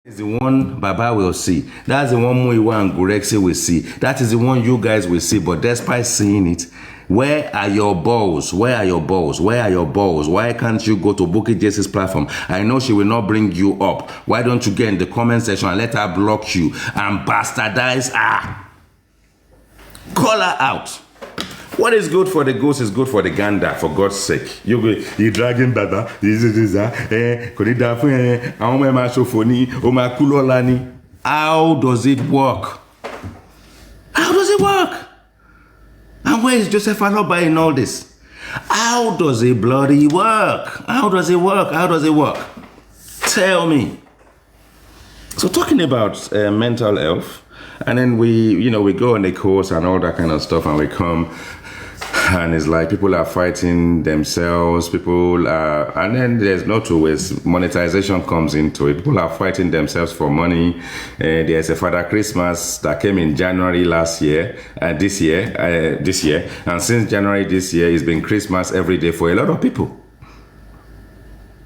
Is the one Baba will see. That's the one Muiwa and Gurexi will see. That is the one you guys will see. But despite seeing it, where are your balls? Where are your balls? Where are your balls? Why can't you go to Bukky Jesse's platform? I know she will not bring you up. Why don't you get in the comment section and let her block you and bastardize her? Call her out. What is good for the goose is good for the gander, for God's sake. You dragging Baba. How does it work? How does it work? And where is Joseph Aloba in all this? How does it bloody work? How does it work? How does it work? Tell me. So talking about mental health, and then we go on the course and all that kind of stuff, and we come, and it's like people are fighting themselves, and then there's no two ways. Monetization comes into it. People are fighting themselves for money. There's a Father Christmas that came in January this year, and since January this year, it's been Christmas every day for a lot of people,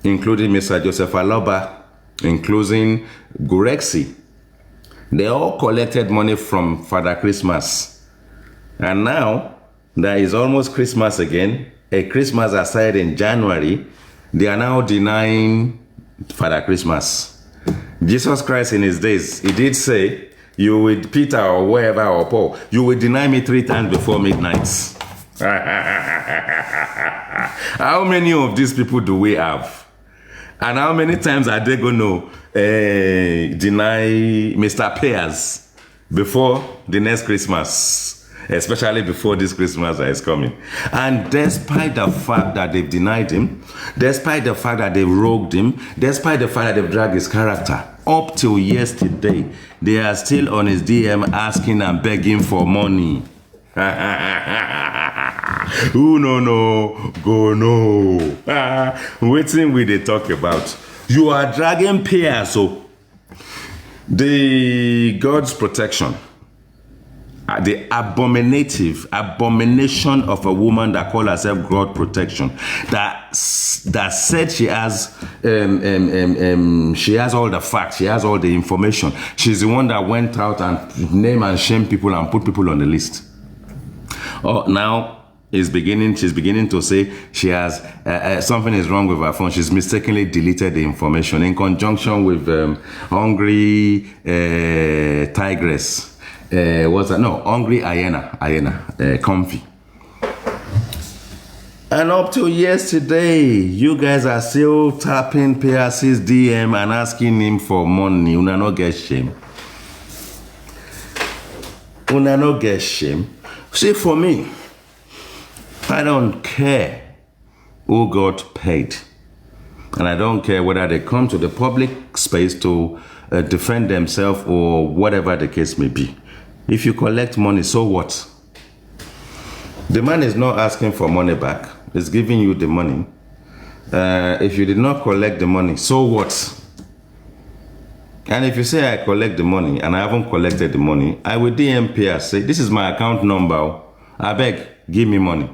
including Mr. Joseph Aloba, including Gurexi. They all collected money from Father Christmas, and now that is almost Christmas again. A Christmas aside in January, they are now denying Father Christmas. Jesus Christ in his days, he did say, you with Peter or wherever or Paul, you will deny me 3 times before midnight. How many of these people do we have? And how many times are they going to deny Mr. Pears before the next Christmas? Especially before this Christmas that is coming. And despite the fact that they've denied him, despite the fact that they've rogued him, despite the fact that they've dragged his character, up till yesterday, they are still on his DM asking and begging for money. Ooh, no, go no. Waiting with they talk about. You are dragging peers, so the God's protection. The abomination of a woman that called herself God protection, that said she has all the facts, she has all the information. She's the one that went out and named and shamed people and put people on the list. Oh, now she's beginning to say she has something is wrong with her phone. She's mistakenly deleted the information in conjunction with hungry tigress. What's that? No, hungry hyena, comfy. And up to yesterday, you guys are still tapping PRC's DM and asking him for money. Una no get shame. Una no get shame. See, for me, I don't care who got paid. And I don't care whether they come to the public space to defend themselves or whatever the case may be. If you collect money, so what? The man is not asking for money back. He's giving you the money. If you did not collect the money, so what? And if you say I collect the money and I haven't collected the money, I will DM PR, say, this is my account number. I beg, give me money.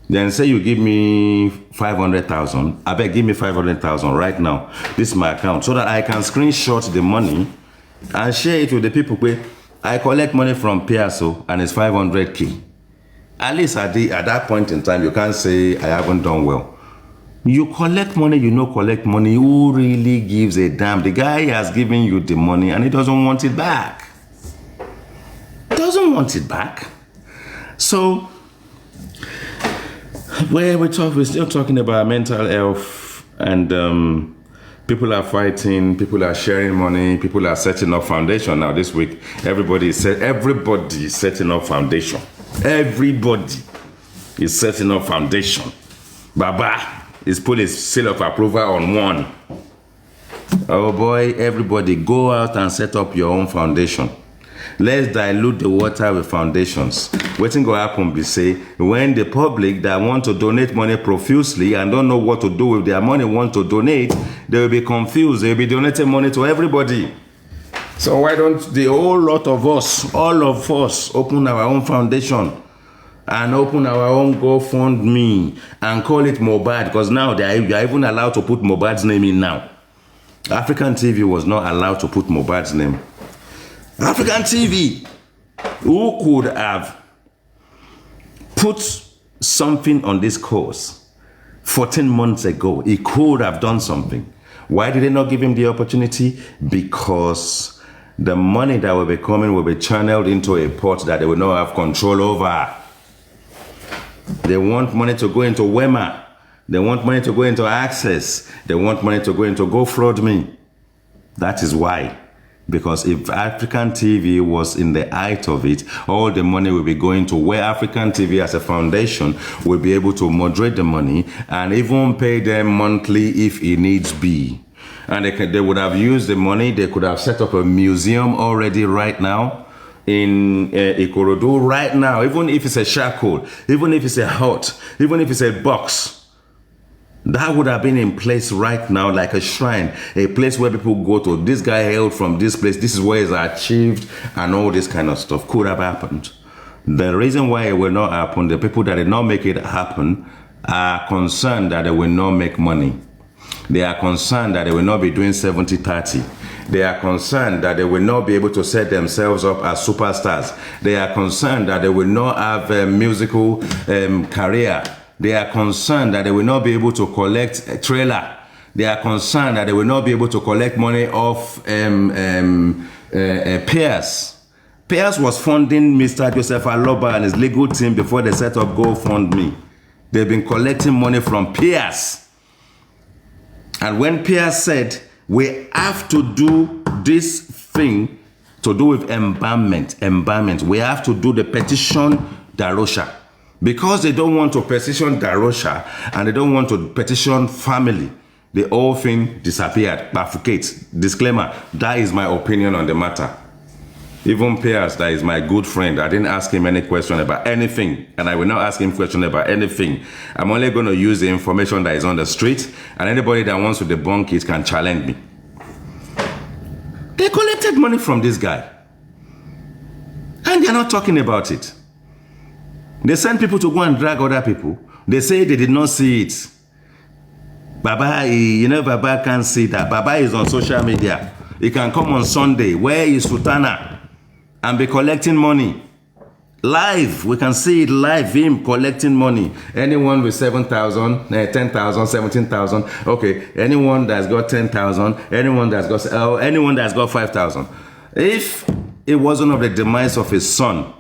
Then say you give me 500,000. I beg, give me 500,000 right now. This is my account, so that I can screenshot the money and share it with the people where I collect money from PSO and it's 500K. At least at that point in time, you can't say I haven't done well. You collect money, you know collect money. Who really gives a damn? The guy has given you the money and he doesn't want it back. Doesn't want it back. So, we're still talking about mental health, and people are fighting, people are sharing money, people are setting up foundation. Now this week, everybody is setting up foundation. Everybody is setting up foundation. Baba is put his seal of approval on one. Oh boy, everybody go out and set up your own foundation. Let's dilute the water with foundations. Waiting go happen be say, when the public that want to donate money profusely and don't know what to do with their money want to donate, they will be confused. They will be donating money to everybody. So why don't the whole lot of us, all of us, open our own foundation and open our own GoFundMe and call it mohbad, because now you are even allowed to put mohbad's name in now. African TV was not allowed to put Mohbad's name. African TV, who could have put something on this course 14 months ago? He could have done something. Why did they not give him the opportunity? Because the money that will be coming will be channeled into a pot that they will not have control over. They want money to go into Wema. They want money to go into Access. They want money to go into GoFundMe. That is why. Because if African TV was in the height of it, all the money will be going to where African TV as a foundation will be able to moderate the money and even pay them monthly if it needs be. And they would have used the money. They could have set up a museum already right now in Ikorodu right now, even if it's a shackle, even if it's a hut, even if it's a box. That would have been in place right now, like a shrine, a place where people go to. This guy hailed from this place. This is where he's achieved, and all this kind of stuff could have happened. The reason why it will not happen, the people that did not make it happen are concerned that they will not make money. They are concerned that they will not be doing 70-30. They are concerned that they will not be able to set themselves up as superstars. They are concerned that they will not have a musical career. They are concerned that they will not be able to collect a trailer. They are concerned that they will not be able to collect money off Pierce. Pierce was funding Mr. Joseph Aloba and his legal team before they set up GoFundMe. They've been collecting money from Pierce. And when Pierce said, we have to do this thing to do with embalmment, we have to do the petition Darosha. Because they don't want to petition Darosha and they don't want to petition family, the whole thing disappeared. Bifurcate. Disclaimer, that is my opinion on the matter. Even Pierce, that is my good friend, I didn't ask him any question about anything, and I will not ask him question about anything. I'm only going to use the information that is on the street, and anybody that wants to debunk it can challenge me. They collected money from this guy, and they're not talking about it. They send people to go and drag other people. They say they did not see it. Baba, Baba can't see that. Baba is on social media. He can come on Sunday. Where is Sultana? And be collecting money. Live. We can see it live. Him collecting money. Anyone with 7,000, 10,000, 17,000. Okay. Anyone that's got 10,000. Anyone that's got 5,000. If it wasn't of the demise of his son,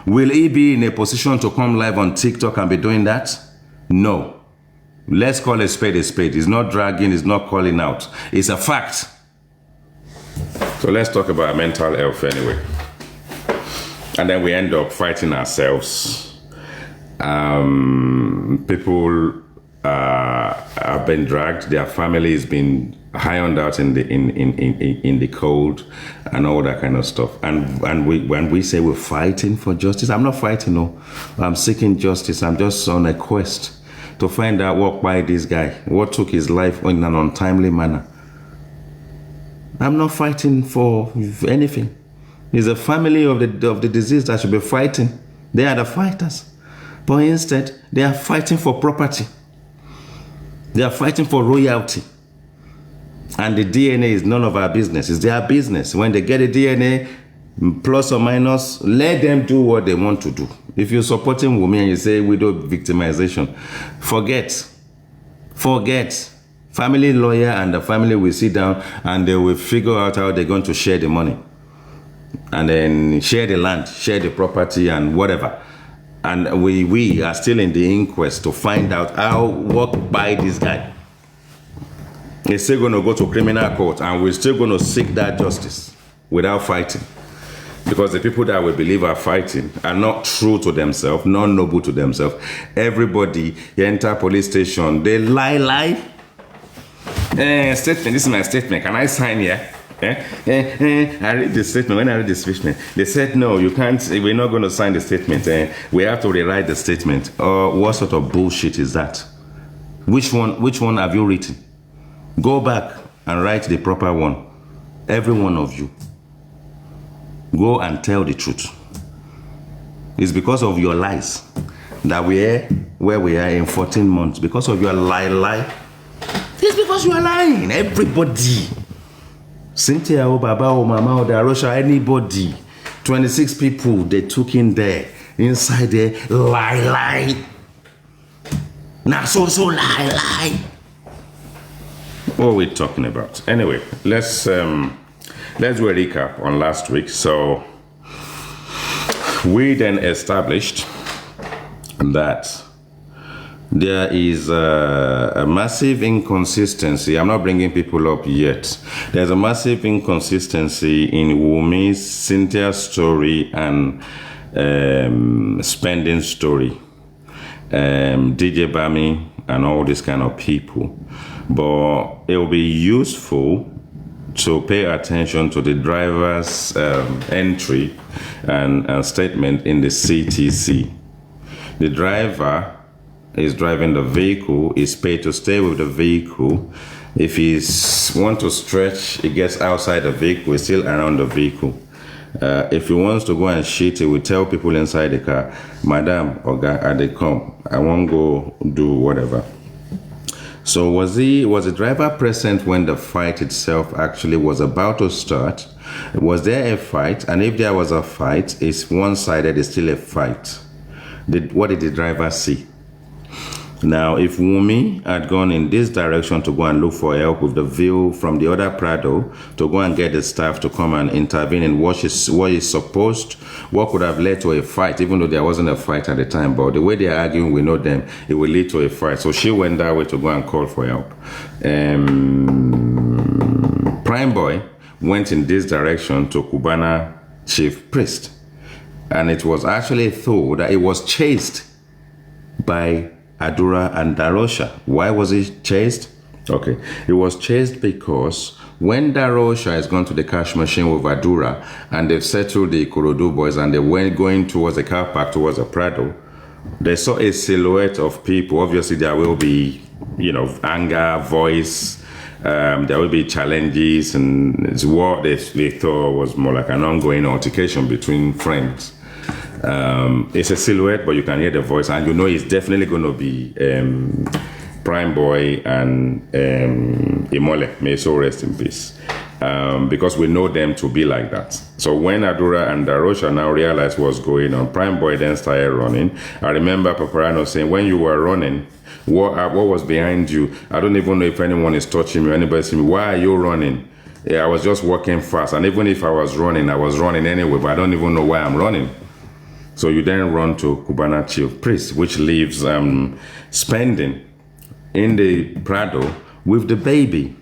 will he be in a position to come live on TikTok and be doing that? No. Let's call a spade a spade. It's not dragging, it's not calling out. It's a fact. So let's talk about mental health anyway. And then we end up fighting ourselves. People have been dragged. Their family has been ironed out in the cold and all that kind of stuff. And when we say we're fighting for justice, I'm not fighting, no. I'm seeking justice. I'm just on a quest to find out what by this guy, what took his life in an untimely manner. I'm not fighting for anything. It's the family of the deceased that should be fighting. They are the fighters. But instead, they are fighting for property. They are fighting for royalty. And the DNA is none of our business. It's their business. When they get the DNA, plus or minus, let them do what they want to do. If you're supporting women and you say widow victimization, forget. Family lawyer and the family will sit down and they will figure out how they're going to share the money. And then share the land, share the property and whatever. And we are still in the inquest to find out how, what by this guy. He's still going to go to criminal court and we're still going to seek that justice without fighting. Because the people that we believe are fighting are not true to themselves, not noble to themselves. Everybody enter police station, they lie. Statement, this is my statement. Can I sign here? I read the statement. When I read the statement, they said, no, you can't, we're not going to sign the statement. We have to rewrite the statement. What sort of bullshit is that? Which one have you written? Go back and write the proper one. Every one of you. Go and tell the truth. It's because of your lies that we are where we are in 14 months. Because of your lie. It's because you are lying. Everybody. Cynthia, oh, Baba, oh, Mama, oh, Darosha, anybody. 26 people they took in there. Inside there, lie. Now, so, lie. What are we talking about? Anyway, let's do a recap on last week. So we then established that there is a massive inconsistency. I'm not bringing people up yet. There's a massive inconsistency in Wumi's Cynthia story and spending story. DJ Bami and all these kind of people. But it will be useful to pay attention to the driver's entry and statement in the CTC. The driver is driving the vehicle, is paid to stay with the vehicle. If he want to stretch, he gets outside the vehicle, he's still around the vehicle. If he wants to go and shit, he will tell people inside the car, Madam, Oga, they come. I won't go do whatever. So was the driver present when the fight itself actually was about to start? Was there a fight? And if there was a fight, it's one-sided, it's still a fight. What did the driver see? Now, if Wumi had gone in this direction to go and look for help with the view from the other Prado, to go and get the staff to come and intervene in what is supposed, what could have led to a fight, even though there wasn't a fight at the time, but the way they're arguing, we know them, it will lead to a fight. So she went that way to go and call for help. Prime Boy went in this direction to Cubana chief priest. And it was actually thought that it was chased by Adura and Darosha. Why was he chased? Okay, he was chased because when Darosha is gone to the cash machine with Adura and they've settled the Ikorodu boys and they went going towards the car park, towards the Prado, they saw a silhouette of people. Obviously, there will be, anger, voice, there will be challenges, and it's what they thought was more like an ongoing altercation between friends. It's a silhouette, but you can hear the voice, and it's definitely going to be Prime Boy and Imole. May so rest in peace. Because we know them to be like that. So when Adura and Darosha now realized what's going on, Prime Boy then started running. I remember Paparano saying, when you were running, what was behind you? I don't even know if anyone is touching me or anybody see me. Why are you running? Yeah, I was just walking fast. And even if I was running anyway, but I don't even know why I'm running. So you then run to Cubana chief priest, which leaves spending in the Prado with the baby.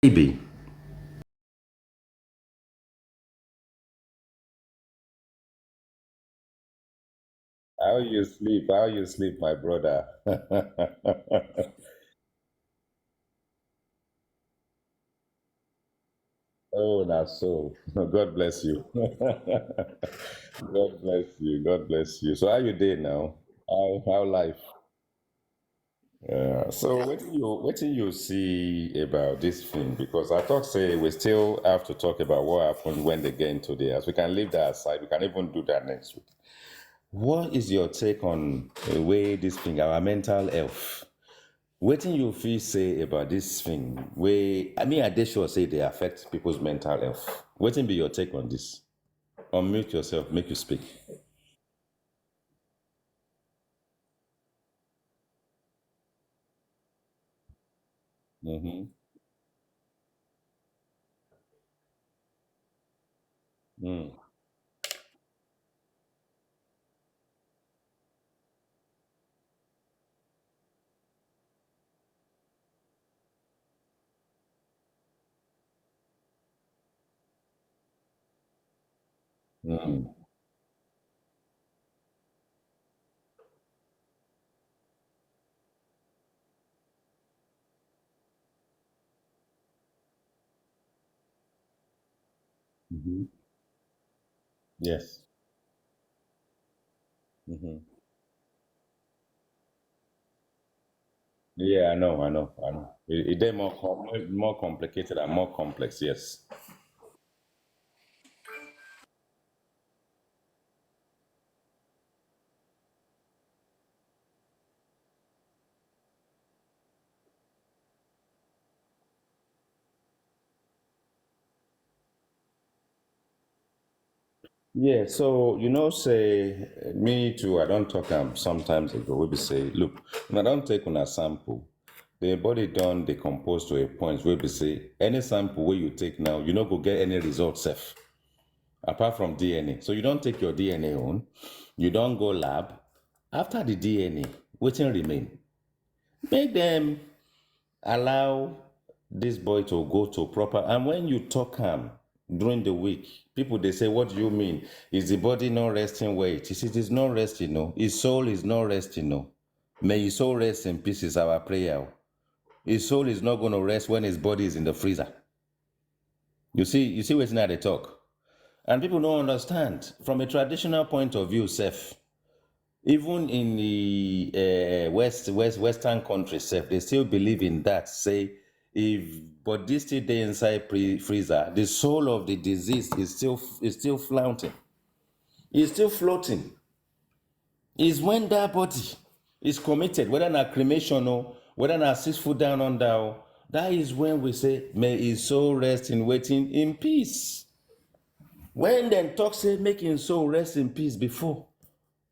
Baby. How you sleep? How you sleep, my brother? Oh, that's so. God bless you. God bless you. God bless you. So how you doing now? How life? So what do you see about this thing? Because I thought say we still have to talk about what happened when they get into the house. We can leave that aside. We can even do that next week. What is your take on the way this thing, our mental health? What do you feel say about this thing? I dey sure say they affect people's mental health. What be your take on this? Unmute yourself, make you speak. Mm-hmm. Mm. Mm. Mm-hmm. Yes. Mm-hmm. Yeah, I know. They're more complicated and more complex. Yes. Yeah, so say me too. I don't talk sometimes ago. We be say, look, when I don't take on a sample, the body don't decompose to a point where we say any sample where you take now, you not go get any result safe apart from DNA. So you don't take your DNA on, you don't go lab. After the DNA, waiting remain. Make them allow this boy to go to proper. And when you talk during the week, people they say, what do you mean? Is the body not resting? Wait, he says it's not resting, no. His soul is not resting, no. May his soul rest in peace is our prayer. His soul is not going to rest when his body is in the freezer. You see what's not they talk. And people don't understand. From a traditional point of view, Seth, even in the western countries, Seth, they still believe in that. Say, if body still dey inside freezer, the soul of the disease is still flaunting. It's still floating. Is when that body is committed, whether na cremation or whether na 6 foot down under, that is when we say, may his soul rest in waiting in peace. When them talk say make his soul rest in peace before,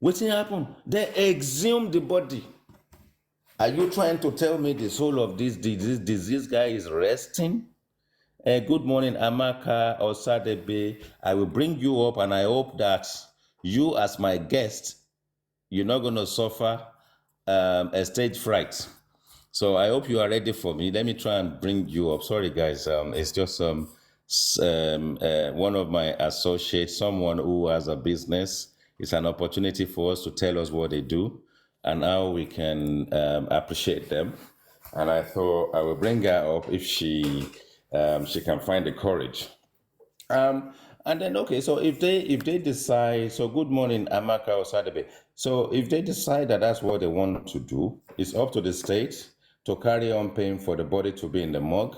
wetin happen? They exhume the body. Are you trying to tell me the soul of this disease guy is resting? Good morning, Amaka Osadebe. I will bring you up, and I hope that you, as my guest, you're not going to suffer a stage fright. So I hope you are ready for me. Let me try and bring you up. Sorry, guys. It's just one of my associates, someone who has a business. It's an opportunity for us to tell us what they do and how we can appreciate them. And I thought I will bring her up if she can find the courage. And then okay, so if they decide, so good morning, Amaka Osadebe. So if they decide that that's what they want to do, it's up to the state to carry on paying for the body to be in the morgue.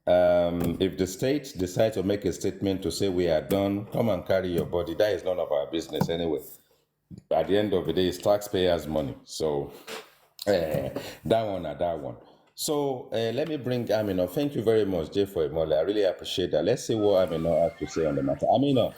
If the state decides to make a statement to say we are done, come and carry your body. That is none of our business anyway. At the end of the day, it's taxpayers' money. So that one or that one. So let me bring Amina. Thank you very much, Jay, for Imole. I really appreciate that. Let's see what Amina has to say on the matter. Amina,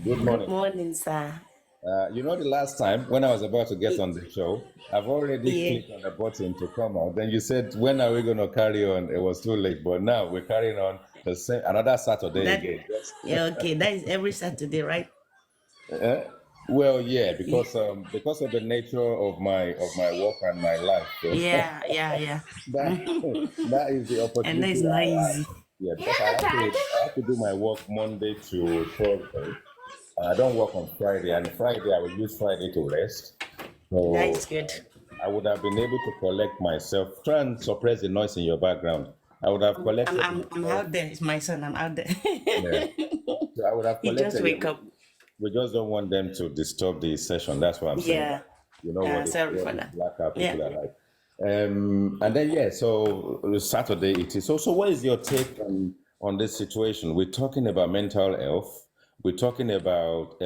good Good morning. morning, sir. The last time when I was about to get Y- on the show, I've already Yeah, clicked on the button to come out. Then you said, when are we going to carry on? It was too late. But now we're carrying on the same another Saturday that again. Yes. yeah, okay. That is every Saturday, right? Well, yeah, Ye- because of the nature of my work and my life. So Yeah, yeah, yeah. that that is the And that opportunity is not I have. easy. Yeah, because I have to do my work Monday to Thursday. I don't work on Friday, and Friday I will use Friday to rest. That So is good. I would have been able to collect myself. Try and suppress the noise in your background. I would have I'm collected I'm I'm myself. out there. It's my son. I'm out there. Yeah. So I would have He just collected. Yeah, wake up. we just don't want them to disturb the session. That's what I'm saying. Yeah. You know what Sorry what for these that. black out Yeah. people are like. And then yeah, so Saturday it is. So what is your take on this situation? We're talking about mental health. We're talking about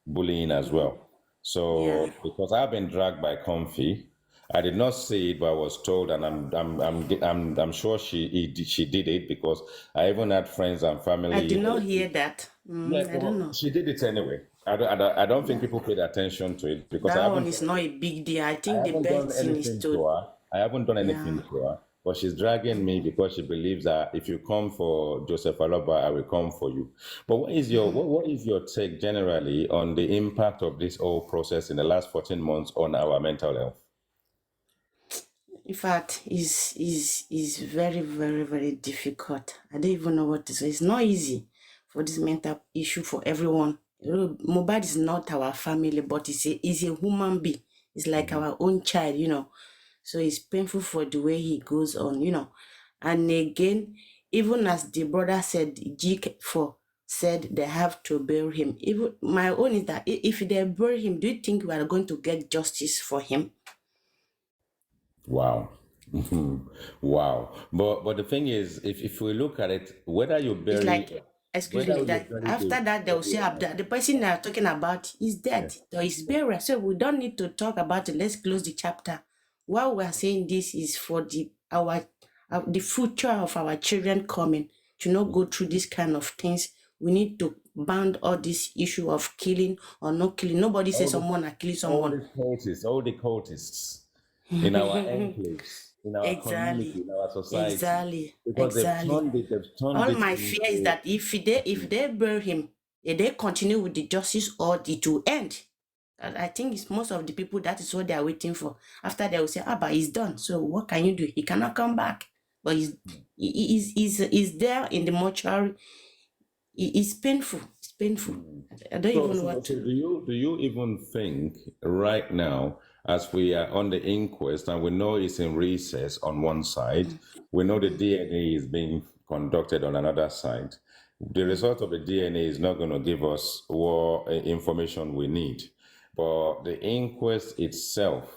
bullying as well. Yeah. So because I've been dragged by Comfy, I did not see it, but I was told, and I'm sure she did it because I even had friends and I family. did not hear that. Yeah, I don't but know. she did it anyway. I don't think That, people paid attention to it because I that one haven't is done not a big deal. I I think the haven't done best thing is anything to to her. I haven't done anything yeah. to her, but she's dragging me because she believes that if you come for Joseph Aloba, I will come for you. But what is your take generally on the impact of this whole process in the last 14 months on our mental health? In fact, is very, very, very difficult. I don't even know what to say. It's not easy for this mental issue for everyone. Mohbad is not our family, but it's a human being. It's like our own child. So it's painful for the way he goes on. And again, even as the brother said, G4 said they have to bury him. Even my own is that if they bury him, do you think we are going to get justice for him? Wow. Wow. But the thing is, if we look at it, whether you It's bury like, excuse whether me, you that bury after the that they'll body say or not. the person they are talking about is Yeah. dead or is buried. So we don't need to talk about it. Let's close the chapter. What we are saying this is for the future of our children coming to not go through this kind of things. We need to banned all this issue of killing or not killing. Nobody says All the someone are killing all someone. the cultists in our enclaves, in our community, Exactly, in our society, exactly, because exactly. they've turned All it my fear is into. that if they bury him, if they continue with the justice or it will end. And I think it's most of the people that is what they are waiting for. After they will say, but he's done. So what can you do? He cannot come back. But he's there in the mortuary. It's painful. It's painful. I don't So, even know so, what so to do. do you even think right now, as we are on the inquest and we know it's in recess on one side, we know the DNA is being conducted on another side. The result of the DNA is not going to give us what information we need, but the inquest itself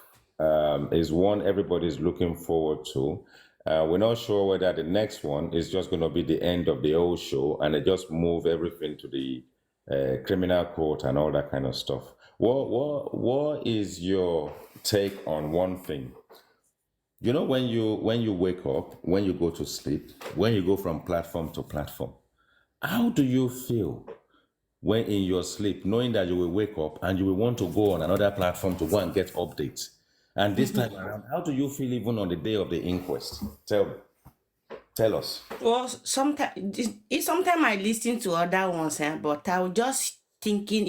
is one everybody's looking forward to. We're not sure whether the next one is just going to be the end of the old show and they just move everything to the criminal court and all that kind of stuff. What is your take on one thing? You know, when you wake up, when you go to sleep, when you go from platform to platform, how do you feel when in your sleep, knowing that you will wake up and you will want to go on another platform to go and get updates? And this time around, how do you feel even on the day of the inquest? Tell us. Well, sometimes I listen to other ones, but I was just thinking,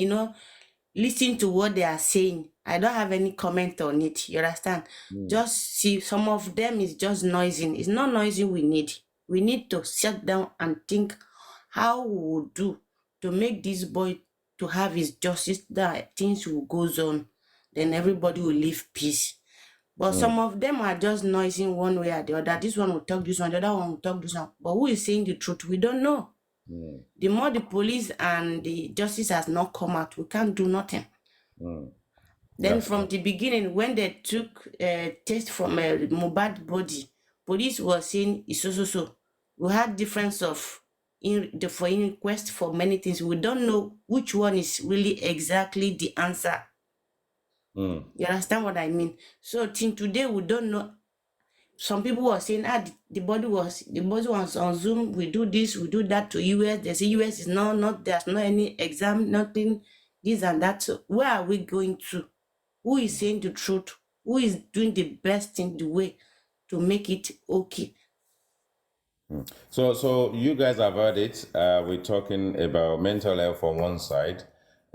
listen to what they are saying. I don't have any comment on it. You understand? Mm, Just see, some of them is just noising. It's not noising we need. We need to sit down and think how we will do to make this boy to have his justice, that things will goes on. Then everybody will live peace. But mm, some of them are just noising one way or the other. This one will talk this one, the other one will talk this one. But who is saying the truth? We don't know. mm, The more the police and the justice has not come out, we can't do nothing. mm. Then That's from the beginning, when they took a test from a mohbad body, police was saying it's so. We had difference of for inquest for many things. We don't know which one is really exactly the answer. mm, You understand what I mean? So till today, we don't know. Some people were saying, the body was on Zoom. We do this, we do that to US. They say US is not there's no any exam, nothing, this and that. So where are we going to? Who is saying the truth? Who is doing the best thing the way to make it okay? So you guys have heard it. We're talking about mental health on one side.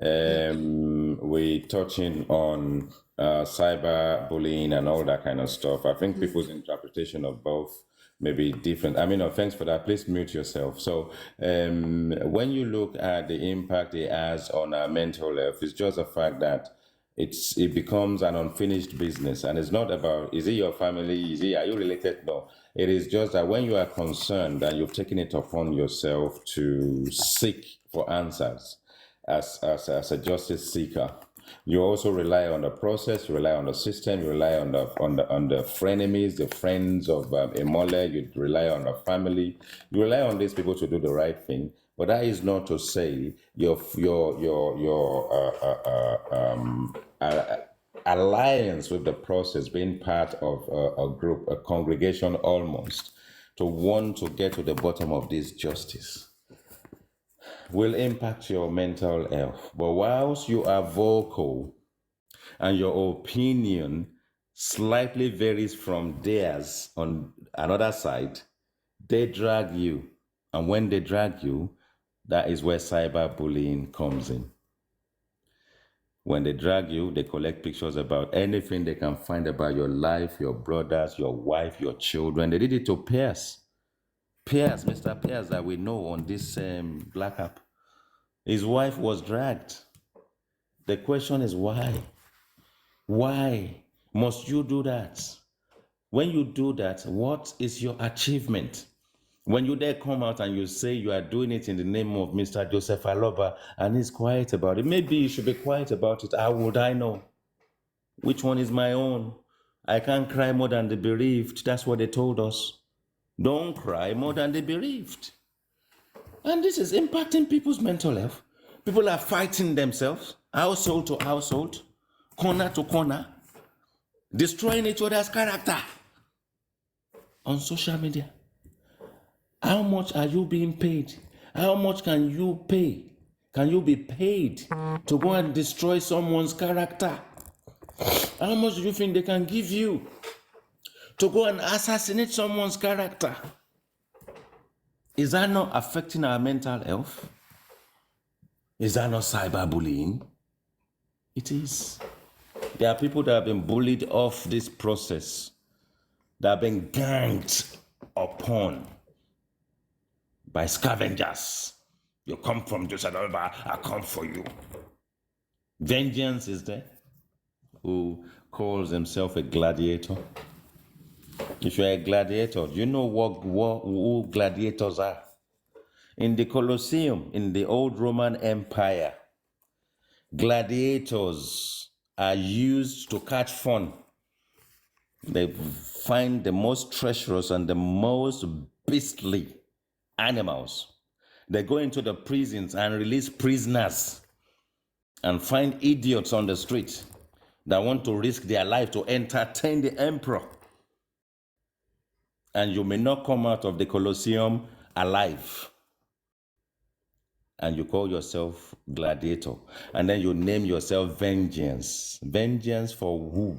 We're touching on cyber bullying and all that kind of stuff. I think people's interpretation of both may be different. I mean, no, thanks for that. Please mute yourself. So when you look at the impact it has on our mental health, it's just a fact that it becomes an unfinished business, and it's not about is it your family, are you related? No, it is just that when you are concerned and you've taken it upon yourself to seek for answers as a justice seeker, you also rely on the process, you rely on the system, you rely on the frenemies, the friends of imole, you rely on the family, you rely on these people to do the right thing. But that is not to say your alliance with the process, being part of a group, a congregation almost, to want to get to the bottom of this justice will impact your mental health. But whilst you are vocal and your opinion slightly varies from theirs on another side, they drag you. And when they drag you, that is where cyberbullying comes in. When they drag you, they collect pictures about anything they can find about your life, your brothers, your wife, your children. They did it to Pierce. Pierce, Mr. Pierce, that we know on this Black app. His wife was dragged. The question is why? Why must you do that? When you do that, what is your achievement? When you dare come out and you say you are doing it in the name of Mr. Joseph Aloba and he's quiet about it, maybe you should be quiet about it. How would I know? Which one is my own? I can't cry more than the bereaved. That's what they told us. Don't cry more than the bereaved. And this is impacting people's mental health. People are fighting themselves, household to household, corner to corner, destroying each other's character on social media. How much are you being paid? How much can you pay Can you be paid to go and destroy someone's character? How much do you think they can give you to go and assassinate someone's character? Is that not affecting our mental health? Is that not cyberbullying? It is. There are people that have been bullied off this process, that have been ganged upon by scavengers. You come from Jerusalem, I come for you. Vengeance is there, who calls himself a gladiator. If you're a gladiator, do you know who gladiators are? In the Colosseum, in the old Roman Empire, gladiators are used to catch fun. They find the most treacherous and the most beastly animals. They go into the prisons and release prisoners and find idiots on the street that want to risk their life to entertain the emperor. And you may not come out of the Colosseum alive. And you call yourself gladiator. And then you name yourself vengeance. Vengeance for who?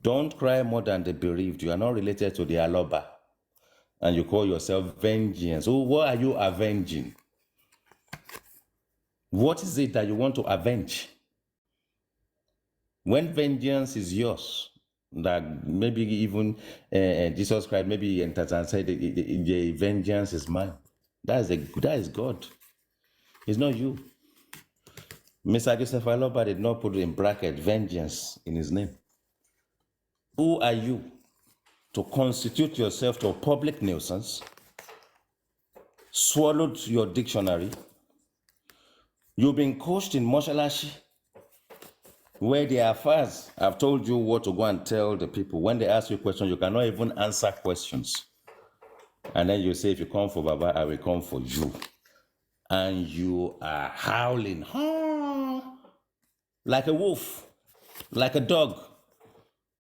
Don't cry more than the bereaved. You are not related to the Aloba. And you call yourself vengeance. Oh, what are you avenging? What is it that you want to avenge? When vengeance is yours, that maybe even Jesus Christ, maybe he enters and said, the vengeance is mine. That is God. It's not you. Mr. Joseph Aloba did not put in bracket vengeance in his name. Who are you to constitute yourself to a public nuisance, swallowed your dictionary? You've been coached in Moshalashi, where the affairs have told you what to go and tell the people. When they ask you questions, you cannot even answer questions. And then you say, if you come for Baba, I will come for you. And you are howling, like a wolf, like a dog,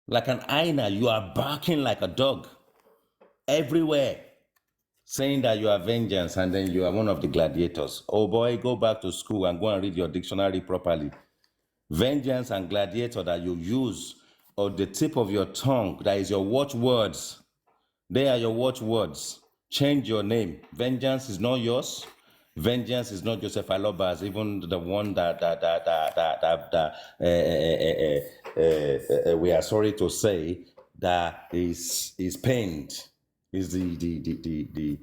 like an hyena. You are barking like a dog everywhere, saying that you are vengeance, and then you are one of the gladiators. Oh boy, go back to school and go and read your dictionary properly. Vengeance and gladiator that you use on the tip of your tongue, that is your watchwords. They are your watchwords. Change your name. Vengeance is not yours. Vengeance is not Joseph Aloba's, even the one that we are sorry to say that is pained. Is the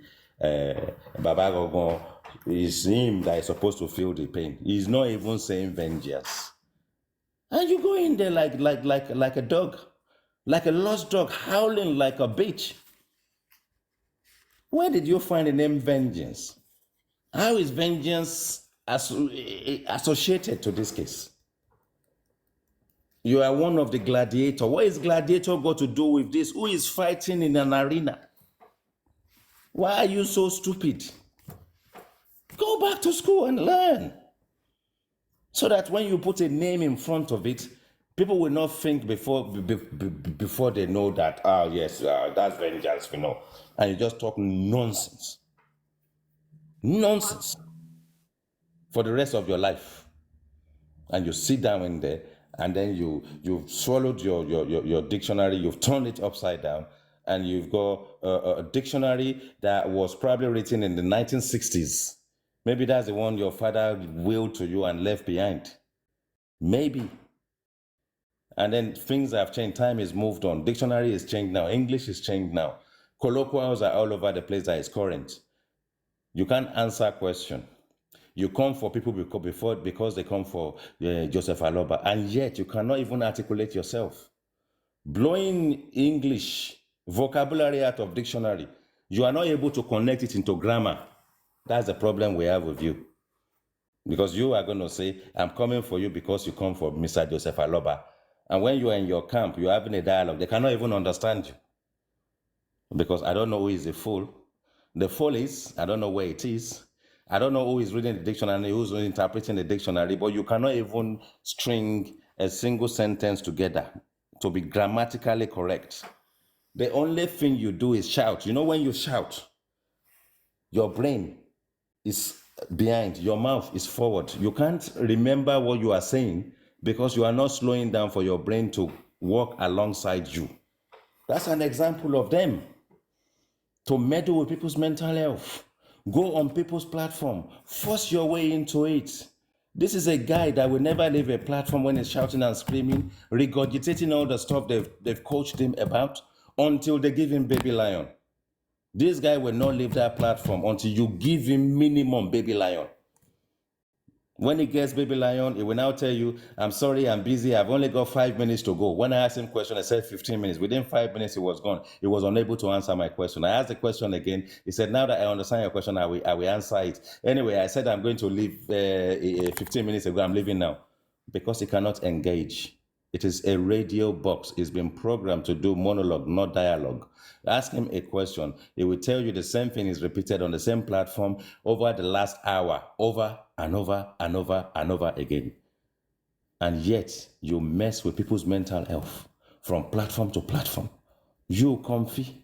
Baba Gogon, is him that is supposed to feel the pain. He's not even saying vengeance. And you go in there like a dog, like a lost dog, howling like a bitch. Where did you find the name vengeance? How is vengeance associated to this case? You are one of the gladiator. What is gladiator got to do with this? Who is fighting in an arena? Why are you so stupid? Go back to school and learn. So that when you put a name in front of it, people will not think before they know that, yes, that's vengeance, And you just talk nonsense. Nonsense. For the rest of your life. And you sit down in there, and then you've swallowed your dictionary, you've turned it upside down, and you've got a dictionary that was probably written in the 1960s. Maybe that's the one your father willed to you and left behind. Maybe. And then things have changed. Time is moved on. Dictionary is changed now. English is changed now. Colloquials are all over the place that is current. You can't answer a question. You come for people because they come for Joseph Aloba. And yet you cannot even articulate yourself. Blowing English vocabulary out of dictionary. You are not able to connect it into grammar. That's the problem we have with you. Because you are going to say, I'm coming for you because you come for Mr. Joseph Aloba. And when you are in your camp, you're having a dialogue. They cannot even understand you. Because I don't know who is the fool. The fool is, I don't know where it is. I don't know who is reading the dictionary, who's interpreting the dictionary, but you cannot even string a single sentence together to be grammatically correct. The only thing you do is shout. You know when you shout, your brain is behind, your mouth is forward. You can't remember what you are saying because you are not slowing down for your brain to walk alongside you. That's an example of them to meddle with people's mental health. Go on people's platform, force your way into it. This is a guy that will never leave a platform when he's shouting and screaming, regurgitating all the stuff they've coached him about until they give him Baby Lion. This guy will not leave that platform until you give him minimum Baby Lion. When he gets Baby Lion, he will now tell you, I'm sorry, I'm busy. I've only got 5 minutes to go. When I asked him a question, I said 15 minutes. Within 5 minutes, he was gone. He was unable to answer my question. I asked the question again. He said, now that I understand your question, I will answer it. Anyway, I said, I'm going to leave 15 minutes ago. I'm leaving now because he cannot engage. It is a radio box. It's been programmed to do monologue, not dialogue. Ask him a question. He will tell you the same thing is repeated on the same platform over the last hour, over and over and over and over again. And yet, you mess with people's mental health from platform to platform. You comfy.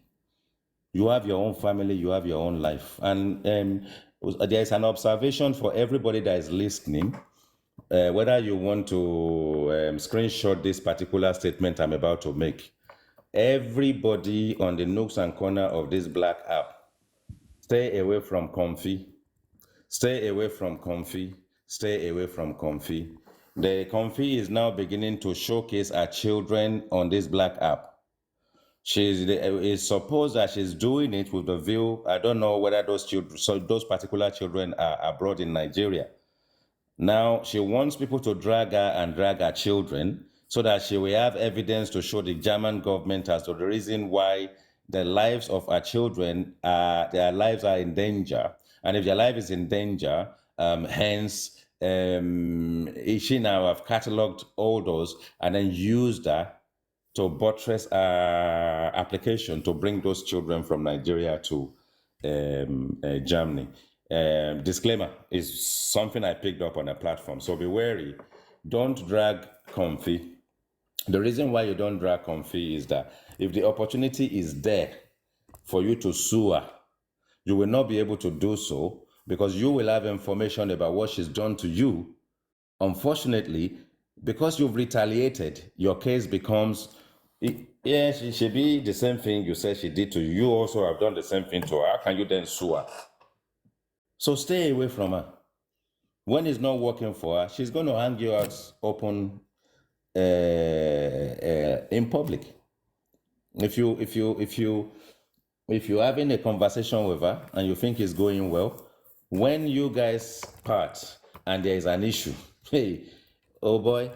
You have your own family. You have your own life. And there is an observation for everybody that is listening. Whether you want to screenshot this particular statement I'm about to make, everybody on the nooks and corner of this black app, stay away from comfy, stay away from comfy, stay away from comfy. The comfy is now beginning to showcase our children on this black app. It's supposed that she's doing it with the view, I don't know whether those children, so those particular children are abroad in Nigeria. Now, she wants people to drag her and drag her children so that she will have evidence to show the German government as to the reason why the lives of our children, their lives are in danger. And if their life is in danger, hence, she now have catalogued all those and then used that to buttress our application to bring those children from Nigeria to Germany. Disclaimer is something I picked up on a platform, so be wary. Don't drag comfy. The reason why you don't drag comfy is that if the opportunity is there for you to sue her, you will not be able to do so because you will have information about what she's done to you. Unfortunately, because you've retaliated, your case becomes, yeah, she should be the same thing you said she did to you. You also have done the same thing to her. How can you then sue her? So stay away from her. When it's not working for her, she's going to hang you out open in public. If you're having a conversation with her and you think it's going well, when you guys part and there is an issue, hey, oh boy,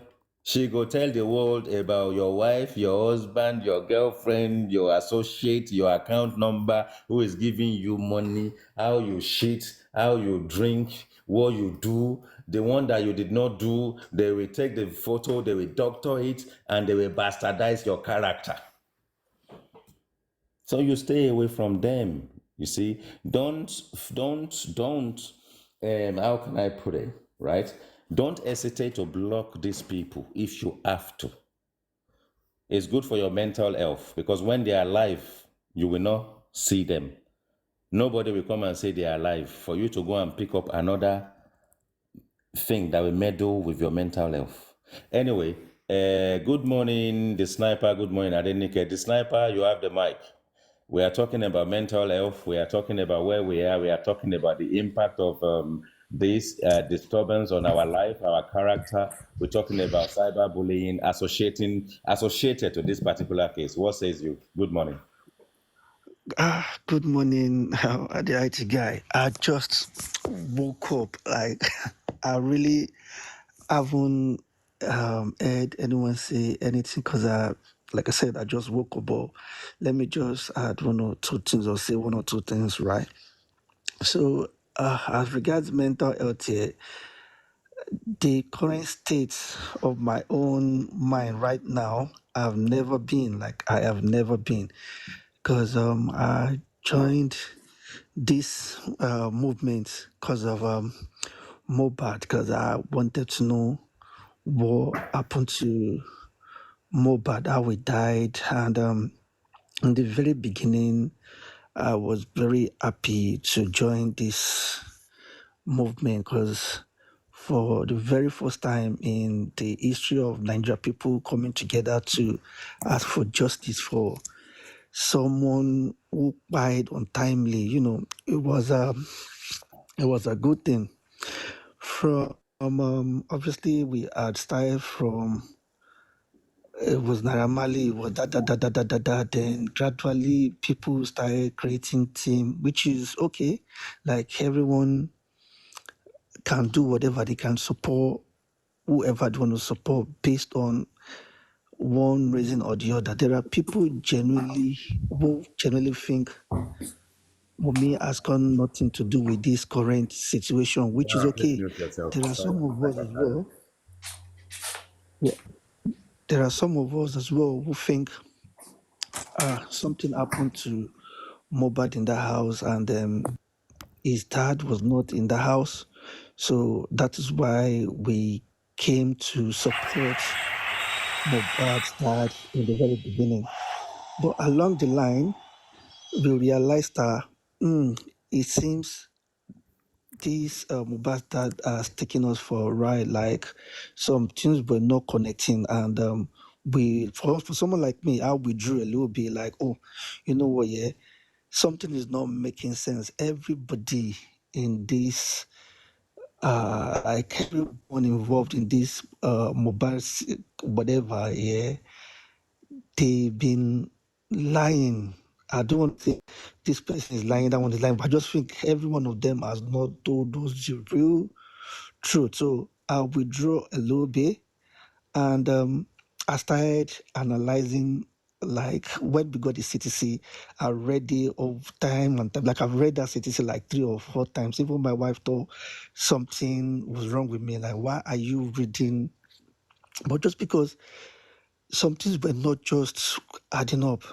she go tell the world about your wife, your husband, your girlfriend, your associate, your account number, who is giving you money, how you shit, how you drink, what you do, the one that you did not do. They will take the photo, they will doctor it, and they will bastardize your character. So you stay away from them. You see, don't. How can I put it? Right? Don't hesitate to block these people if you have to. It's good for your mental health because when they are alive, you will not see them. Nobody will come and say they are alive for you to go and pick up another thing that will meddle with your mental health. Anyway, good morning, the sniper. Good morning, Adenike. The sniper, you have the mic. We are talking about mental health. We are talking about where we are. We are talking about the impact of this disturbance on our life, our character. We're talking about cyberbullying associated to this particular case. What says you? Good morning. Good morning, the IT guy. I just woke up. Like, I really haven't heard anyone say anything because like I said, I just woke up. But let me just add one or two things or say one or two things, right? So, as regards mental health here, the current state of my own mind right now, I have never been because I joined this movement because of mohbad, because I wanted to know what happened to mohbad, how he died. And in the very beginning, I was very happy to join this movement because for the very first time in the history of Nigeria, people coming together to ask for justice for someone who died untimely, it was a good thing. From obviously we had started from it was Naramali, it was da. Then gradually people started creating team, which is okay. Like everyone can do whatever they can support whoever they want to support based on one reason or the other. There are people genuinely who genuinely think Mummy has got nothing to do with this current situation, which is Please okay. mute yourself. There are Sorry. some of us as well. Yeah, there are some of us as well who think something happened to Mobad in the house and his dad was not in the house. So that is why we came to support Mobad's dad in the very beginning. But along the line, we realized that it seems this Mohbad dad has taken us for a ride. Like some things were not connecting, and we for someone like me, I withdrew a little bit. Like, oh, you know what? Yeah, something is not making sense. Everybody in this, like everyone involved in this mobile, whatever, yeah, they've been lying. I don't want to think this person is lying, that one is lying, but I just think every one of them has not told us the real truth. So I withdraw a little bit and I started analyzing like when we got the CTC, I read it of time and time. Like I've read that CTC like 3 or 4 times. Even my wife thought something was wrong with me. Like, why are you reading? But just because some things were not just adding up.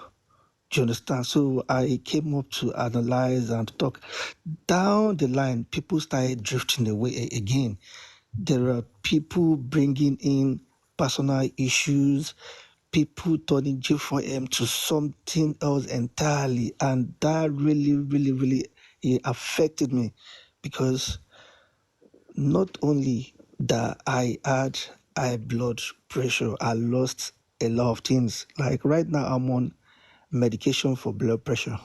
Do you understand? So I came up to analyze and talk. Down the line, people started drifting away again. There are people bringing in personal issues, people turning G4M to something else entirely. And that really, really, really it affected me because not only that I had high blood pressure, I lost a lot of things. Like right now, I'm on medication for blood pressure.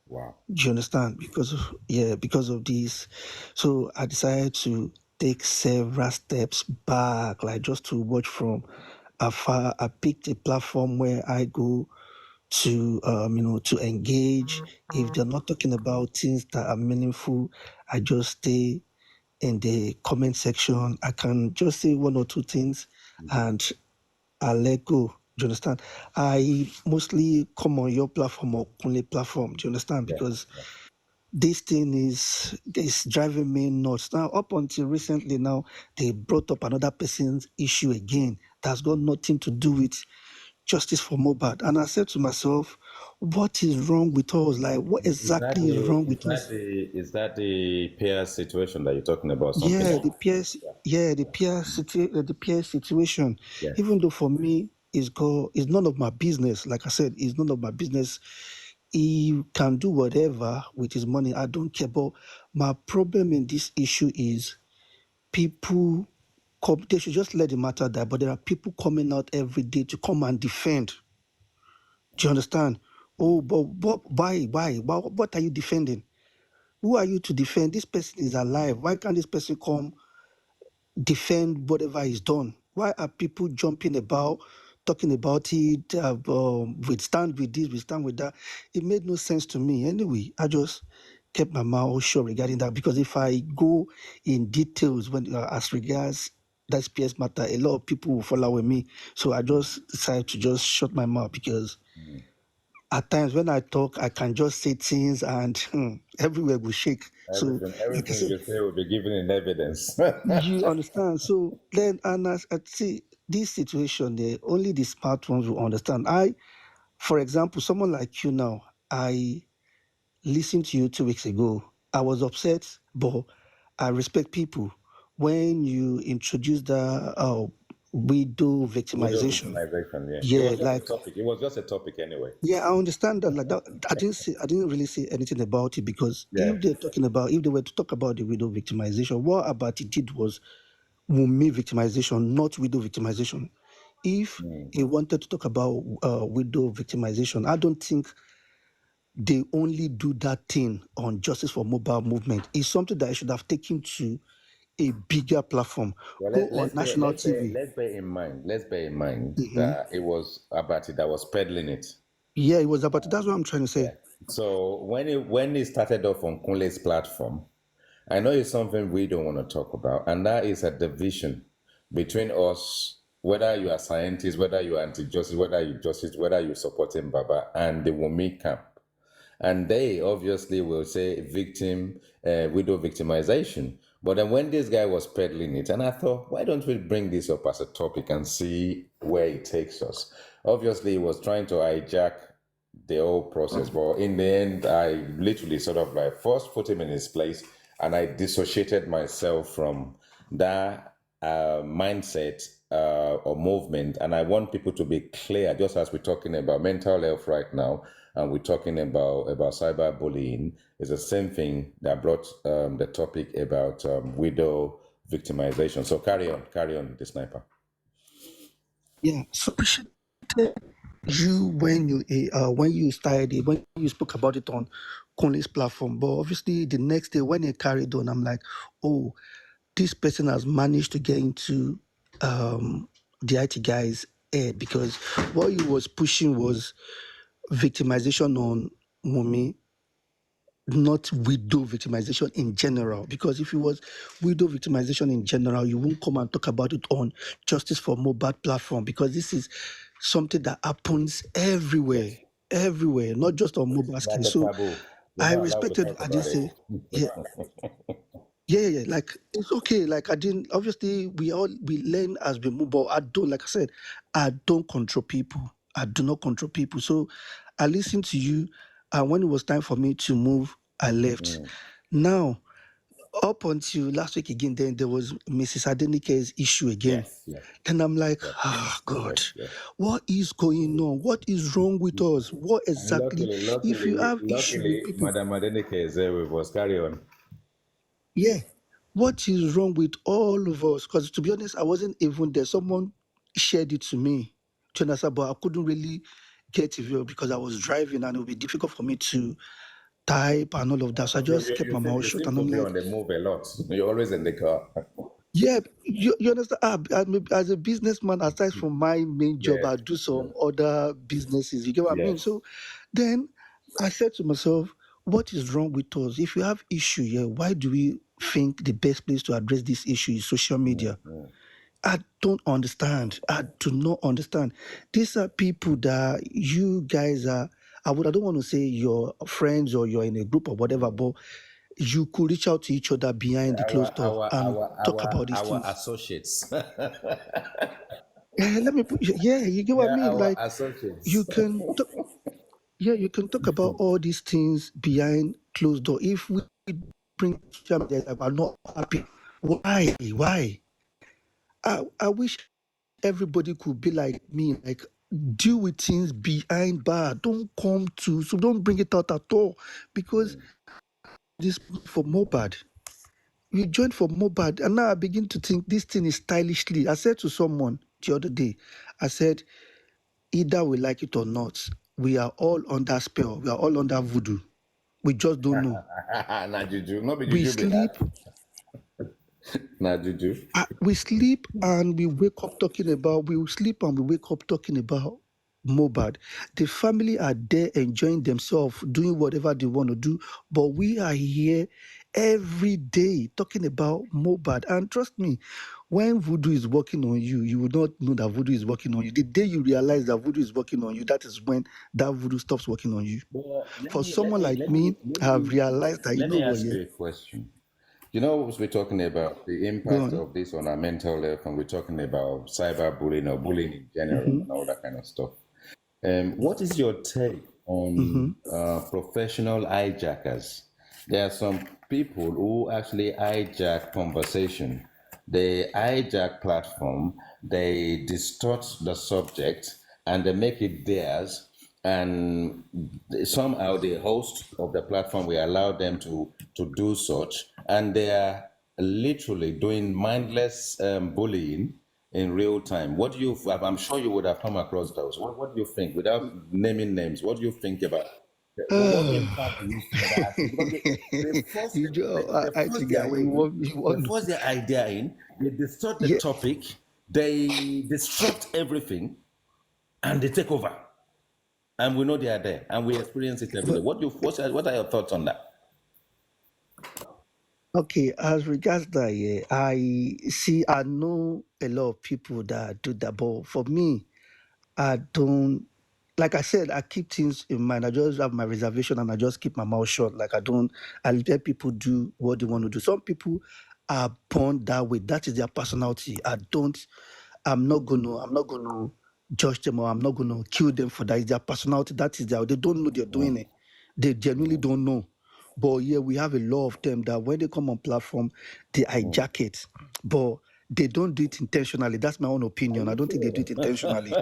Wow. Do you understand? Because of this. So I decided to take several steps back, like just to watch from afar. I picked a platform where I go to to engage. If they're not talking about things that are meaningful, I just stay in the comment section. I can just say one or two things and I let go. Do you understand? I mostly come on your platform or Kunle platform. Do you understand? Yeah. Because this thing is driving me nuts. Now, up until recently, now they brought up another person's issue again. That's got nothing to do with justice for Mobad. And I said to myself, what is wrong with us? Like, what Is that exactly is the wrong is with that us? the is that the peer situation that you're talking about? Something Yeah, like the PS, yeah, the peer situation. yes. Even though for me, is none of my business. Like I said, it's none of my business. He can do whatever with his money. I don't care. But my problem in this issue is people come. They should just let the matter die. But there are people coming out every day to come and defend. Do you understand? Oh, but why? What are you defending? Who are you to defend? This person is alive. Why can't this person come defend whatever is done? Why are people jumping about, talking about it? We stand with this, we stand with that. It made no sense to me. Anyway, I just kept my mouth shut regarding that because if I go in details when as regards that PS matter, a lot of people will follow with me. So I just decided to just shut my mouth because at times when I talk, I can just say things and everywhere will shake. So, like I Everything said, you say will be given in evidence. you understand? So then, and as I see this situation, only the smart ones will understand. For example, someone like you now, I listened to you 2 weeks ago. I was upset, but I respect people. When you introduced the widow Widow victimization. victimization, yeah. It Yeah, was just a like topic. It was just a topic anyway. yeah, I understand that. Like that, I didn't really say anything about it because Yeah. if they were to talk about the widow victimization, what about it did was Wunmi victimization, not widow victimization. If he wanted to talk about widow victimization, I don't think they only do that thing on Justice for Mobile movement. It's something that I should have taken to a bigger platform. Well, Go on national TV. let's bear in mind. Let's bear in mind Mhm. that it was Abati that was peddling it. Yeah, it was about. That's what I'm trying to Yeah. say. So when it started off on Kunle's platform, I know it's something we don't want to talk about, and that is a division between us, whether you are scientists, whether you are anti-justice, whether you supporting Baba, and the Wumi camp. And they obviously will say widow victimization. But then when this guy was peddling it, and I thought, why don't we bring this up as a topic and see where it takes us? Obviously, he was trying to hijack the whole process, but in the end, I literally sort of like first put him in his place, and I dissociated myself from that mindset or movement. And I want people to be clear, just as we're talking about mental health right now, and we're talking about cyberbullying, is the same thing that brought the topic about widow victimization. So carry on, the sniper. Yeah, so appreciate you when you started it, when you spoke about it on Conley's platform. But obviously, the next day when it carried on, I'm like, oh, this person has managed to get into the IT guy's head because what he was pushing was victimization on Mumi, not widow victimization in general. Because if it was widow victimization in general, you won't come and talk about it on Justice for Mobile platform because this is something that happens everywhere, Yes, everywhere, not just on mobile like screen. a So taboo. You're I not allowed to respected. talk I didn't about it. say, yeah, yeah. Like it's okay. Like I didn't. Obviously, we learn as we move. But I don't. Like I said, I don't control people. I do not control people. So I listened to you, and when it was time for me to move, I left. Now, up until last week again, then there was Mrs. Adenike's issue again. Yes, yes, And I'm like, yes, oh God, yes, yes. what is going on? What is wrong with us? What And exactly? If you have issue with luckily, people, Madam Adenike is there with us. Carry on. yeah, what is wrong with all of us? Because to be honest, I wasn't even there. Someone shared it to me, to understand, but I couldn't really get it because I was driving and it would be difficult for me to type and all of that. So I Because just kept my mouth you shut seem and to I'm be like, on the move a lot. You're always in the car. yeah, you understand? As a businessman, aside from my main job, Yes, I do some other businesses. You get what I mean? yes. So then I said to myself, what is wrong with us? If you have issue here, why do we think the best place to address this issue is social media? I don't understand. I do not understand. These are people that you guys are. I don't want to say you're friends or you're in a group or whatever, but you could reach out to each other behind the closed door and talk about these Our things. associates. Let me put, yeah, you get what I Yeah, mean? our Like you associates. can talk, yeah, you can talk about all these things behind closed door. If we bring social media, like, I'm not happy. Why? Why? I wish everybody could be like me, like deal with things behind bar. Don't come to, so don't bring it out at all because this for Mopad. We joined for Mopad, and now I begin to think this thing is stylishly. I said to someone the other day, I said, either we like it or not, we are all under spell. We are all under voodoo. We just don't know. Na juju. No be We juju be that. sleep, Na juju. we sleep and we wake up talking about. We will sleep and we wake up talking about Mobad. The family are there enjoying themselves, doing whatever they want to do, but we are here every day talking about Mobad. And trust me, when voodoo is working on you, you will not know that voodoo is working on you. The day you realize that voodoo is working on you, that is when that voodoo stops working on you. But For someone like me, I have realized that, you let know me what, ask yeah, you a question. You know, we're talking about the go impact on. of this on our mental health, and we're talking about cyberbullying or bullying in general Hmm. and all that kind of stuff. What is your take Hmm. on professional hijackers? There are some people who actually hijack conversation They hijack platform, they distort the subject, and they make it theirs. And somehow the host of the platform will allow them to do such, and they are literally doing mindless bullying in real time. What do you? I'm sure you would have come across those. What do you think, without naming names? What do you think about? What impact do you think that has? Because they force You know, they force IT their guy, way you in, want you they want force their idea in, they distort the yeah. topic, they disrupt everything, and they take over. And we know they are there, and we experience it every day. But What are your thoughts on that? okay, as regards that, yeah, I see. I know a lot of people that do that, but for me, I don't. Like I said, I keep things in mind. I just have my reservation and I just keep my mouth shut. Like I don't. I let people do what they want to do. Some people are born that way. That is their personality. I don't. I'm not gonna. I'm not gonna judge them or I'm not gonna kill them for that. It's their personality. That is their. They don't know they're doing it. They genuinely don't know. But yeah, we have a lot of them that when they come on platform, they hijack it. But they don't do it intentionally. That's my own Are opinion. I you don't think they do sure? it intentionally.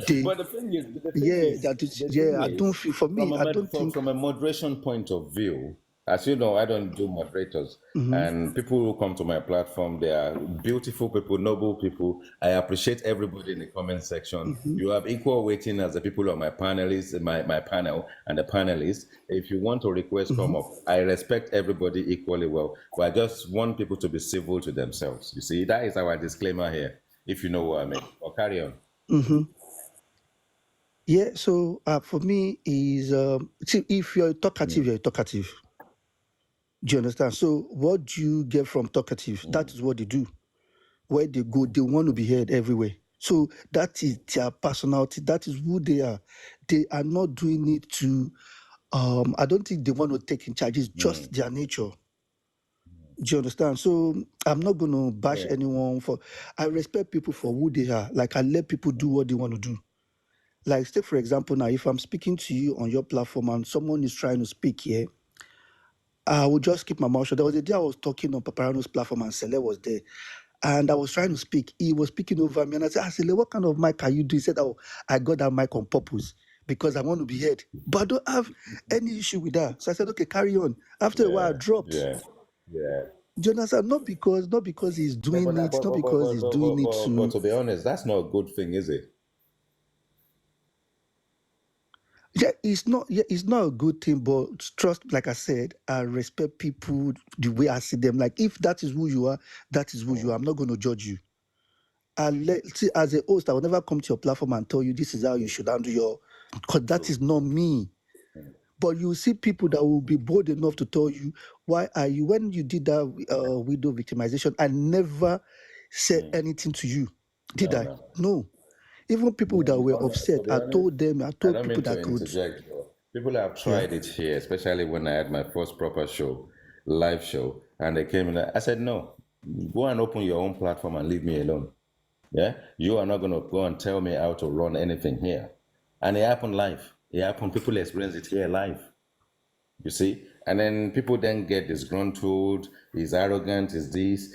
They, But the thing yeah, is, that is, the yeah. thing I don't is, feel for me. I don't think. from a moderation point of view, as you know, I don't do moderators, Hmm. and people who come to my platform, they are beautiful people, noble people. I appreciate everybody in the comment section. Hmm. You have equal weighting as the people on my panelists, my panel, and the panelists. If you want to request, Hmm. come up. I respect everybody equally well, but I just want people to be civil to themselves. You see, that is our disclaimer here. If you know what I mean. Or carry on. Hmm. Yeah. So for me is see, if you're talkative, you're talkative. Do you understand? So what do you get from talkative? That is what they do. Where they go, they want to be heard everywhere. So that is their personality. That is who they are. They are not doing it to. I don't think they want to take in charge. It's just their nature. Do you understand? So I'm not going to bash Yeah. anyone for. I respect people for who they are. Like I let people do what they want to do. Like, say for example, now if I'm speaking to you on your platform and someone is trying to speak here, I will just keep my mouth shut. There was a day I was talking on Paparano's platform and Sele was there. And I was trying to speak. He was speaking over me. And I said, Sele, what kind of mic are you doing? He said, oh, I got that mic on purpose because I want to be heard. But I don't have any issue with that. So I said, okay, carry on. After a while, I Yeah, dropped. yeah, yeah. Do you understand? Not because he's But doing but it, but not but but because but, he's but, doing but, it but to to be honest, that's not a good thing, is it? yeah, it's not a good thing, but trust, like I said, I respect people the way I see them. Like if that is who you are, that is who you are. I'm not going to judge you. See, as a host, I will never come to your platform and tell you this is how you should handle your, because that is not me. But you see people that will be bold enough to tell you, why are you, when you did that widow victimization, I never said anything to you. Did No, I? no. No. Even people that were To upset, be I honest, told them, I I told don't people mean to that could, interject, but people have yeah. tried it here, especially when I had my first proper show, live show, and they came in. I said, no, go and open your own platform and leave me alone. Yeah, you are not going to go and tell me how to run anything here. And it happened live. It happened. People experience it here live. You see, and then people then get disgruntled. He's arrogant. Is this?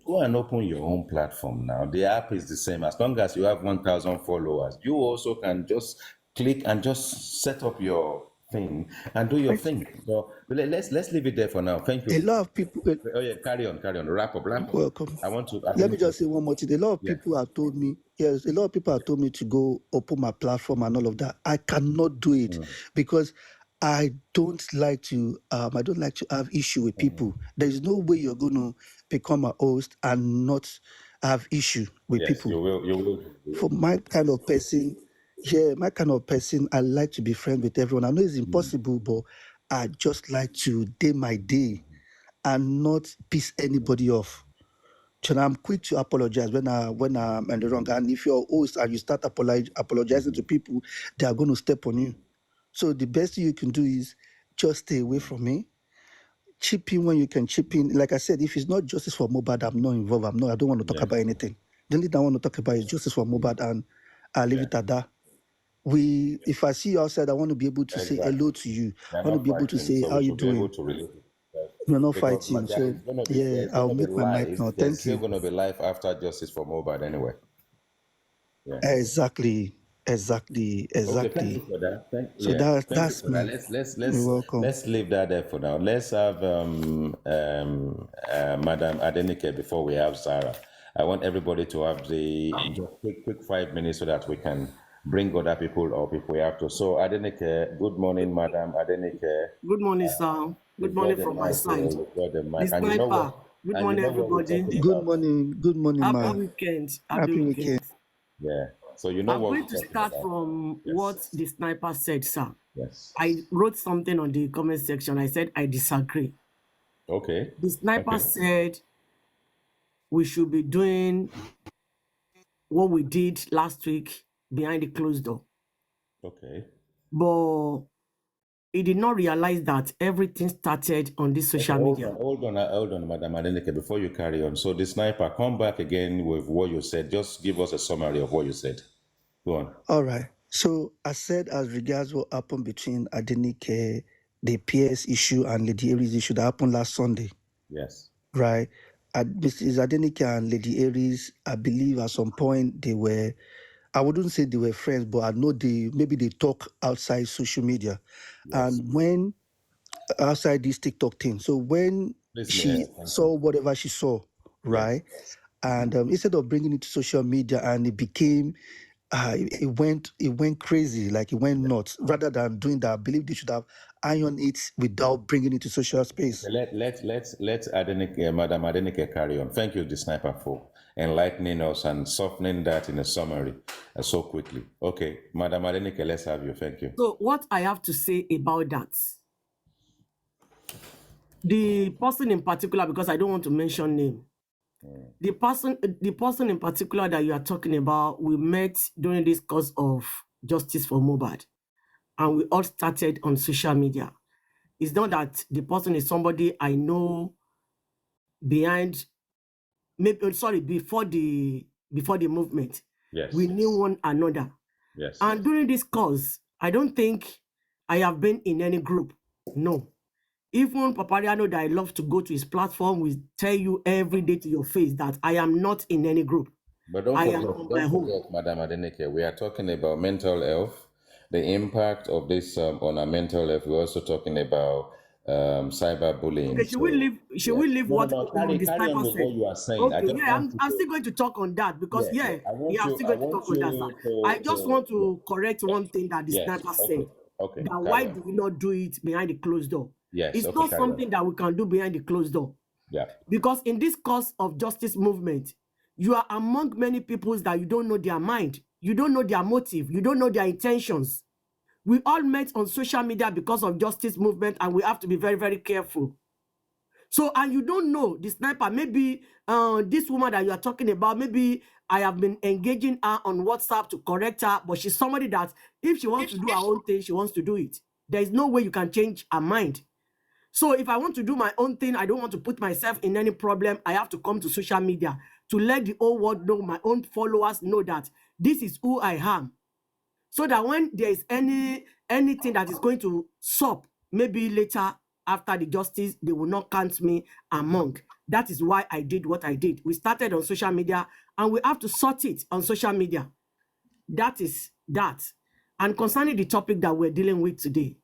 Go and open your own platform now. The app is the same. As long as you have 1,000 followers, you also can just click and just set up your thing and do your I, thing. So let's leave it there for now. Thank a you. lot of people, Oh yeah, carry on. Wrap up, wrap up. welcome. I want to at Let me least. just say one more thing. A lot of Yeah. people have told me, yes, a lot of people have told me to go open my platform and all of that. I cannot do it because I don't like to have issue with people. There is no way you're gonna become a host and not have issue with Yes, people. you will. You will. For my kind of person, yeah, my kind of person, I like to be friends with everyone. I know it's impossible, but I just like to day my day and not piss anybody off. And I'm quick to apologize when I'm in the wrong. And if you're a host and you start apologizing to people, they are going to step on you. So the best thing you can do is just stay away from me. Chip in when you can chip in. Like I said, if it's not justice for Mobad, I'm not involved. I don't want to talk Yeah. about anything. The only thing I want to talk about is justice for Mobad, and I'll leave Yeah. it at that. If I see you outside, I want to be able to say hello Exactly. to you. They're I want to not be able to fighting, say so how we you should be able doing. to relate. We're not Because fighting. there So is going to be yeah, there's going I'll to be mute my mic life. now. There's Thank still you. going to be life after justice for Mohbad anyway. Yeah. Exactly. Okay, thank you Exactly. for that. So Thank you that's for that. me. You're welcome. Let's leave that there for now. Let's have Madam Adenike before we have Sarah. I want everybody to have the just quick 5 minutes so that we can bring other people up if we have to. So Adenike, good morning, Madam Adenike. Good morning, sir. Good You've got morning the from my mic. side. You've got the The mic, and you know sniper. what? Good And you morning, know what we're everybody. talking Good about. morning. Good morning, Happy ma. weekend. Happy Happy weekend. weekend. Yeah. So you know I'm what going we're to talking start about. from what Yes. the sniper said, sir. Yes. I wrote something on the comment section. I said I disagree. Okay. The sniper Okay. said we should be doing what we did last week behind the closed door. Okay. But he did not realize that everything started on this Okay, social media. hold on, Madam Adenike, before you carry on. So the sniper, come back again with what you said. Just give us a summary of what you said. Go on. All right. So I said as regards what happened between Adenike, the PS issue, and Lady Aries issue that happened last Sunday, Yes. right? Mrs. Adenike and Lady Aries, I believe at some point they were, I wouldn't say they were friends, but I know maybe they talk outside social media. Yes. And when outside this TikTok thing, so when Please, she thank you. saw whatever she saw, Yes. right? And instead of bringing it to social media, and it became it went crazy, like it went nuts. Rather than doing that, I believe they should have ironed it without bringing it to social space. Okay, let's Adenike, Madam Adenike carry on. Thank you, the sniper, for enlightening us and softening that in a summary so quickly. Okay, Madam Adenike, let's have you. Thank you. So what I have to say about that, the person in particular, because I don't want to mention name, the person in particular that you are talking about, we met during this cause of justice for Mohbad, and we all started on social media. It's not that the person is somebody I know behind, maybe sorry, before the movement. We Yes. knew one another. Yes. And during this cause, I don't think I have been in any group. No. Even Papariano that I love to go to his platform will tell you every day to your face that I am not in any group. But I am on my don't own. forget, Madam Adenike, we are talking about mental health, the impact of this on our mental health. We're also talking about Okay, cyberbullying. should we So, leave yeah. No, no, what no. the Carry sniper on with what said? you are saying. I Okay, just yeah, want you I'm to, still going to talk on that because yeah, yeah. yeah, I'm still I going to want talk on that, sir. you I just want yeah, to correct one thing that the yes. sniper Okay, said. okay. That why Carry on. do we not do it behind the closed door? Yes, It's okay, not carry on. something that we can do behind the closed door. Yeah. Because in this cause of justice movement, you are among many peoples that you don't know their mind, you don't know their motive, you don't know their intentions. We all met on social media because of justice movement, and we have to be very, very careful. So, and you don't know the sniper, maybe this woman that you are talking about, maybe I have been engaging her on WhatsApp to correct her, but she's somebody that if she wants to do her own thing, she wants to do it. There is no way you can change her mind. So if I want to do my own thing, I don't want to put myself in any problem, I have to come to social media to let the whole world know, my own followers know that this is who I am. So that when there is anything that is going to stop, maybe later after the justice, they will not count me among. That is why I did what I did. We started on social media and we have to sort it on social media. That is that. And concerning the topic that we're dealing with today,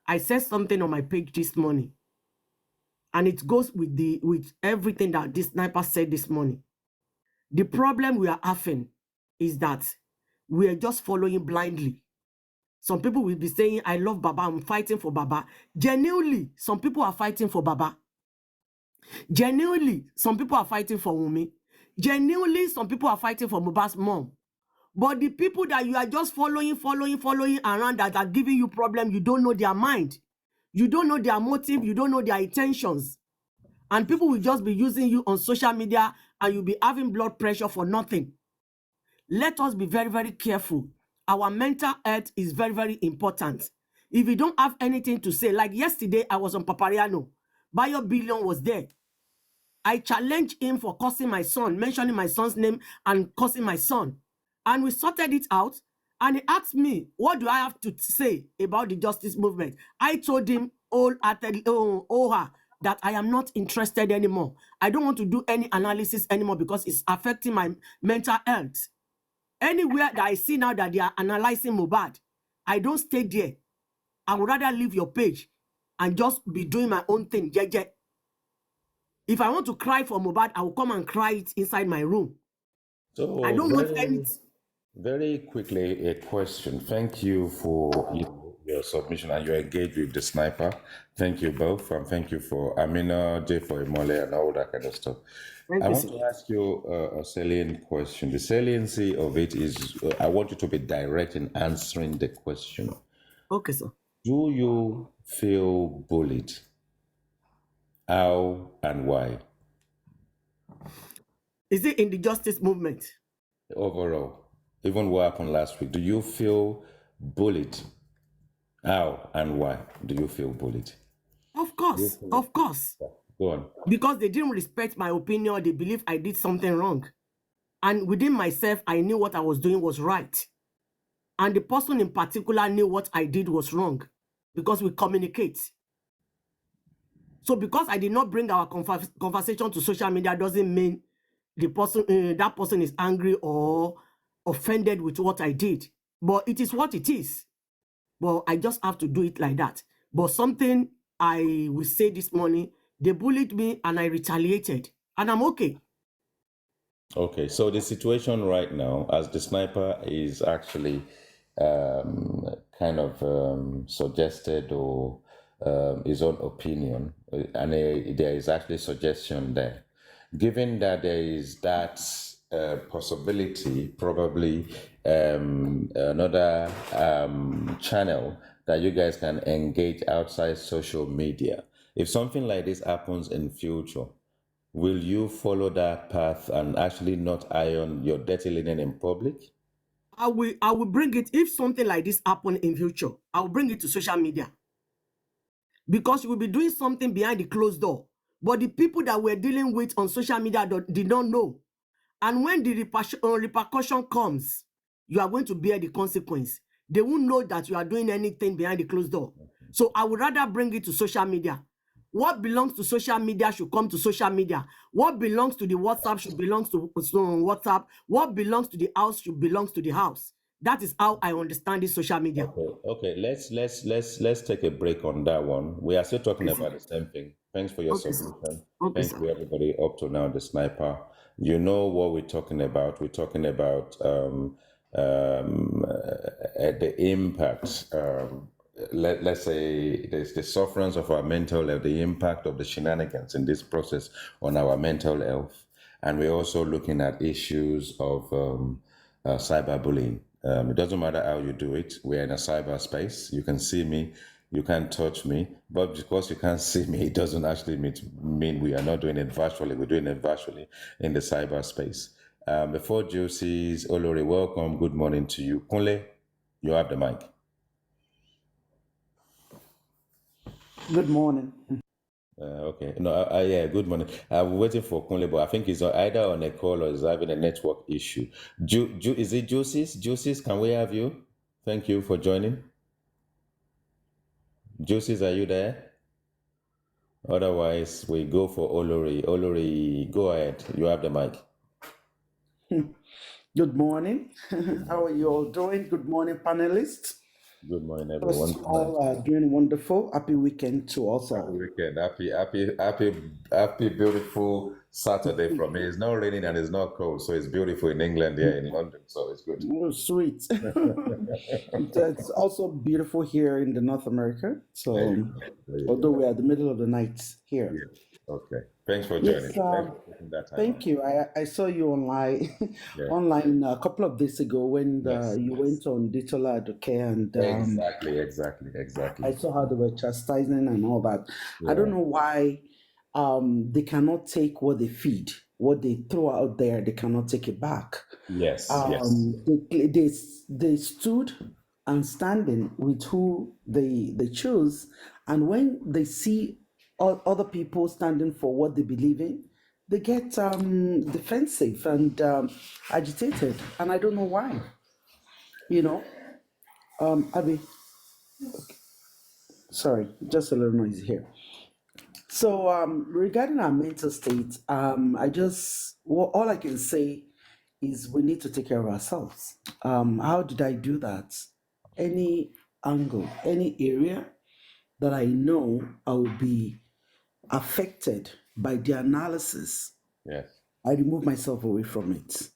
I said something on my page this morning, and it goes with everything that this sniper said this morning. The problem we are having is that we are just following blindly. Some people will be saying, I love Baba, I'm fighting for Baba. Genuinely, some people are fighting for Baba. Genuinely, some people are fighting for Wunmi. Genuinely, some people are fighting for Mohbad's mom. But the people that you are just following around that are giving you problem, you don't know their mind. You don't know their motive, you don't know their intentions. And people will just be using you on social media and you'll be having blood pressure for nothing. Let us be very, very careful. Our mental health is very, very important. If you don't have anything to say, like yesterday, I was on Papariano. Bayo Billion was there. I challenged him for cursing my son, mentioning my son's name and cursing my son. And we sorted it out. And he asked me, what do I have to say about the justice movement? I told him wholeheartedly, that I am not interested anymore. I don't want to do any analysis anymore because it's affecting my mental health. Anywhere that I see now that they are analyzing Mohbad, I don't stay there. I would rather leave your page and just be doing my own thing. Jeje. If I want to cry for Mohbad, I will come and cry it inside my room. I So don't want any. very quickly, a question. Thank you for your submission and your engagement with the sniper. Thank you both, and thank you for Amina, J for Imole, and all that kind of stuff. Thank I you, want sir. to ask you a salient question. The saliency of it is, I want you to be direct in answering the question. Okay, sir. Do you feel bullied? How and why? Is it in the justice movement? Overall, even what happened last week, do you feel bullied? How and why do you feel bullied? Of course, of course. Go on. Because they didn't respect my opinion, they believe I did something wrong. And within myself, I knew what I was doing was right. And the person in particular knew what I did was wrong because we communicate. So because I did not bring our conversation to social media doesn't mean the person that person is angry or offended with what I did. But it is what it is. But I just have to do it like that. But something I will say this morning, they bullied me and I retaliated. And I'm okay. Okay, so the situation right now, as the sniper is actually kind of suggested or his own opinion, and there is actually suggestion there. Given that there is that possibility, probably another channel that you guys can engage outside social media. If something like this happens in future, will you follow that path and actually not iron your dirty linen in public? I will bring it if something like this happen in future. I will bring it to social media. Because you will be doing something behind the closed door. But the people that we're dealing with on social media did not know. And when the repercussion comes, you are going to bear the consequence. They won't know that you are doing anything behind the closed door. So I would rather bring it to social media. What belongs to social media should come to social media. What belongs to the WhatsApp should belong to WhatsApp. What belongs to the house should belong to the house. That is how I understand this social media. Okay. Let's take a break on that one. We are still talking about the same thing. Thanks for your Okay, sir. submission. Okay, Thank sir. you, everybody, up to now. The sniper. You know what we're talking about. We're talking about the impact. Let's say there's the sufferance of our mental health, the impact of the shenanigans in this process on our mental health, and we're also looking at issues of cyberbullying. It doesn't matter how you do it. We're in a cyberspace. You can see me, you can't touch me, but because you can't see me, it doesn't actually mean we are not doing it virtually. We're doing it virtually in the cyberspace. Before Josie's Olori, welcome. Good morning to you. Kunle, you have the mic. Good morning. Okay. No, yeah, good morning. I'm waiting for Kunle, but I think he's either on a call or he's having a network issue. Is it Juices? Juices, can we have you? Thank you for joining. Juices, are you there? Otherwise, we go for Olori. Olori, go ahead. You have the mic. Good morning. How are you all doing? Good morning, panelists. Good morning, Trust everyone. you all are doing wonderful. Happy weekend to us Happy all. weekend. Happy, beautiful Saturday from me. It's not raining and it's not cold, so it's beautiful in England, here in London, so it's good. Oh, sweet. It's also beautiful here in the North America. So, There you go. There you although go. we're at the middle of the night here. Yeah. Okay. Thanks for joining. Yes, Thanks for taking that time thank out. you. I saw you online Yeah. online a couple of days ago when Yes. you went on Ditola Aduke and Exactly. I saw how they were chastising and all that. I don't Yeah. know why they cannot take what they feed, what they throw out there, they cannot take it back. Yes. They stood and standing with who they chose, and when they see other people standing for what they believe in, they get defensive and agitated, and I don't know why. You know, Abby, sorry, just a little noisy here. So, regarding our mental state, all I can say is we need to take care of ourselves. How did I do that? Any angle, any area that I know I will be affected by the analysis, Yes. I remove myself away from it.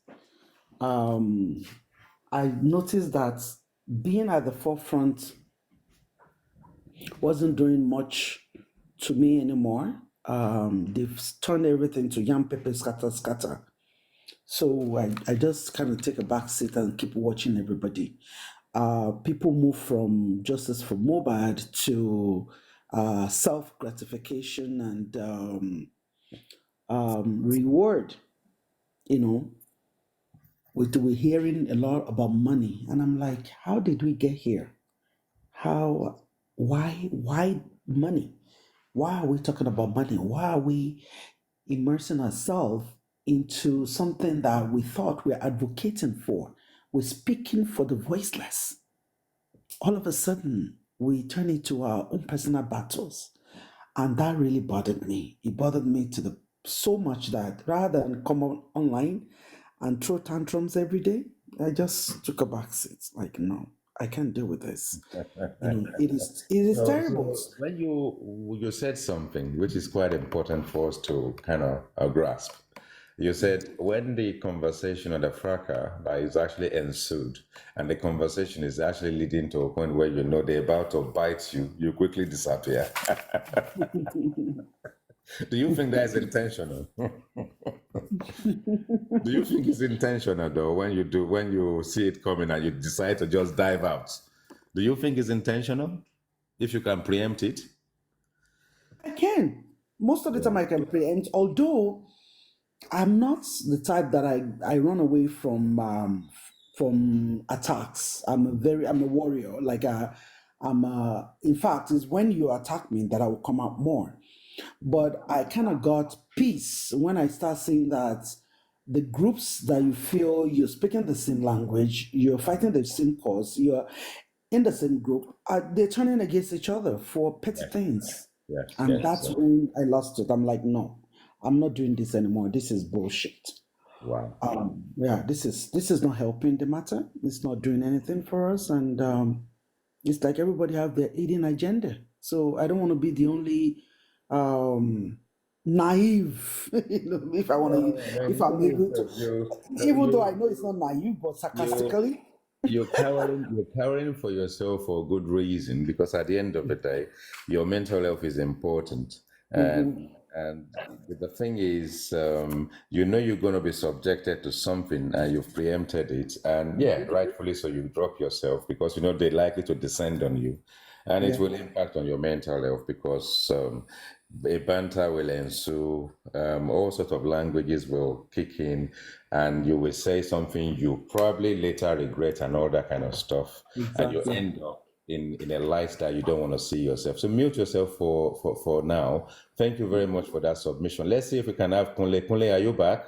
Um, I noticed that being at the forefront wasn't doing much to me anymore. They've turned everything to yam pepper scatter scatter. So I just kind of take a back seat and keep watching everybody. People move from justice for mohbad to self gratification and reward. You know, we're hearing a lot about money, and I'm like, how did we get here? How? Why money? Why are we talking about money? Why are we immersing ourselves into something that we thought we're advocating for? We're speaking for the voiceless. All of a sudden, we turn into our own personal battles. And that really bothered me. It bothered me to the so much that rather than come online and throw tantrums every day, I just took a back seat. Like, no, I can't deal with this. It is terrible. So when you said something which is quite important for us to kind of grasp. You said when the conversation or the fracas that is actually ensued, and the conversation is actually leading to a point where you know they're about to bite you, you quickly disappear. Do you think that is intentional? Do you think it's intentional though when you see it coming and you decide to just dive out? Do you think it's intentional? If you can preempt it? I can. Most of the time I can preempt, although I'm not the type that I run away from attacks. I'm a warrior. In fact, it's when you attack me that I will come out more. But I kind of got peace when I start seeing that the groups that you feel you're speaking the same language, you're fighting the same cause, you're in the same group, they're turning against each other for petty Yes, things. yes, And yes. that's when I lost it. I'm like, no, I'm not doing this anymore. This is bullshit. Wow. Yeah, this is not helping the matter. It's not doing anything for us, and it's like everybody have their hidden agenda. So I don't want to be the only naive. If I want to, if Man, I'm able to, even though I you, know it's not naive, but you, sarcastically. you're covering for yourself for good reason because at the end of the day, your mental health is important. And the thing is, you know you're going to be subjected to something and you've preempted it. And yeah, rightfully so, you drop yourself because you know they're likely to descend on you. And it Yeah, will impact on your mental health because a banter will ensue, all sorts of languages will kick in, and you will say something you probably later regret and all that kind of stuff, and you exactly. end up in a lifestyle you don't want to see yourself. So mute yourself for now. Thank you very much for that submission. Let's see if we can have Kunle. Kunle, are you back?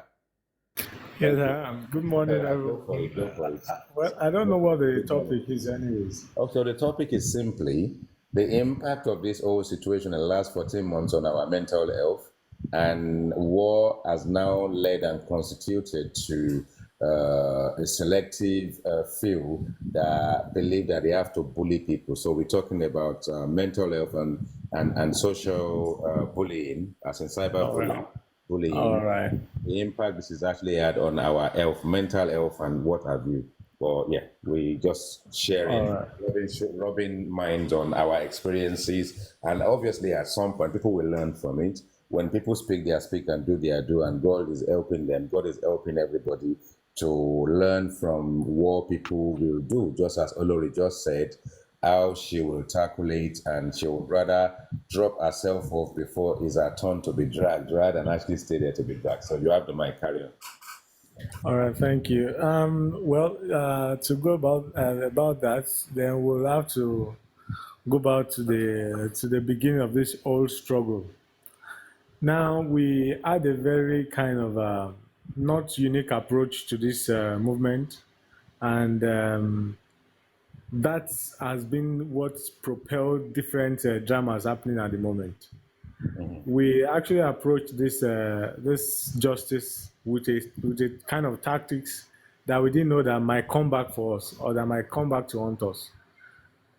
Yes, Thank you. I am. Good morning, Go for everyone. it. Go for it. Well, I don't know what the Good morning. topic is, anyways. Okay, the topic is simply the impact of this whole situation in the last 14 months on our mental health, and war has now led and constituted to a selective few that believe that they have to bully people. So we're talking about mental health and social bullying, as in All right. All bullying, right. the impact this has actually had on our health, mental health, and what have you. But yeah, we just All sharing, right. rubbing minds on our experiences, and obviously at some point people will learn from it. When people speak their speak and do their do, and God is helping them. God is helping everybody to learn from what people will do. Just as Olori just said, how she will tackle it, and she would rather drop herself off before it's her turn to be dragged rather than actually stay there to be dragged. So you have the mic, carry on. All right. Thank you. Well, to go about that, then we'll have to go back to the beginning of this whole struggle. Now we had a very kind of not unique approach to this movement, and that has been what's propelled different dramas happening at the moment. we actually approached this justice with a kind of tactics that we didn't know that might come back for us or that might come back to haunt us.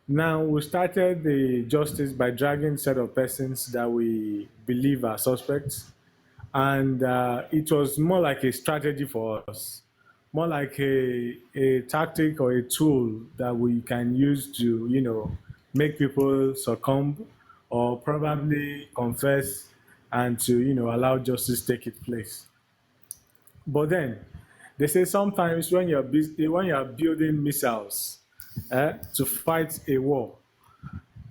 Now we started the justice by dragging a set of persons that we believe are suspects, and it was more like a strategy for us, more like a tactic or a tool that we can use to make people succumb or probably confess and to allow justice take its place. But then they say sometimes when when you're building missiles to fight a war,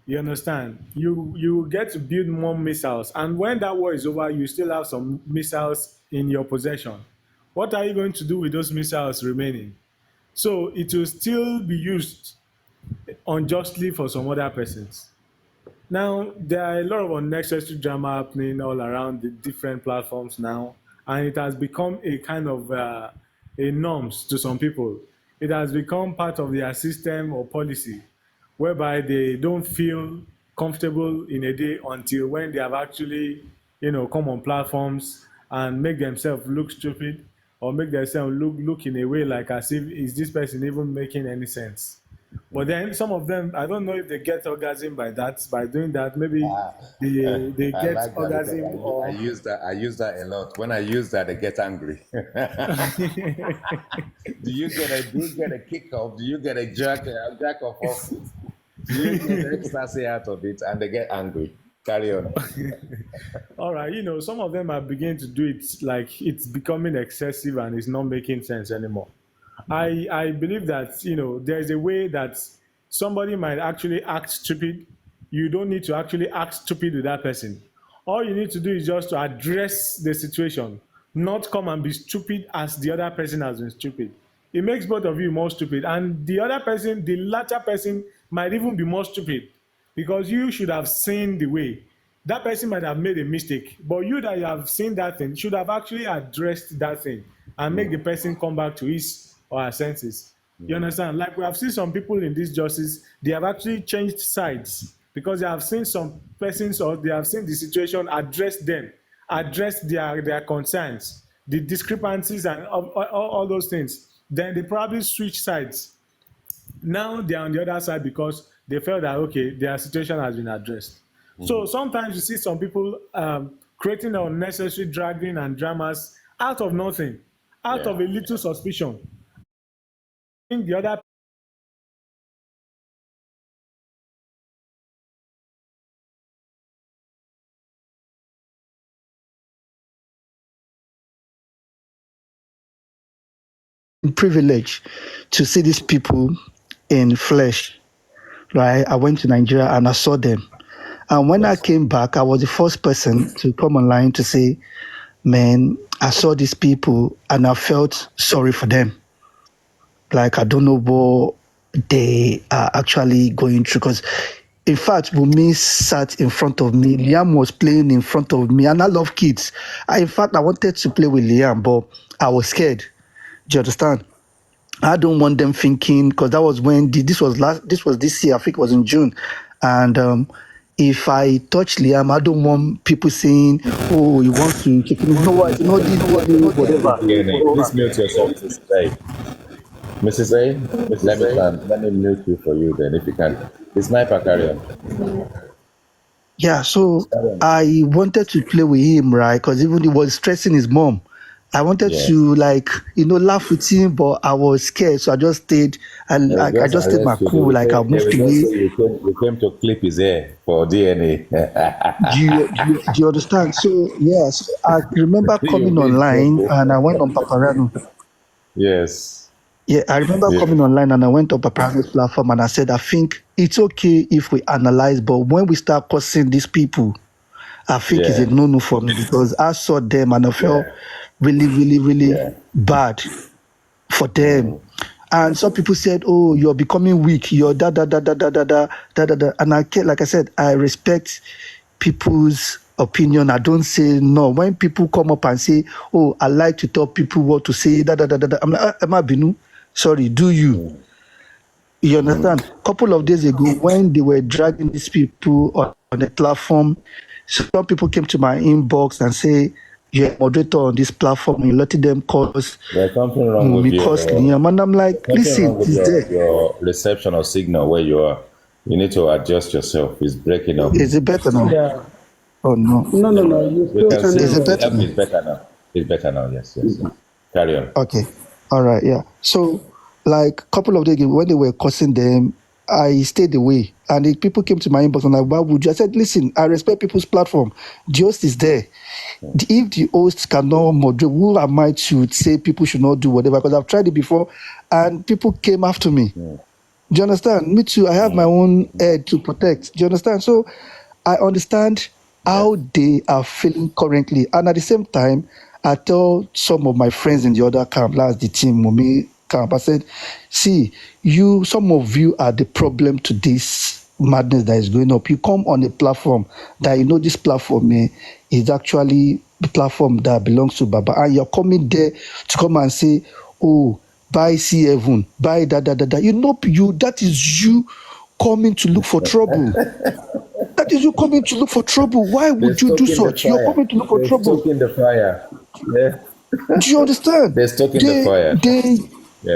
you understand? You get to build more missiles, and when that war is over, you still have some missiles in your possession. What are you going to do with those missiles remaining? So it will still be used unjustly for some other persons. Now, there are a lot of unnecessary drama happening all around the different platforms now, and it has become a kind of a norms to some people. It has become part of their system or policy, whereby they don't feel comfortable in a day until when they have actually, come on platforms and make themselves look stupid or make themselves look in a way like as if is this person even making any sense. But then some of them, I don't know if they get orgasm by doing that. Maybe they I get like that because orgasm I or use that. I use that a lot. When I use that, I get angry. Do you get a kick off? Do you get a jack off it? Do you get ecstasy out of it? And they get angry. Carry on. all right, some of them are beginning to do it like it's becoming excessive and it's not making sense anymore. I believe that there's a way that somebody might actually act stupid. You don't need to actually act stupid with that person. All you need to do is just to address the situation, not come and be stupid as the other person has been stupid. It makes both of you more stupid, and the other person, the latter person, might even be more stupid because you should have seen the way. That person might have made a mistake, but you that you have seen that thing should have actually addressed that thing and make the person come back to his or her senses. You understand? Like we have seen some people in this justice, they have actually changed sides because they have seen some persons or they have seen the situation, address them, address their concerns, the discrepancies and all those things. Then they probably switch sides. Now they're on the other side because they felt that okay, their situation has been addressed. So sometimes you see some people creating unnecessary dragging and dramas out of nothing, out of Yeah. a little suspicion. I think the other Privilege to see these people in flesh, right? I went to Nigeria and I saw them. And when I Yes. came back, I was the first person to come online to say, man, I saw these people and I felt sorry for them. Like, I don't know what they are actually going through. Because, in fact, Bumi sat in front of me. Liam was playing in front of me. And I love kids. In fact, I wanted to play with Liam, but I was scared. Do you understand? I don't want them thinking because that was when this was this year. I think it was in June, and if I touch Liam, I don't want people saying, "Oh, he wants to check in." No, I did not do DNA, whatever. DNA. Please mute yourself, Mrs. A. Mrs. A, let me mute you for you then if you can. The sniper carry on. Yeah, so Carry on. I wanted to play with him, right? Because even he was stressing his mom. I wanted Yes. to laugh with him, but I was scared, so I just stayed. They will I just just stayed my arrest you. cool, like I They moved will just away. say you came to clip his hair for DNA. Do you understand? So yeah, so I remember You'll coming be in online trouble. and I went on Paparano. Yes. Yeah, I remember Yeah. coming online and I went on Paparano's platform and I said, I think it's okay if we analyze, but when we start cursing these people, I think it's a Yeah. no-no for me because I saw them and I felt Yeah. really, really, really Yeah. bad for them. And some people said, "Oh, you're becoming weak. You're da da da da da da da da da da." And like I said, I respect people's opinion. I don't say no. When people come up and say, "Oh, I like to tell people what to say," da da da da da, I'm like, Emma Binu, sorry, do you? You understand? A couple of days ago, when they were dragging these people on the platform, Some people came to my inbox and say, you're a moderator on this platform and you're letting them call us There's something wrong with me costly. your And I'm like, something wrong listen, with it's there. your reception or signal where you are. You need to adjust yourself. It's breaking up. Is it better now? Yeah. Oh, no. No. You're We still can see sounding Is it low. better now? it's better now. It's better now. Yes. Carry on. Okay. All right. Yeah. So, like, a couple of days ago, when they were cursing them, I stayed away. And the people came to my inbox and like, why would you? I said, listen, I respect people's platform. The host is there. If the host cannot moderate, who am I to say people should not do whatever? Because I've tried it before and people came after me. Do you understand? Me too. I have my own head to protect. Do you understand? So I understand how they are feeling currently. And at the same time, I tell some of my friends in the other camp, that's the team, Mumi camp, I said, see, some of you are the problem to this madness that is going up. You come on a platform that this platform is actually the platform that belongs to Baba. And you're coming there to come and say, oh, buy C7, buy that. That is you coming to look for trouble. That is you coming to look for trouble. Why would you do such? You're coming to look for trouble. Stoking the fire. Yeah. Do you understand? They're stoking the fire.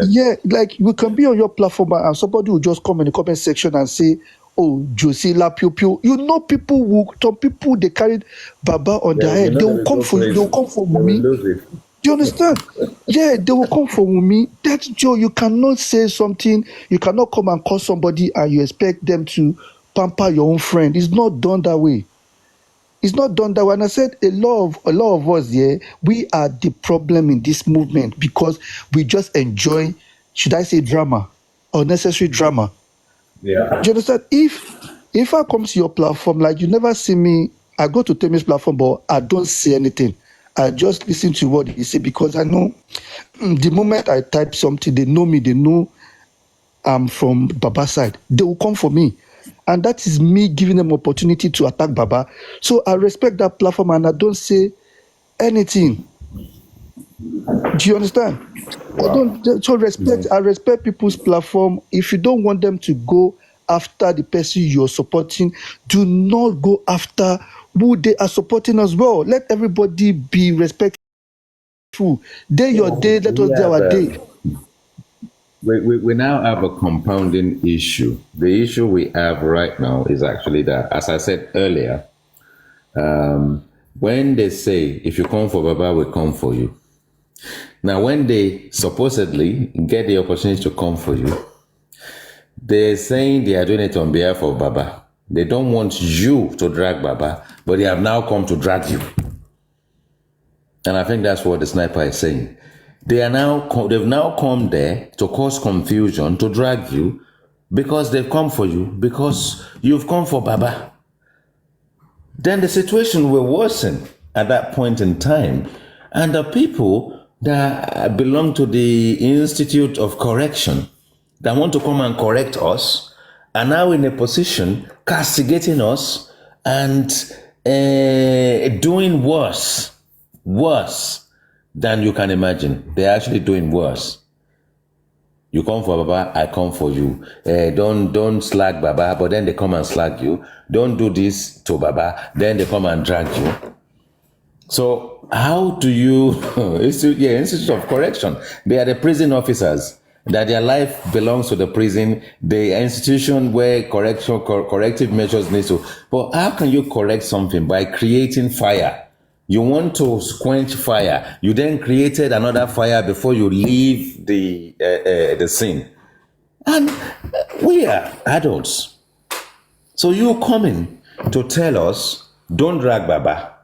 Yeah, like we can be on your platform and somebody will just come in the comment section and say, oh, Josie La Pew Pew. Some people, they carried Baba on their head. They will come for you. They will come for me. Do you understand? Yeah, they will come for me. That's Joe. You cannot say something. You cannot come and call somebody and you expect them to pamper your own friend. It's not done that way. It's not done that way. And I said a lot of us here, we are the problem in this movement because we just enjoy, should I say, drama, unnecessary drama. Yeah. Do you understand? If I come to your platform, like you never see me, I go to Temi's platform, but I don't say anything. I just listen to what he say because I know the moment I type something, they know me, they know I'm from Baba's side. They will come for me. And that is me giving them opportunity to attack Baba. So I respect that platform and I don't say anything. Do you understand? Wow. I respect people's platform. If you don't want them to go after the person you're supporting, do not go after who they are supporting as well. Let everybody be respectful. Day your day, let us do our day. We now have a compounding issue. The issue we have right now is actually that, as I said earlier, when they say, if you come for Baba, we come for you. Now, when they supposedly get the opportunity to come for you, they're saying they are doing it on behalf of Baba. They don't want you to drag Baba, but they have now come to drag you. And I think that's what the sniper is saying. They've now come there to cause confusion, to drag you, because they've come for you, because you've come for Baba. Then the situation will worsen at that point in time. And the people that belong to the Institute of Correction, that want to come and correct us, are now in a position castigating us and doing worse than you can imagine. They're actually doing worse. You come for Baba, I come for you. Don't slag Baba, but then they come and slag you. Don't do this to Baba, then they come and drag you. So how do you, Institute of Correction, they are the prison officers, that their life belongs to the prison, the institution where corrective measures need to. But how can you correct something by creating fire? You want to quench fire. You then created another fire before you leave the scene. And we are adults. So you coming to tell us, don't drag Baba.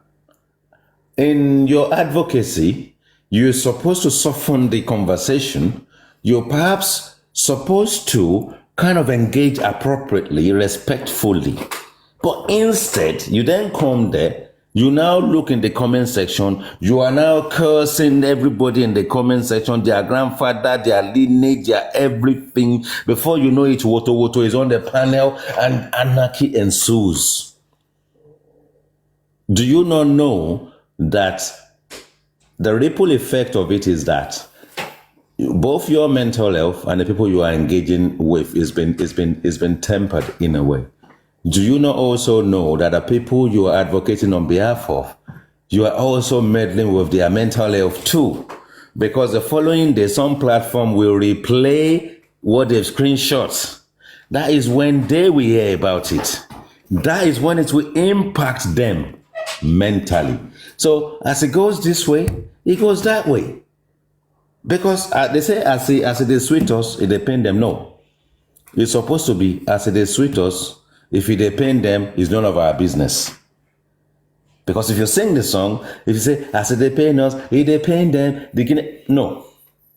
In your advocacy, you're supposed to soften the conversation. You're perhaps supposed to kind of engage appropriately, respectfully. But instead, you then come there, you now look in the comment section, you are now cursing everybody in the comment section, their grandfather, their lineage, their everything. Before you know it, wotowoto is on the panel and anarchy ensues. Do you not know that the ripple effect of it is that both your mental health and the people you are engaging with is been tempered in a way? do you not also know that the people you are advocating on behalf of, you are also meddling with their mental health too? Because the following day, some platform will replay what they've screenshot. That is when they will hear about it. That is when it will impact them mentally. So as it goes this way, it goes that way. Because they say as it is sweet us, it depend them. No. It's supposed to be as it is sweet us, if it depend them, it's none of our business. Because if you sing the song, if you say, as it depend us, it depend them, no.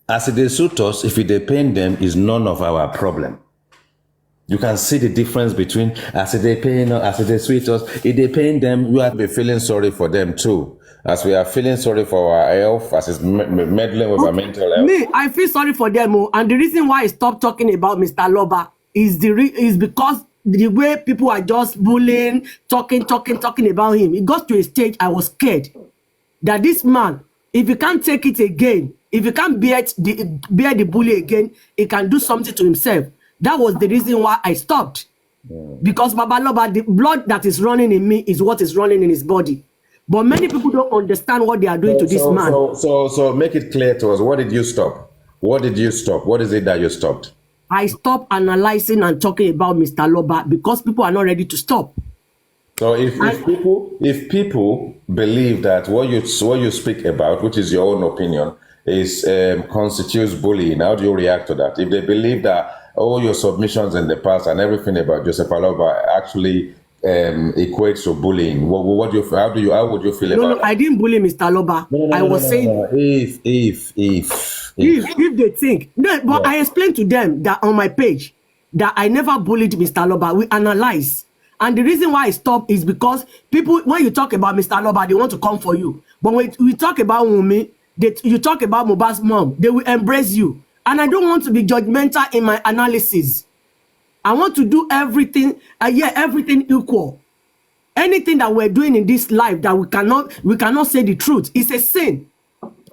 As it is suit us, if it depend them, is none of our problem. You can see the difference between as it depend us, as it is sweet us, it depend them. You have to be feeling sorry for them too. As we are feeling sorry for our health, as it's meddling with our mental health. Me, I feel sorry for them, and the reason why I stopped talking about Mr. Loba is because the way people are just bullying, talking about him. It got to a stage I was scared that this man, if he can't take it again, if he can't bear the bully again, he can do something to himself. That was the reason why I stopped. Because Baba Loba, the blood that is running in me is what is running in his body. But many people don't understand what they are doing to this man. So make it clear to us. What did you stop? What did you stop? What is it that you stopped? I stopped analyzing and talking about Mr. Loba because people are not ready to stop. So if people believe that what you speak about, which is your own opinion, is constitutes bullying, how do you react to that? If they believe that all your submissions in the past and everything about Joseph Aloba actually equates to bullying, how would you feel about No, I didn't bully Mr. Loba. I was saying if they think but I explained to them that on my page that I never bullied Mr. Loba. We analyze. And the reason why I stopped is because people, when you talk about Mr. Loba, they want to come for you. But when we talk about Wunmi, you talk about Mohbad's mom, they will embrace you. And I don't want to be judgmental in my analysis. I want to do everything, everything equal. Anything that we're doing in this life that we cannot say the truth, it's a sin.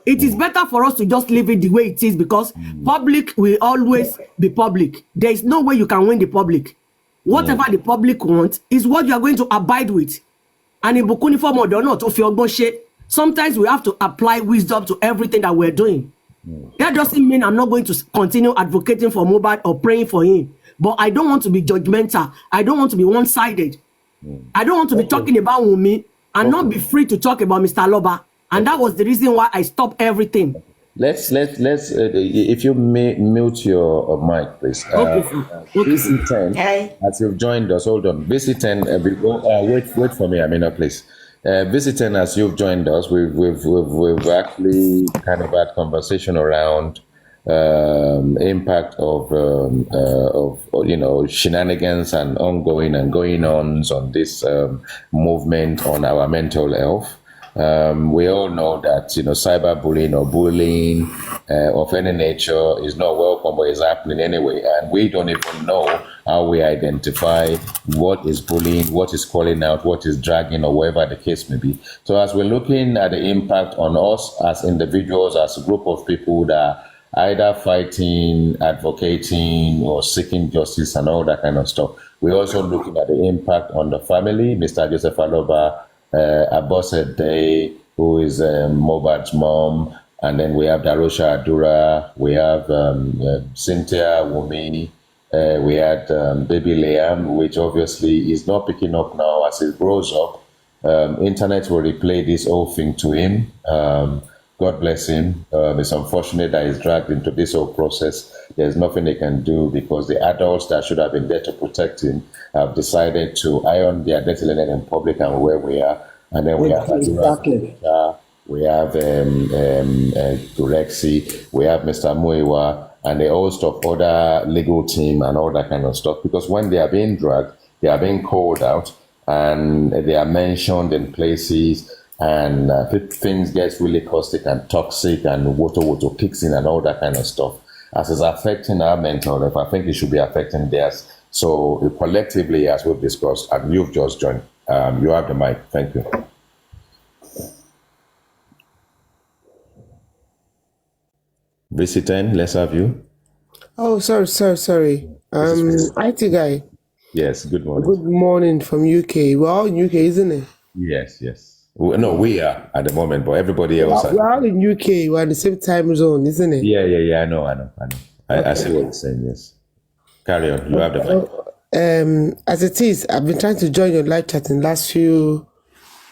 It is better for us to just leave it the way it is because public will always be public. There is no way you can win the public. Whatever the public wants is what you are going to abide with. And in Bukuni form or not, sometimes we have to apply wisdom to everything that we're doing. That doesn't mean I'm not going to continue advocating for Mohbad or praying for him. But I don't want to be judgmental. I don't want to be one-sided. I don't want to be talking about Wunmi and not be free to talk about Mr. Loba. And that was the reason why I stopped everything. Let's if you may mute your mic, please. BC10, as you've joined us, hold on. BC10, wait for me, Amina, please. BC10, as you've joined us, we've actually kind of had conversation around impact of shenanigans and ongoing and going ons on this movement on our mental health. We all know that cyberbullying or bullying of any nature is not welcome, but is happening anyway, and we don't even know how we identify what is bullying, what is calling out, what is dragging, or whatever the case may be. So as we're looking at the impact on us as individuals, as a group of people that are either fighting, advocating, or seeking justice and all that kind of stuff, we're also looking at the impact on the family. Mr. Joseph Aloba, Abose Day, who is Mohbad's mom, and then we have Darosha Adura, we have Cynthia Wunmi, we had baby Liam, which obviously is not picking up now as it grows up. Internet will replay this whole thing to him. God bless him. It's unfortunate that he's dragged into this whole process. There's nothing they can do because the adults that should have been there to protect him have decided to iron their dirty linen in public and where we are. And then we have we have Durexi, we have Mr. Muiwa, and a host of other legal team and all that kind of stuff. Because when they are being dragged, they are being called out and they are mentioned in places, and things get really caustic and toxic, and wotowoto kicks in and all that kind of stuff. As it's affecting our mental health, I think it should be affecting theirs. So collectively, as we've discussed, and you've just joined, you have the mic. Thank you. VC10, let's have you. Oh, sorry. IT guy. Yes, good morning. Good morning from UK. We're all in UK, isn't it? Yes, yes. No, we are at the moment, but everybody else. We're all in UK. We're in the same time zone, isn't it? Yeah. I know. I see what you're saying. Yes. Carry on. You have the mic. As it is, I've been trying to join your live chat in the last few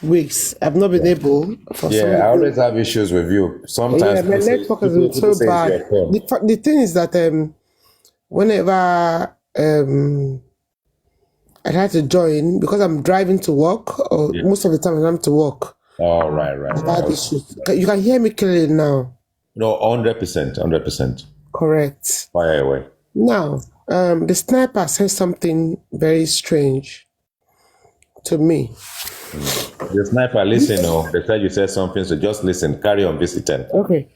weeks. I've not been able. I always have issues with you. Sometimes my network has been so bad. The thing is that whenever I try to join, because I'm driving to work, or most of the time I'm to work. Oh, right. Bad issues. You can hear me clearly now. No, 100%. Correct. Fire away. Now, the sniper said something very strange to me. The sniper, listen. They said you said something, so just listen. Carry on visiting. Okay.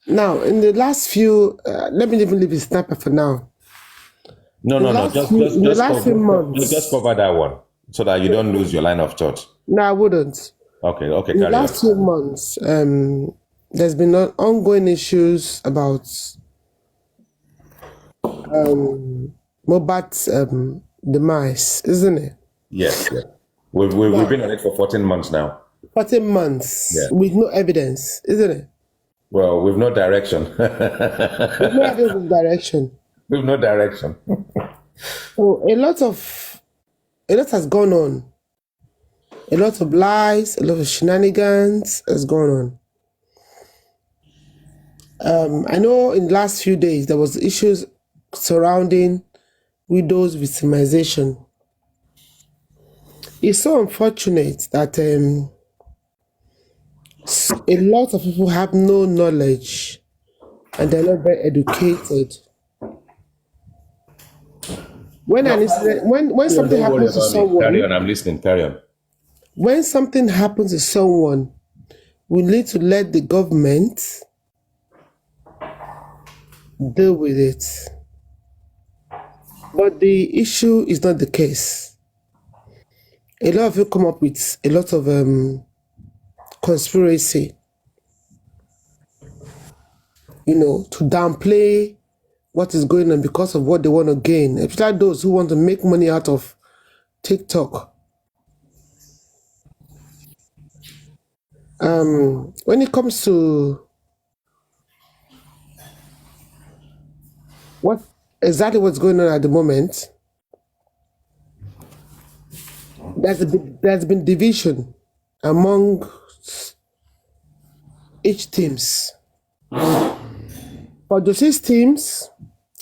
Now, in the last few, let me even leave the sniper for now. No. Just cover that one so that you don't lose your line of thought. No, I wouldn't. Okay. In the last few months, there's been ongoing issues about mohbad's demise, isn't it? Yes. We've been on it for 14 months now. 14 months with no evidence, isn't it? Well, with no direction. With no evidence of direction. With no direction. So a lot has gone on. A lot of lies, a lot of shenanigans has gone on. I know in the last few days there was issues surrounding widows' victimization. It's so unfortunate that a lot of people have no knowledge and they're not very educated. When something happens to someone, carry on. I'm listening. Carry on. When something happens to someone, we need to let the government deal with it. But the issue is not the case. A lot of you come up with a lot of conspiracy, to downplay what is going on because of what they want to gain, especially those who want to make money out of TikTok. When it comes to what's going on at the moment, there's been division among each teams. For those teams,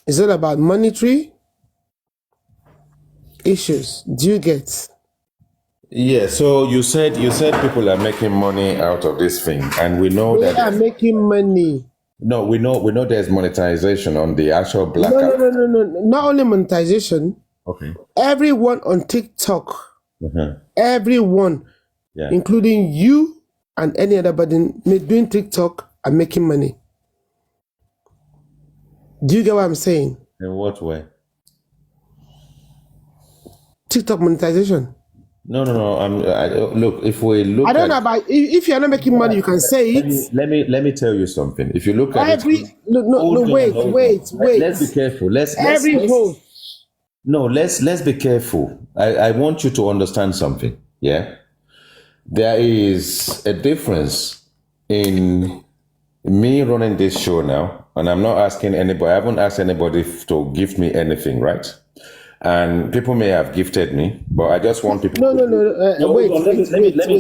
it's all about monetary issues. Do you get? Yeah. So you said people are making money out of this thing, and we know they are making money. No, we know there's monetization on the actual black. No. Not only monetization. Okay. Everyone on TikTok, everyone, including you and any other body doing TikTok, are making money. Do you get what I'm saying? In what way? TikTok monetization. No. Look, if we look, I don't know about if you're not making money, you can say it. Let me tell you something. If you look at wait. Let's be careful. Let's be careful. I want you to understand something. Yeah, there is a difference in me running this show now, and I'm not asking anybody. I haven't asked anybody to gift me anything, right? And people may have gifted me, but I just want people. Wait.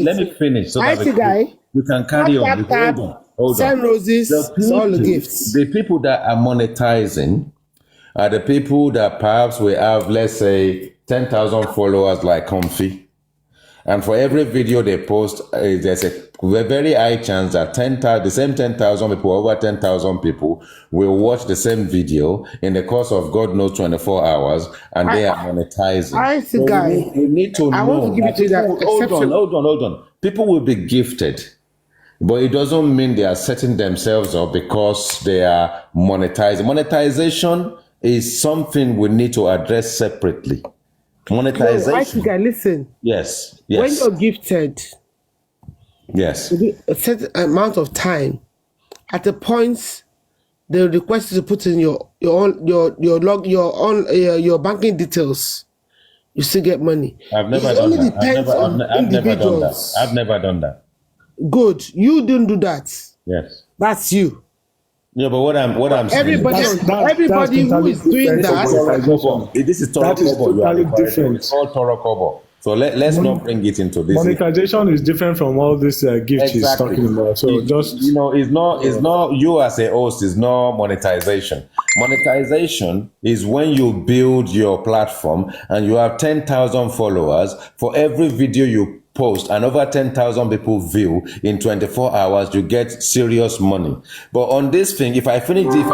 Let me finish. So theitguy, you can carry on. Hold on. Send roses. All the gifts. The people that are monetizing are the people that perhaps we have, let's say, 10,000 followers like Comfy. And for every video they post, there's a very high chance that the same 10,000 people, over 10,000 people, will watch the same video in the course of God knows 24 hours, and they are monetizing. So we need to know. I want to give it to that. Hold on. People will be gifted, but it doesn't mean they are setting themselves up because they are monetizing. Monetization is something we need to address separately. Monetization. No, listen. Yes. When you're gifted, yes, a certain amount of time, at a point they request you to put in your banking details, you still get money. I've never It done only that. depends on I've never done that. individuals. I've never done that. Good. You didn't do that. Yes. That's you. Yeah, but what I'm saying is Everybody who totally is doing different that. from monetization. this is Toro That is Kobo you are totally referring to. different. It's all Toro Kobo. So let's not bring it into this. Monetization is different from all this gift he's talking about. So just it's not you as a host. It's not monetization. Monetization is when you build your platform and you have 10,000 followers. For every video you post and over 10,000 people view in 24 hours, you get serious money. But on this thing, if I run this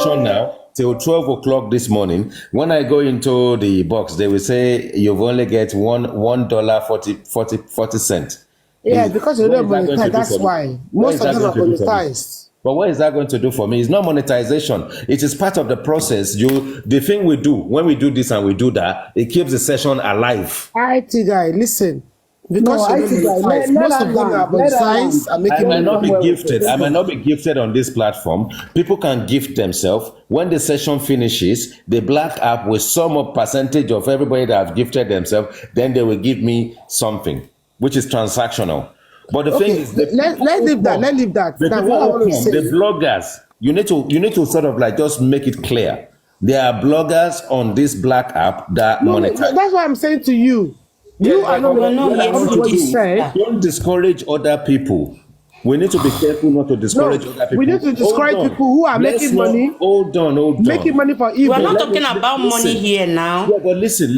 session now till 12 o'clock this morning, when I go into the box, they will say you've only get $1.40. Yeah, because you don't monetize. That's why most of them are monetized. But what is that going to do for me? It's not monetization. It is part of the process. The thing we do when we do this and we do that, it keeps the session alive. IT guy, listen. Because No, IT guy, most of them are monetized and making I might not be money. gifted. I might not be gifted on this platform. People can gift themselves. When the session finishes, the black app will sum up percentage of everybody that have gifted themselves. Then they will give me something, which is transactional. But the thing is, let's leave that. Let's leave that. The Now, people what I who want to come, say, the bloggers, you need to sort of like just make it clear. There are bloggers on this black app that monetize. that's what I'm saying to you. You are not here for this. Don't discourage other people. We need to be careful not to discourage other people. We need to discourage people who are making money. Hold on. Making money for evil. We're not talking about money here now. Yeah, but listen.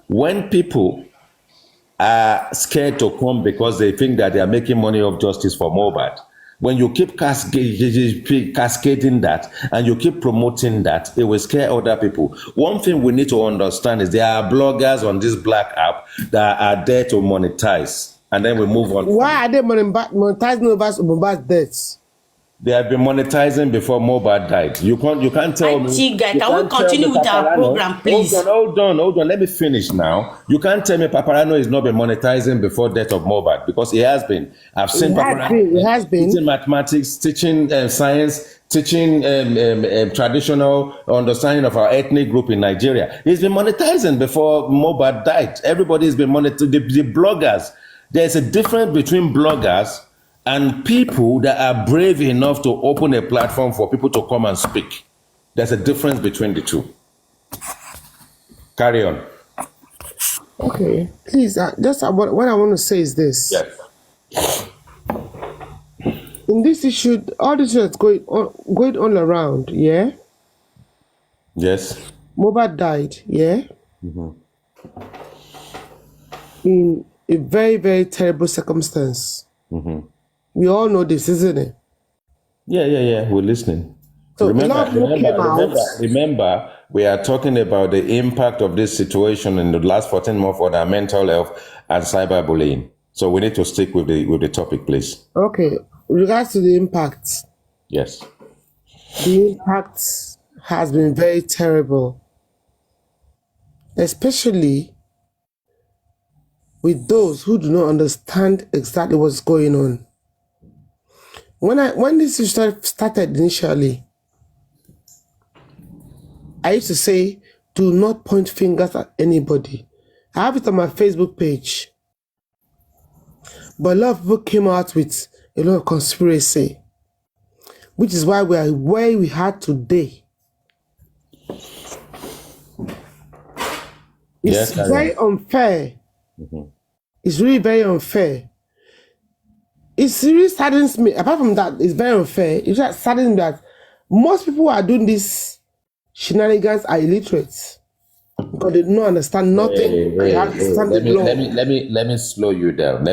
When people are scared to come because they think that they are making money off justice for mohbad, when you keep cascading that and you keep promoting that, it will scare other people. One thing we need to understand is there are bloggers on this black app that are there to monetize, and then we move on. Why are they monetizing over mohbad's deaths? They have been monetizing before mohbad died. You can't tell me. Guy, can we continue with our program, please? Hold on. Let me finish now. You can't tell me Paparano is not been monetizing before death of mohbad, because he has been. I've seen Paparano. He has been teaching mathematics, teaching science, teaching traditional understanding of our ethnic group in Nigeria. He's been monetizing before mohbad died. Everybody's been monetizing. The bloggers. There's a difference between bloggers and people that are brave enough to open a platform for people to come and speak. There's a difference between the two. Carry on. Okay, please. Just what I want to say is this. Yes. In this issue, all this is going on around. Yeah. Yes. mohbad died. Yeah. In a very, very terrible circumstance. We all know this, isn't it? Yeah. We're listening. So Remember, we are talking about the impact of this situation in the last 14 months on our mental health and cyberbullying. So we need to stick with the topic, please. Okay. With regards to the impact. Yes. The impact has been very terrible, especially with those who do not understand exactly what's going on. When this started initially, I used to say, do not point fingers at anybody. I have it on my Facebook page. But a lot of people came out with a lot of conspiracy, which is why we are where we are today. It's very unfair. It's really very unfair. It really saddens me. Apart from that, it's very unfair. It just saddens me that most people who are doing these shenanigans are illiterate because they don't understand nothing. Let me slow you down.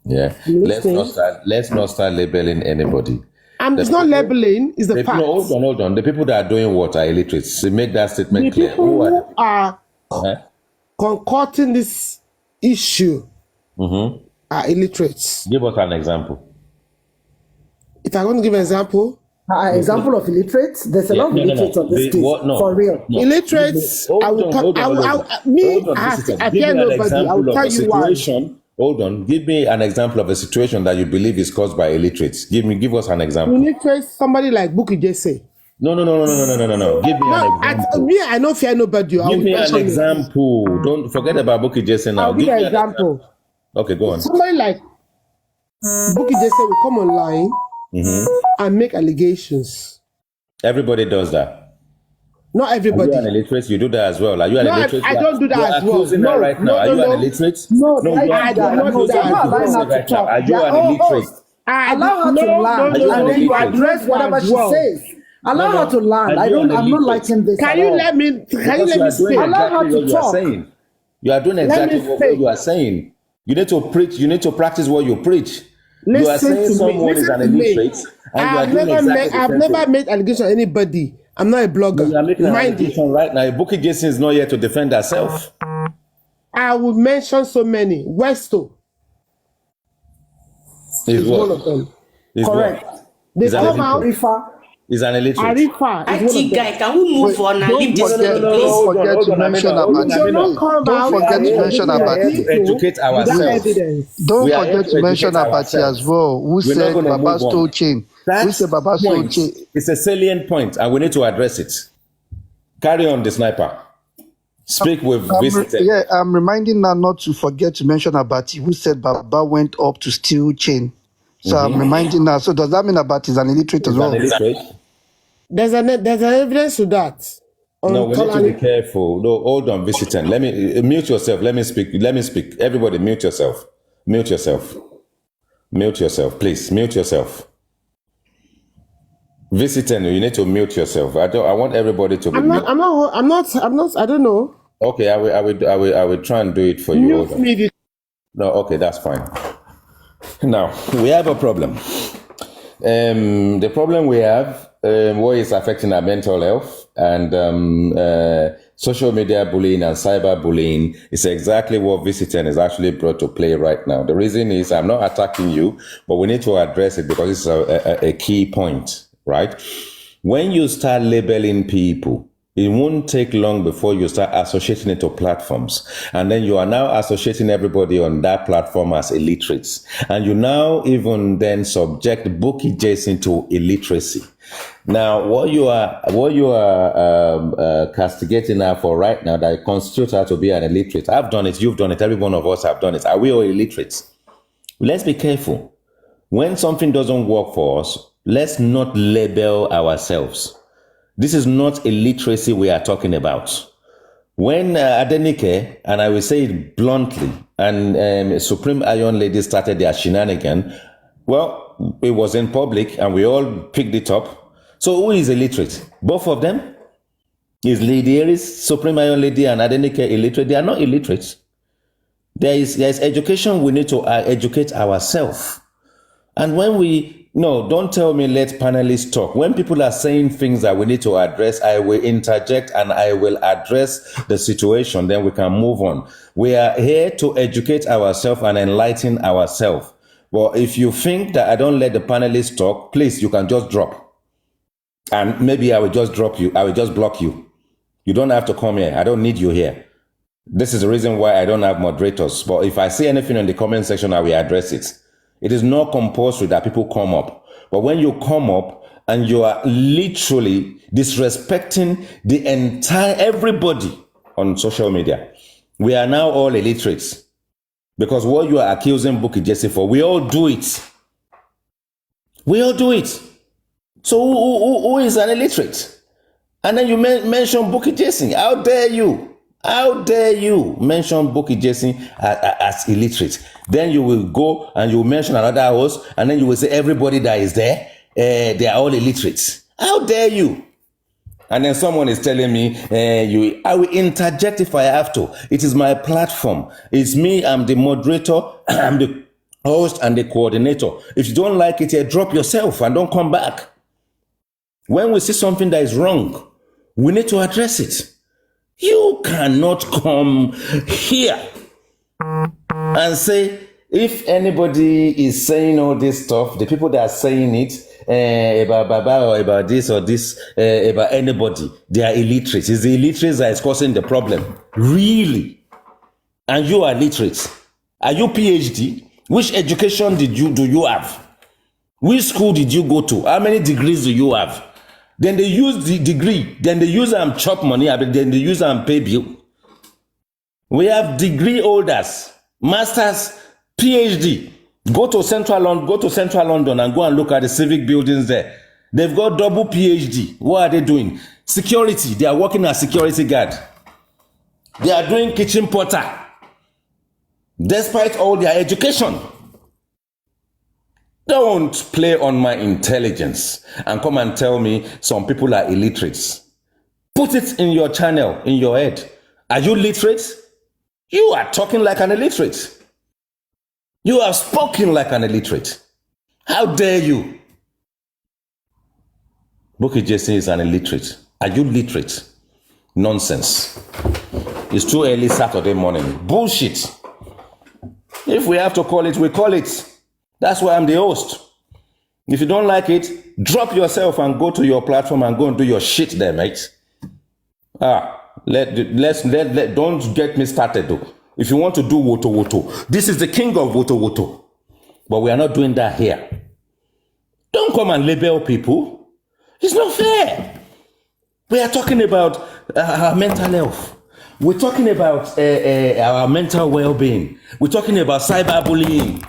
Yeah. Let's not start labeling anybody. And it's not labeling, it's the fact. No, hold on. The people that are doing what are illiterate. So make that statement clear. The people who are concocting this issue are illiterates. Give us an example. If I want to give an example, example of illiterates, there's a lot of illiterates on this case. For real. Illiterates, I will tell you why. Hold on. Give me an example of a situation that you believe is caused by illiterates. Give us an example. Illiterates, somebody like Bukky Jesse. No. Give me No, an example. me, I don't fear nobody. I Give will me an mention it. example. Don't forget about Bukky Jesse now. I'll give you Give an me an example. example. Okay, go on. Somebody like Bukky Jesse will come online and make allegations. Everybody does that. Not Are you an everybody. illiterate? You do that as well. Are you an No, illiterate? I don't do that You're as well. accusing her right now. Are you an illiterate? No, No, the you I IT do guy. not do No, that you're as not allowing well. her to Right now. talk. Are you Yeah, an illiterate? allow her to No, land, Are you an and then you illiterate? address whatever as she well. says. Allow her to land. Are you an I'm not illiterate? liking this Can at you all. let me? Can you Because let you me are doing speak? Allow her exactly to what you are talk. saying. You are doing Let exactly me what speak. you are saying. You need to preach. You need to practice what you preach. You are Listen saying to me. someone is Listen an to me. illiterate, and you are doing exactly the I've same never thing. made allegation on anybody. I'm not a No, you blogger. are making an Mind you, allegation right now. Bukky Jesse is not here to defend herself. I will mention so many. Westo Is is one what? of them. Is Correct. what? They Is an come out. illiterate. Rifa, Is an illiterate. Arifa is one of IT them. guy, can we move Wait, on and don't leave this forget, topic, don't please? forget to mention Hold on, If they Abati. don't come Don't out forget and to make mention allegations We are of here Abati. to people educate without ourselves. evidence, Don't We are here forget to to mention educate Abati as ourselves. well. Who We're not said going to Baba move stole on. chain? Who That said Baba stole point chain? is a salient point, and we need to address it. Carry on, the sniper. Speak with visitor. I'm reminding her not to forget to mention Abati, who said Baba went up to steal chain. So I'm reminding her. So does that mean Abati is an illiterate as Is an well? illiterate. there's an evidence to that. No, On we need to be Tolani. careful. No, hold on, visitant. Let me mute yourself. Let me speak. Let me speak. Everybody, mute yourself. Mute yourself. Mute yourself, please. Mute yourself. Visitant, you need to mute yourself. I want everybody to be mute. I'm not. I don't know. Okay, I will try and do it for you. Hold Mute on. me. No, okay, that's fine. Now we have a problem. The problem we have, what is affecting our mental health and social media bullying and cyber bullying is exactly what Visitant is actually brought to play right now. The reason is I'm not attacking you, but we need to address it because it's a key point, right? When you start labeling people, it won't take long before you start associating it to platforms. And then you are now associating everybody on that platform as illiterates. And you now even then subject Bukky Jesse to illiteracy. Now, what you are castigating her for right now that constitutes her to be an illiterate. I've done it, you've done it, every one of us have done it. Are we all illiterates? Let's be careful. When something doesn't work for us, let's not label ourselves. This is not illiteracy we are talking about. When Adenike, and I will say it bluntly, and Supreme Iron Lady started their shenanigan, well, it was in public and we all picked it up. So who is illiterate? Both of them? Is Lady Aries, Supreme Iron Lady, and Adenike illiterate? They are not illiterate. There is education. We need to educate ourselves. And when don't tell me let panelists talk. When people are saying things that we need to address, I will interject and I will address the situation. Then we can move on. We are here to educate ourselves and enlighten ourselves. But if you think that I don't let the panelists talk, please, you can just drop. And maybe I will just drop you. I will just block you. You don't have to come here. I don't need you here. This is the reason why I don't have moderators. But if I see anything in the comment section, I will address it. It is not compulsory that people come up. But when you come up and you are literally disrespecting the entire everybody on social media, we are now all illiterates. Because what you are accusing Bukky Jesse for, we all do it. We all do it. So who is an illiterate? And then you mention Bukky Jesse. How dare you? How dare you mention Bukky Jesse as illiterate? Then you will go and you will mention another host, and then you will say everybody that is there, they are all illiterates. How dare you? And then someone is telling me, I will interject if I have to. It is my platform. It's me, I'm the moderator, I'm the host and the coordinator. If you don't like it, drop yourself and don't come back. When we see something that is wrong, we need to address it. You cannot come here and say, if anybody is saying all this stuff, the people that are saying it about Baba or about this or this, about anybody, they are illiterate. It's the illiterates that is causing the problem. Really? And you are literate. Are you PhD? Which education do you have? Which school did you go to? How many degrees do you have? Then they use the degree. Then they use them chop money. Then they use them pay bill. We have degree holders, masters, PhD. Go to Central London and go and look at the civic buildings there. They've got double PhD. What are they doing? Security. They are working as security guard. They are doing kitchen porter. Despite all their education. Don't play on my intelligence and come and tell me some people are illiterates. Put it in your channel, in your head. Are you literate? You are talking like an illiterate. You have spoken like an illiterate. How dare you? Bukky Jesse is an illiterate. Are you literate? Nonsense. It's too early Saturday morning. Bullshit. If we have to call it, we call it. That's why I'm the host. If you don't like it, drop yourself and go to your platform and go and do your shit there, mate. Don't get me started though. If you want to do wotowoto, this is the king of wotowoto. But we are not doing that here. Don't come and label people. It's not fair. We are talking about our mental health. We're talking about our mental well-being. We're talking about cyberbullying.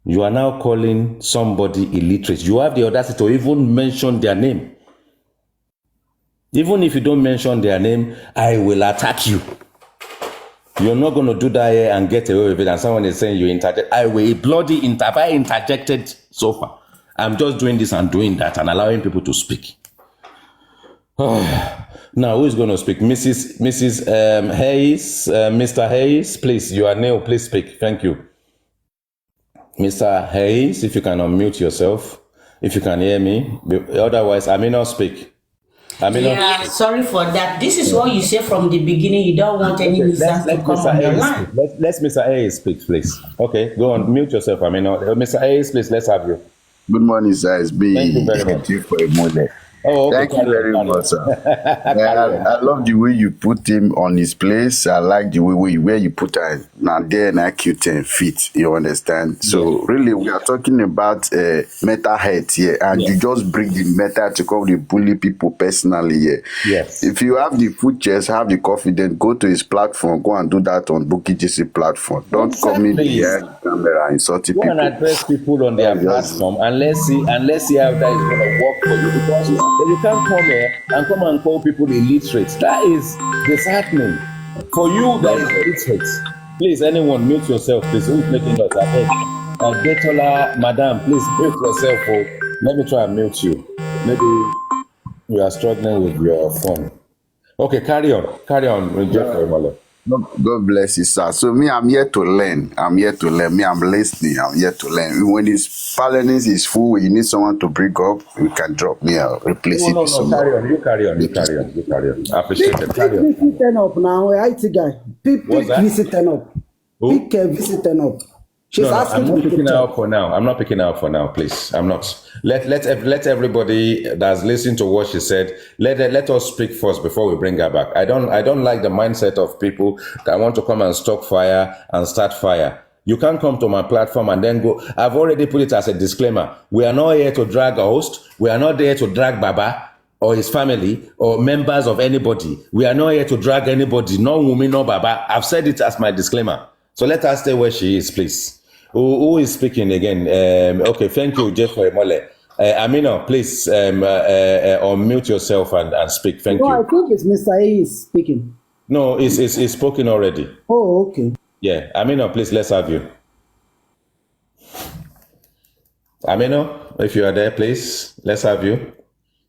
You are now calling somebody illiterate. You have the audacity to even mention their name. Even if you don't mention their name, I will attack you. You're not going to do that here and get away with it. And someone is saying you interject. I will have I interjected so far. I'm just doing this and doing that and allowing people to speak. Now, who is going to speak? Mrs. Hayes, Mr. Hayes, please. You are new. Please speak. Thank you. Mr. Hayes, if you can unmute yourself, if you can hear me. Otherwise, I may not speak. Yeah, sorry for that. This is what you say from the beginning. You don't want any nuisance to come on your line. Let's Mr. Hayes speak, please. Okay, go on. Mute yourself. Mr. Hayes, please, let's have you. Good morning, sir. It's me. Thank you very much. For imole. Oh, okay. Thank you very much, sir. I love the way you put him on his place. I like the way where you put him. Now there and Q10 fit. You understand? So really, we are talking about mental health here, and you just bring the mental to come to bully people personally here. Yes. If you have the food chest, have the confidence, go to his platform, go and do that on Bukky Jesse platform. Don't come in behind the camera and insult people. Go and address people on their platform, and let's see how that is going to work for you, because you can't come here and call people illiterate. That is disheartening. For you, that is illiterate. Please, anyone, mute yourself, please. Who's making us ahead? Detola, madam, please mute yourself. Let me try and mute you. Maybe you are struggling with your phone. Okay, carry on. God bless you, sir. So me, I'm here to learn. Me, I'm listening. I'm here to learn. When his balance is full, you need someone to bring up, you can drop me or replace it. No, carry on. I appreciate it. Carry on. Pick turn up now, theitguy. Pick visit turn up. Pick visit turn up. She's asking I'm not picking her up for now. I'm not picking her up for now, please. I'm not. Let everybody that's listening to what she said, let us speak first before we bring her back. I don't like the mindset of people that want to come and stoke fire and start fire. You can't come to my platform and then go. I've already put it as a disclaimer. We are not here to drag a host. We are not here to drag Baba or his family or members of anybody. We are not here to drag anybody. No woman, no Baba. I've said it as my disclaimer. So let her stay where she is, please. Who is speaking again? Okay, thank you, Jeff for imole. Amina, please unmute yourself and speak. Thank you. I think it's Mr. A is speaking. No, it's spoken already. Oh, okay. Yeah, Amina, please, let's have you. Amina, if you are there, please, let's have you.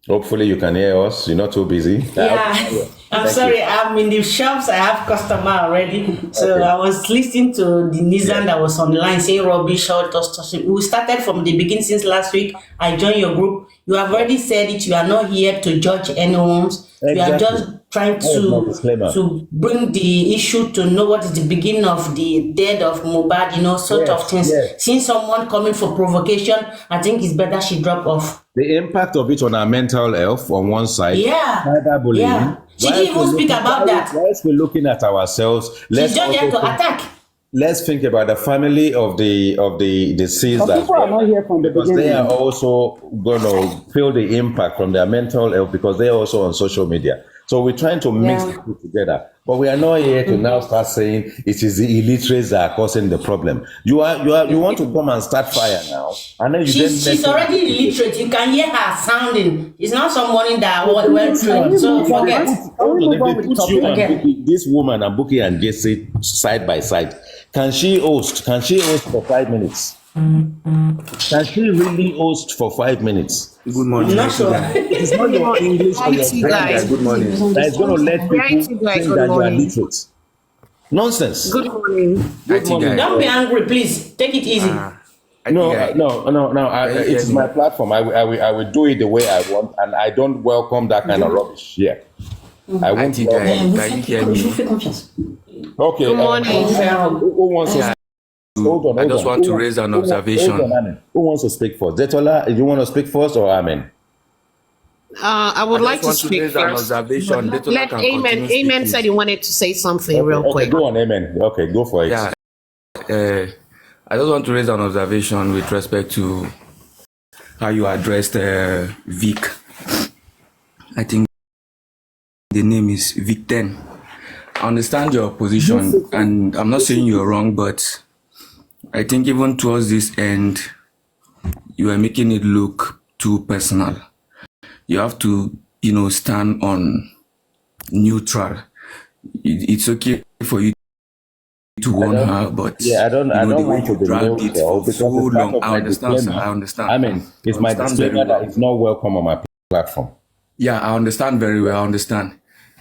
Hopefully you can hear us. You're not too busy. Yeah, I'm sorry. I'm in the shops. I have customer already. So I was listening to the Nizan that was online saying rubbish. We started from the beginning since last week. I joined your group. You have already said it. You are not here to judge anyone's. We are just trying to bring the issue to know what is the beginning of the death of mohbad, sort of things. Seeing someone coming for provocation, I think it's better she drop off. The impact of it on our mental health on one side. Cyberbullying. Yeah. She didn't even speak about that. Whilst we're looking at ourselves, she's just here to attack. let's think about the family of the deceased But as people are not well, here from the because they are beginning. also going to feel the impact from their mental health because they're also on social media. So we're trying to mix the Yeah. two together, but we are not here to now start saying it is the illiterates that are causing the problem. You want to come and start fire now, and then you She's then already illiterate. You can hear her sounding. It's not someone that If well they put you trained. and So if they forget. put, Can we hold on, move if on they with the put you topic? and Forget. this woman and Buki and Jesse side by side, can she host? Can she host for 5 minutes? Can she really host for 5 minutes? Good I'm morning, not IT sure. guy. It is not your English or your IT grammar guy, good morning. that is going to let people IT guy, think good that you are morning. literate. Nonsense. Good morning. Good IT morning. guy. Don't be angry, please. Take it easy. IT No, guy. no. Can you It hear is me? my platform. I will do it the way I want, and I don't welcome that kind of rubbish. Yeah, I won't IT welcome. guy, Vous can you faites, hear je vous me? fais confiance. Okay. Good morning. Who wants to? Yeah, Hold on. I just want to Who, raise an hold on, observation. Amen. Who wants to speak first? Zetola, you want to speak first or Amen? I I would like just to want to speak raise an first. observation. But Detola let can Amen. continue Amen speaking. said he wanted to say something Okay, real quick. go on, Amen. Okay, go for it. Yeah, I just want to raise an observation with respect to how you addressed Vic. I think the name is Vic 10. I understand your position, and I'm not saying you're wrong, but I think even towards this end, you are making it look too personal. You have to, stand on neutral. It's okay for you to I warn don't. her, but Yeah, I don't. I the don't way want to you be dragged it neutral for because so it's part long, of I my understand, sir. disclaimer. I understand. I mean, it's I my understand very disclaimer that well. it's not welcome on my platform. Yeah, I understand very well. I understand,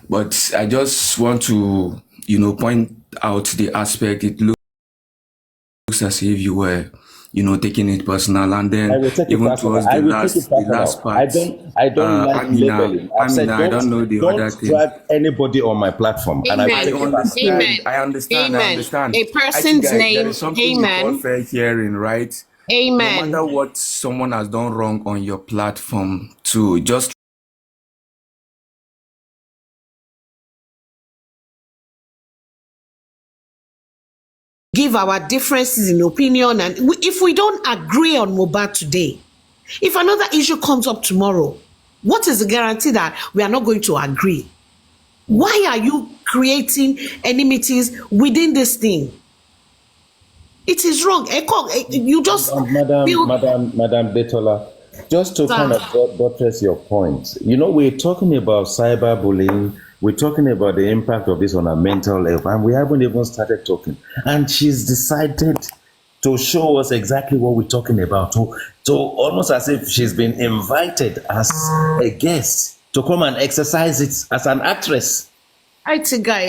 but I just want to, point out the aspect. It looks as if you were, taking it personal, and I then will take it even personal. towards I the will take it last personal. I part. don't like Amina, labeling. I've said I don't know the other don't thing. drag anybody on my platform, and I will Amen. take it personal. Amen. I understand. Amen. A IT person's guy, there name. is something we call Amen. fair hearing, right? No matter Amen. what someone has done wrong on your platform, to just Give our differences in opinion, and if we don't agree on mohbad today, if another issue comes up tomorrow, what is the guarantee that we are not going to agree? Why are you creating enmities within this thing? It is wrong. You just feel, Madam Betola, just to kind sir, of buttress your point, we're talking about cyberbullying, we're talking about the impact of this on our mental health, and we haven't even started talking. And she's decided to show us exactly what we're talking about, to almost as if she's been invited as a guest to come and exercise it as an actress. IT guy,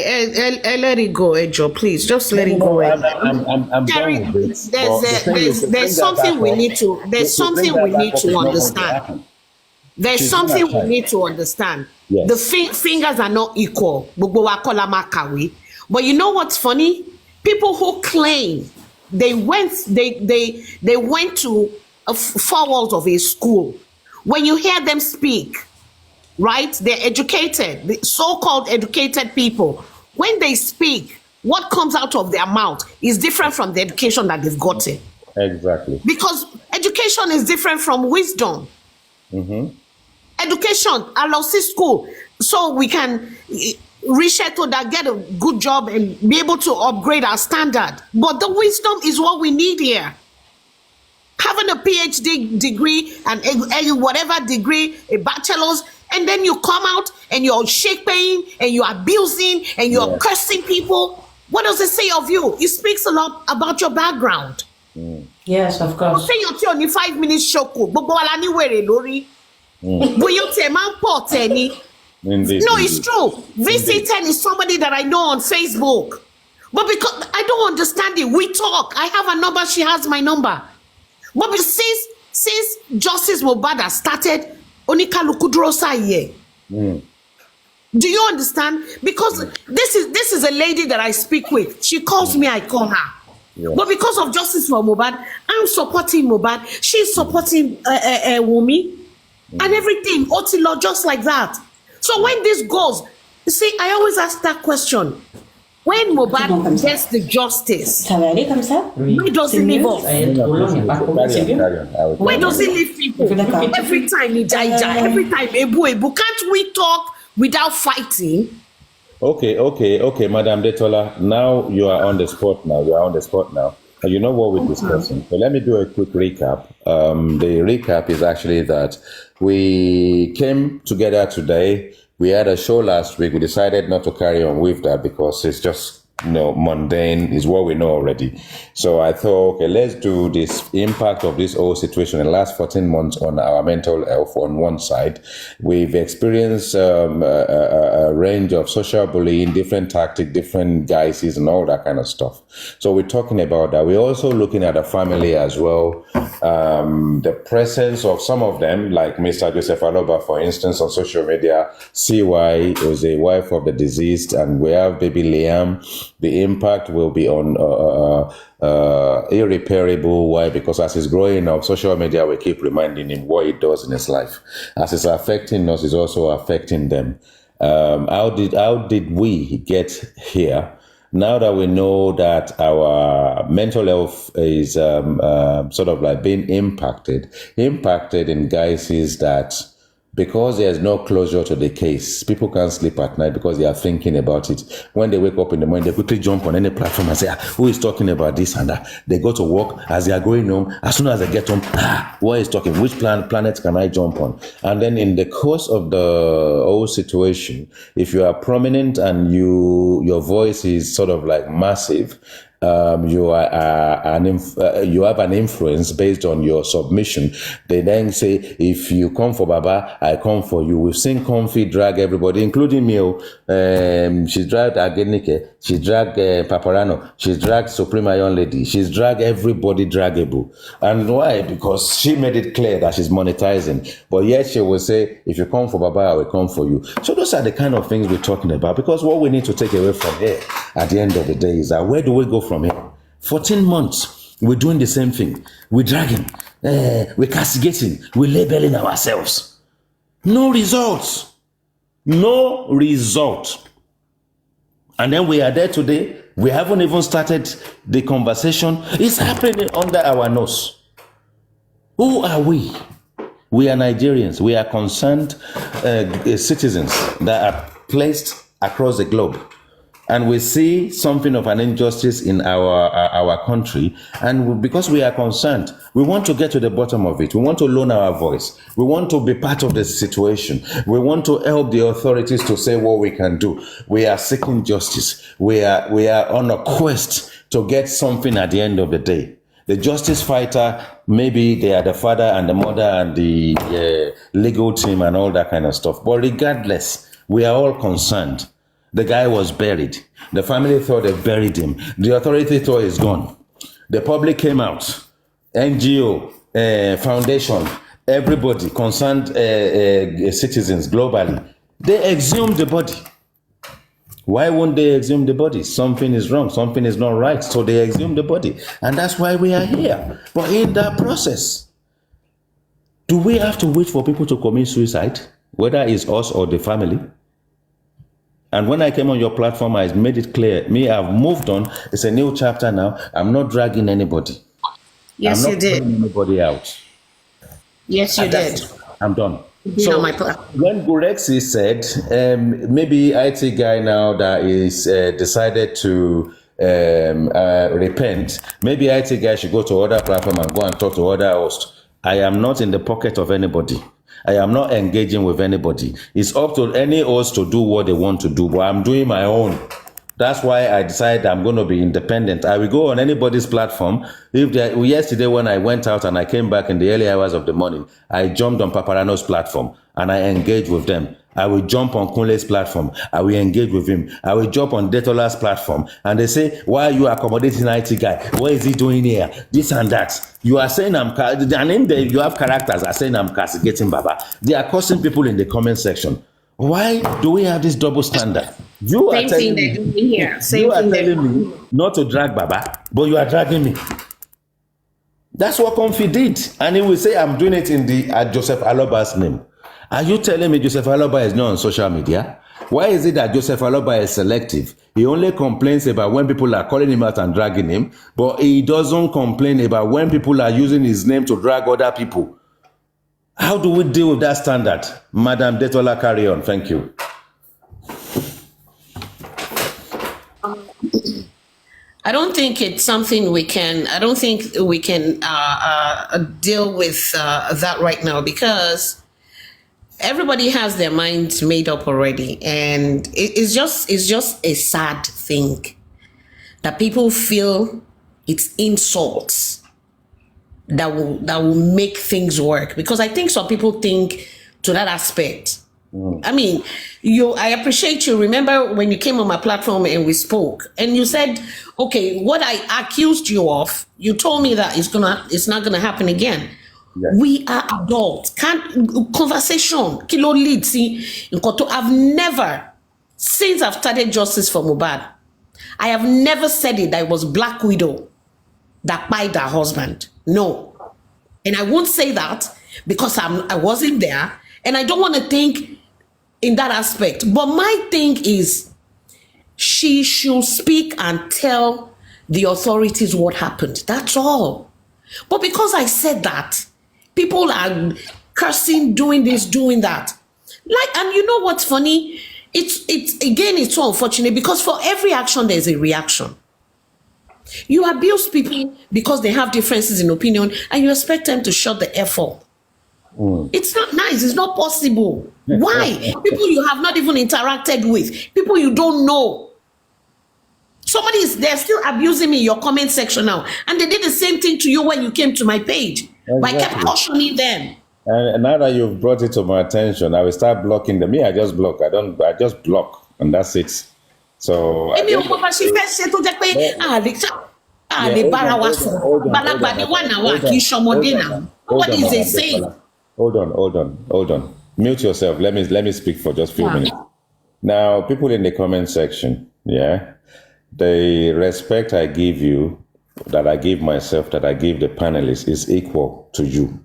let it go, Ejo, please. Just let it No, go. I'm Terry, done with it. there's But the thing is, to bring there's that back something we up, need to there's to bring something we that need back up to is not going to understand. happen. There's She's gonna something we try. need to understand. Yes. The fingers are not equal. Gbogbo wa kọ́ la máa kàwé. But you know what's funny? People who claim they went to four walls of a school. When you hear them speak, right? They're educated, the so-called educated people. When they speak, what comes out of their mouth is different from the education that they've gotten. Exactly. Because education is different from wisdom. Education allows school so we can reshackle that, get a good job and be able to upgrade our standard. But the wisdom is what we need here. Having a PhD degree and whatever degree, a bachelor's, and then you come out and you're shaping and you're abusing and you're Yes. cursing people. What does it say of you? It speaks a lot about your background. Yes, of course. Say you're only 5 minutes shoko. Gbogbo wa la ní wèrè lórí. Bóyá ó tiẹ̀ máa ń pọ̀ tẹ̀ ni. Indeed. No, it's true. VC10 is somebody that I know on Facebook. But because I don't understand it, we talk. I have a number, she has my number. But since Justice Mohbad has started, oníkálukú dúró sáàyè. Do you understand? Because this is a lady that I speak with. She calls me, I call her. Yeah. But because of Justice for Mohbad, I'm supporting Mohbad. She's supporting Wunmi and everything. Otilo, just like that. So when this goes, you see, I always ask that question. When Mohbad gets the justice, where does he leave off? Where does he leave people? Every time he die, every time Ebu. Can't we talk without fighting? Okay, Madam Detola. Now you are on the spot now. And you know what we're discussing. So let me do a quick recap. The recap is actually that we came together today. We had a show last week. We decided not to carry on with that because it's just, mundane, is what we know already. So I thought, okay, let's do this impact of this whole situation in the last 14 months on our mental health on one side. We've experienced a range of social bullying, different tactics, different guises, and all that kind of stuff. So we're talking about that. We're also looking at the family as well. The presence of some of them, like Mr. Joseph Aloba, for instance, on social media. CY is a wife of the deceased, and we have baby Liam. The impact will be on irreparable. Why? Because as he's growing up, social media will keep reminding him what he does in his life. As it's affecting us, it's also affecting them. How did we get here? Now that we know that our mental health is sort of like being impacted in guises that because there's no closure to the case, people can't sleep at night because they are thinking about it. When they wake up in the morning, they quickly jump on any platform and say, who is talking about this and that? They go to work. As they are going home, as soon as they get home, what is talking? Which planet can I jump on? And then in the course of the whole situation, if you are prominent and your voice is sort of like massive, you have an influence based on your submission. They then say, if you come for Baba, I come for you. We've seen Comfy drag everybody, including me. She dragged Agenike, she dragged Paparano, she dragged Supreme Iron Lady, she's dragged everybody draggable. And why? Because she made it clear that she's monetizing. But yet she will say, if you come for Baba, I will come for you. So those are the kind of things we're talking about. Because what we need to take away from here at the end of the day is that where do we go from here? 14 months, we're doing the same thing. We're dragging, we're castigating, we're labeling ourselves. No results. No result. And then we are there today. We haven't even started the conversation. It's happening under our nose. Who are we? We are Nigerians. We are concerned citizens that are placed across the globe. And we see something of an injustice in our country. And because we are concerned, we want to get to the bottom of it. We want to loan our voice. We want to be part of the situation. We want to help the authorities to say what we can do. We are seeking justice. We are on a quest to get something at the end of the day. The justice fighter, maybe they are the father and the mother and the legal team and all that kind of stuff. But regardless, we are all concerned. The guy was buried. The family thought they buried him. The authority thought he's gone. The public came out. NGO, foundation, everybody, concerned citizens globally, they exhumed the body. Why won't they exhume the body? Something is wrong. Something is not right. So they exhume the body. And that's why we are here. But in that process, do we have to wait for people to commit suicide? Whether it's us or the family? And when I came on your platform, I made it clear. I've moved on. It's a new chapter now. I'm not dragging anybody. Yes, you did. I'm not putting anybody out. Yes, you did. I'm done. So on my platform. When Gurexi said, maybe IT guy now that is decided to repent, maybe IT guy should go to other platform and go and talk to other hosts. I am not in the pocket of anybody. I am not engaging with anybody. It's up to any host to do what they want to do, but I'm doing my own. That's why I decided I'm going to be independent. I will go on anybody's platform. Yesterday when I went out and I came back in the early hours of the morning, I jumped on Paparano's platform and I engaged with them. I will jump on Kunle's platform. I will engage with him. I will jump on Detola's platform. And they say, why are you accommodating IT guy? What is he doing here? This and that. You are saying you have characters are saying I'm castigating Baba. They are cursing people in the comment section. Why do we have this double standard? You are telling me not to drag Baba, but you are dragging me. That's what Comfy did. And he will say, I'm doing it in the Joseph Aloba's name. Are you telling me Joseph Aloba is not on social media? Why is it that Joseph Aloba is selective? He only complains about when people are calling him out and dragging him, but he doesn't complain about when people are using his name to drag other people. How do we deal with that standard? Madam Detola, carry on. Thank you. I don't think it's something we can. I don't think we can deal with that right now, because everybody has their minds made up already, and it's just a sad thing that people feel it's insults that will make things work. Because I think some people think to that aspect. I mean, I appreciate you. Remember when you came on my platform and we spoke, and you said, okay, what I accused you of, you told me that it's not gonna happen again. Yes. We are adults. Conversation, kilo lead. See, I've never, since I've started Justice for Mohbad, I have never said it that it was Black Widow that bite her husband. No, and I won't say that because I wasn't there, and I don't want to think in that aspect. But my thing is, she should speak and tell the authorities what happened. That's all. But because I said that, people are cursing, doing this, doing that. And you know what's funny? It's so unfortunate, because for every action, there's a reaction. You abuse people because they have differences in opinion, and you expect them to shut the F up. It's not nice. It's not possible. Why? People you have not even interacted with, people you don't know. They're still abusing me in your comment section now, and they did the same thing to you when you came to my page. Exactly. But I kept cautioning them. And now that you've brought it to my attention, I will start blocking them. I just block. I just block, and that's it. So. Nobody is a saint. Hold on. Mute yourself. Let me speak for just a few minutes. Now, people in the comment section, the respect I give you, that I give myself, that I give the panelists, is equal to you.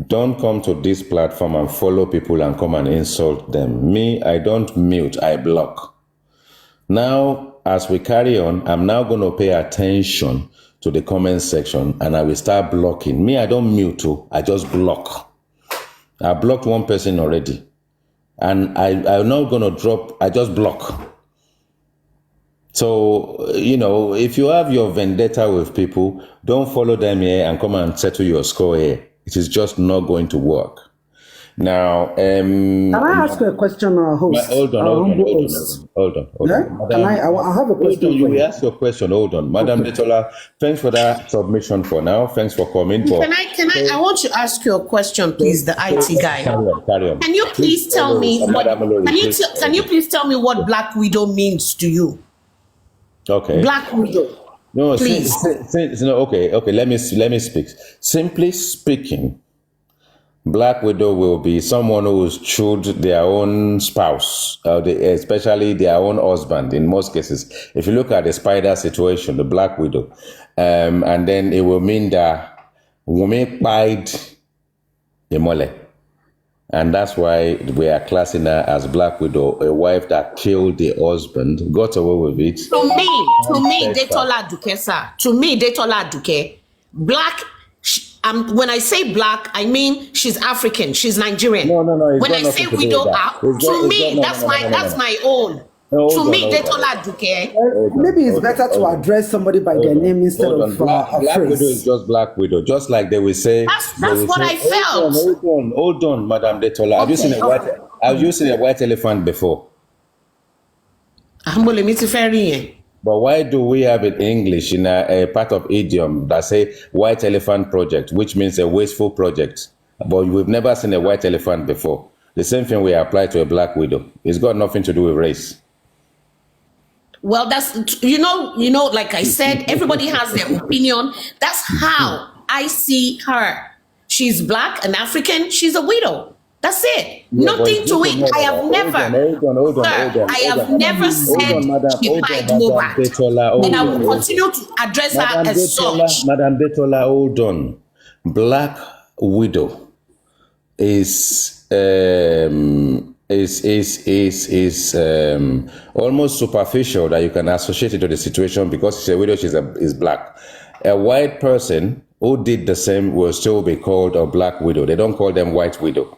Don't come to this platform and follow people and come and insult them. Me, I don't mute, I block. Now, as we carry on, I'm now going to pay attention to the comment section, and I will start blocking. Me, I don't mute too, I just block. I blocked one person already, and I'm not going to drop, I just block. So, if you have your vendetta with people, don't follow them here and come and settle your score here. It is just not going to work. Now, can I ask you a question, host? Hold on. Yeah? Madam, I have a question. You will ask your question. Hold on. Madam Detola, thanks for that submission for now. Thanks for coming. I want to ask you a question, please, the IT guy. Carry on. Can you please tell me can you please tell me what Black Widow means to you? Okay. Black Widow. No, please. Okay. Let me speak. Simply speaking, Black Widow will be someone who's chewed their own spouse, especially their own husband in most cases. If you look at the spider situation, the Black Widow, and then it will mean that women bite imole. And that's why we are classing her as Black Widow, a wife that killed the husband, got away with it. To me, Detola Duke, sir. To me, Detola Duke, Black. When I say Black, I mean she's African, she's Nigerian. No. When I say widow, to me, that's my own. To me, Detola Duke. Maybe it's better to address somebody by their name instead of Black Widow is just Black Widow, just like they will say. That's what I felt. Hold on, Madam Detola. Have you seen a white elephant before? But why do we have it in English in a part of idiom that say white elephant project, which means a wasteful project? But we've never seen a white elephant before. The same thing we apply to a Black Widow. It's got nothing to do with race. Well, that's, like I said, everybody has their opinion. That's how I see her. She's Black and African. She's a widow. That's it. Nothing to it. I have never. I have never said she fight Mohbad. And I will continue to address her as such. Madam Detola, hold on. Black Widow is almost superficial that you can associate it to the situation because she's a widow, is black. A white person who did the same will still be called a black widow. They don't call them white widow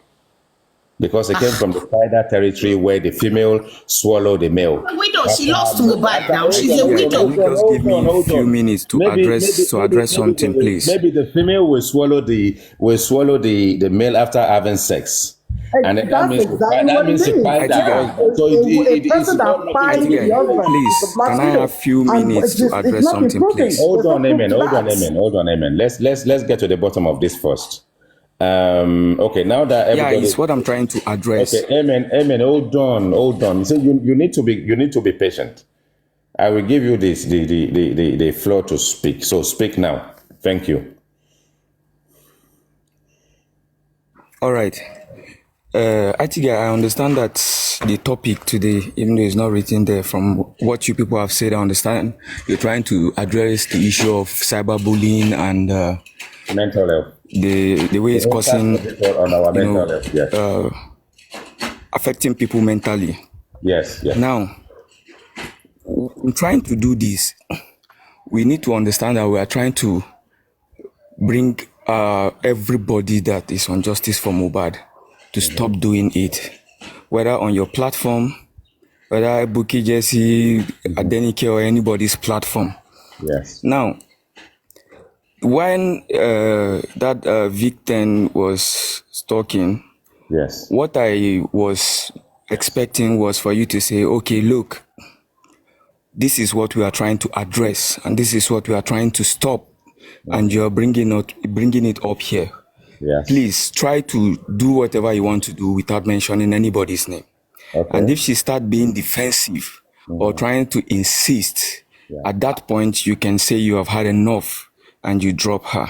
because they came from the Spider territory where the female swallowed the male. Widow, she lost mohbad now. She's a widow. Can you just give me a few minutes to address something, please? Maybe the female will swallow the male after having sex. And That's that means exactly what it she is. find I that. think So A person that finds I think the husband please, is a black can I widow. have few And minutes to it's address not something, improving. please? Hold on, There's amen. no Hold on, proof to amen. Hold on, amen. Let's get to the bottom of this first. Okay, now that Yeah, everybody, it's what I'm trying to address. okay, amen. Hold on. So you need to be patient. I will give you the floor to speak. So speak now. Thank you. All right. I think I understand that the topic today, even though it's not written there, from what you people have said, I understand you're trying to address the issue of cyberbullying and Mental health. the way it's causing, On our mental health. Yes. affecting people mentally. Yes. Now, in trying to do this, we need to understand that we are trying to bring everybody that is on Justice for Mohbad to stop doing it, whether on your platform, whether Buki, Jesse, Adenike, or anybody's platform. Yes. Now, when that victim was talking, Yes. what I was expecting was for you to say, okay, look, this is what we are trying to address, and this is what we are trying to stop, and you're bringing it up here. Yes. Please try to do whatever you want to do without mentioning anybody's name. Okay. And if she start being defensive or trying to insist, at that point you can say you have had enough and you drop her.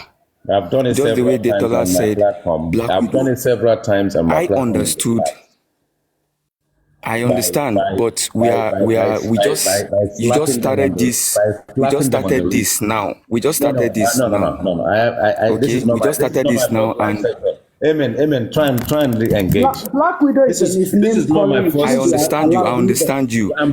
I've done it Just the way several times Detola on my said, platform. Black I've Widow. done it several times on my I platform. understood. I understand, but you just started this. We just started this now. We just started this now. No. I Okay, this is not we just my, started this now, one and second. Amen. Try and engage. Black widow is in his name. This is not my first. I understand you. I'm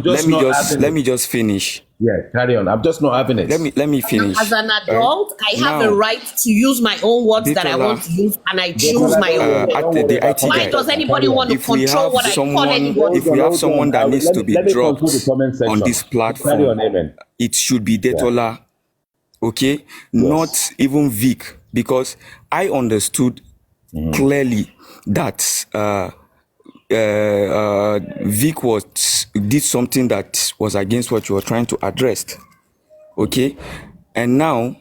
just not having Let me just finish. Yeah, carry on. I'm just not having it. Let me finish. As an adult, I have Now, a right to use my own words that I want to use, and I choose my own words. the IT Why guy, does anybody want to if we control have what I call anybody? if we have someone that needs to be let me dropped conclude the comment section. on this Carry on, platform, amen. it should be Detola, okay? Not even Vic, because I understood clearly that Vic did something that was against what you were trying to address, okay? And now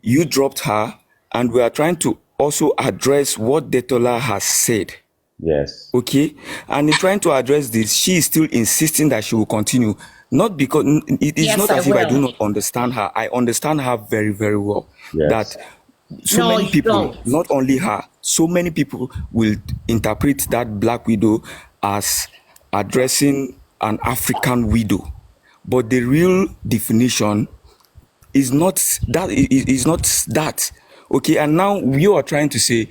you dropped her, and we are trying to also address what Detola has said. Yes. Okay, and in trying to address this, she is still insisting that she will continue. Not because it is Yes, not I as if I will. do not understand her. I understand her very, very well. Yes. That so No, many you people, don't. not only her, so many people will interpret that Black Widow as addressing an African widow, but the real definition is not that. Is not that. Okay, and now you are trying to say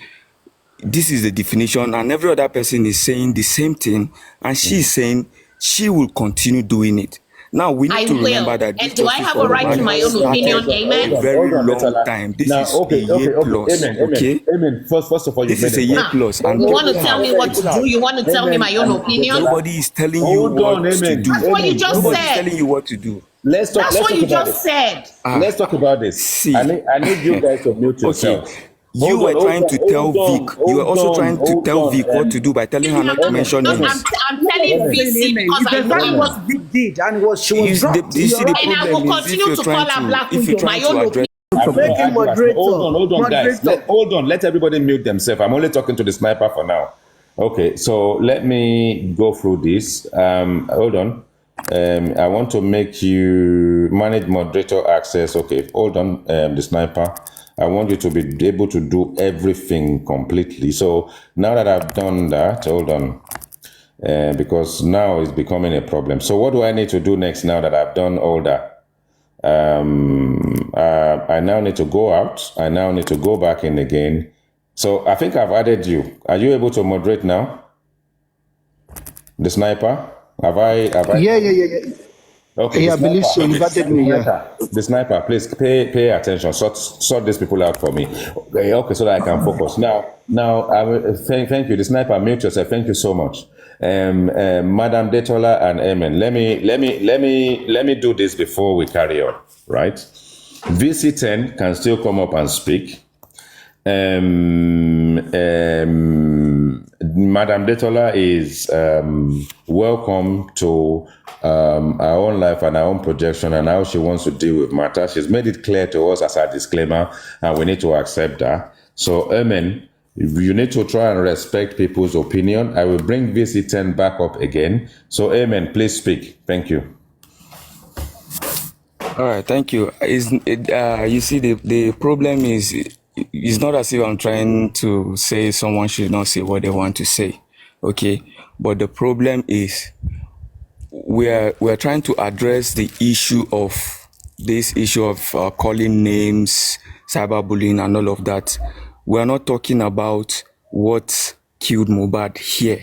this is the definition, and every other person is saying the same thing, and she is saying she will continue doing it. Now we need I to will. remember that this And do I Justice have for a right to Mohbad my has own opinion? started Amen. a very long Betala. time. This Now, is okay, a year plus. Amen. Okay, Amen. First of all, this you is made a it. year Now, plus, and you want to people tell have me what to do? You want to tell me my own opinion? nobody is telling you Hold what on, to amen. do. That's what you just Nobody is said. telling you what to do. Let's talk. That's Let's what talk you about just it. said. Let's talk about this. See, I need you guys to mute yourselves. okay. You were trying to tell Vic. You were also trying to tell Vic what to do by telling her not to mention I'm names. telling VC because It's exactly what Vic did, and she was dropped. You see, the and I problem will is if continue you're to call trying her to, Black if you're Widow, my trying to own address. Make him moderator. Hold on, guys. Moderator. Hold on. Let everybody mute themselves. I'm only talking to the sniper for now. Okay, so let me go through this. Hold on. I want to make you manage moderator access. Okay, hold on, the sniper. I want you to be able to do everything completely. So now that I've done that, hold on. Because now it's becoming a problem. So what do I need to do next now that I've done all that? I now need to go out. I now need to go back in again So I think I've added you. Are you able to moderate now? The sniper? Have I? Yeah. Okay, the Yeah, I believe so. sniper. You've added me, yeah. The sniper, please pay attention. Sort these people out for me. Okay, so that I can focus. Now, I will, thank you. The sniper, mute yourself. Thank you so much. Madam Detola and Emin, let me do this before we carry on, right? VC10 can still come up and speak. Madam Detola is welcome to our own life and our own projection and how she wants to deal with matters. She's made it clear to us as a disclaimer, and we need to accept that. So, Amen, you need to try and respect people's opinion. I will bring VC10 back up again. So, Amen, please speak. Thank you. All right, thank you. You see, the problem is, it's not as if I'm trying to say someone should not say what they want to say, okay? But the problem is we're trying to address the issue of calling names, cyberbullying, and all of that. We're not talking about what killed Mohbad here,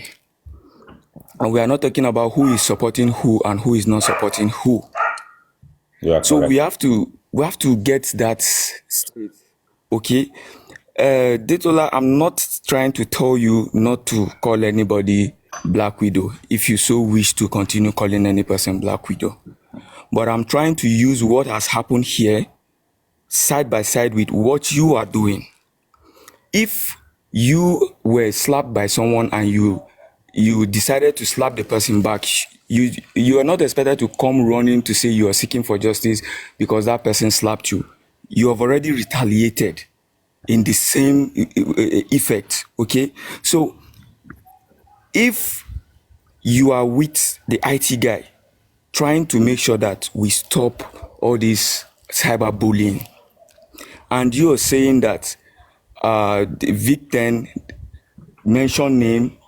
and we are not talking about who is supporting who and who is not supporting who. So we have to get that straight. Okay, Detola, I'm not trying to tell you not to call anybody Black Widow if you so wish to continue calling any person Black Widow. But I'm trying to use what has happened here side by side with what you are doing. If you were slapped by someone and you decided to slap the person back, you are not expected to come running to say you are seeking for justice because that person slapped you. You have already retaliated in the same effect, okay? So if you are with the IT guy trying to make sure that we stop all this cyberbullying, and you are saying that the victim mentioned name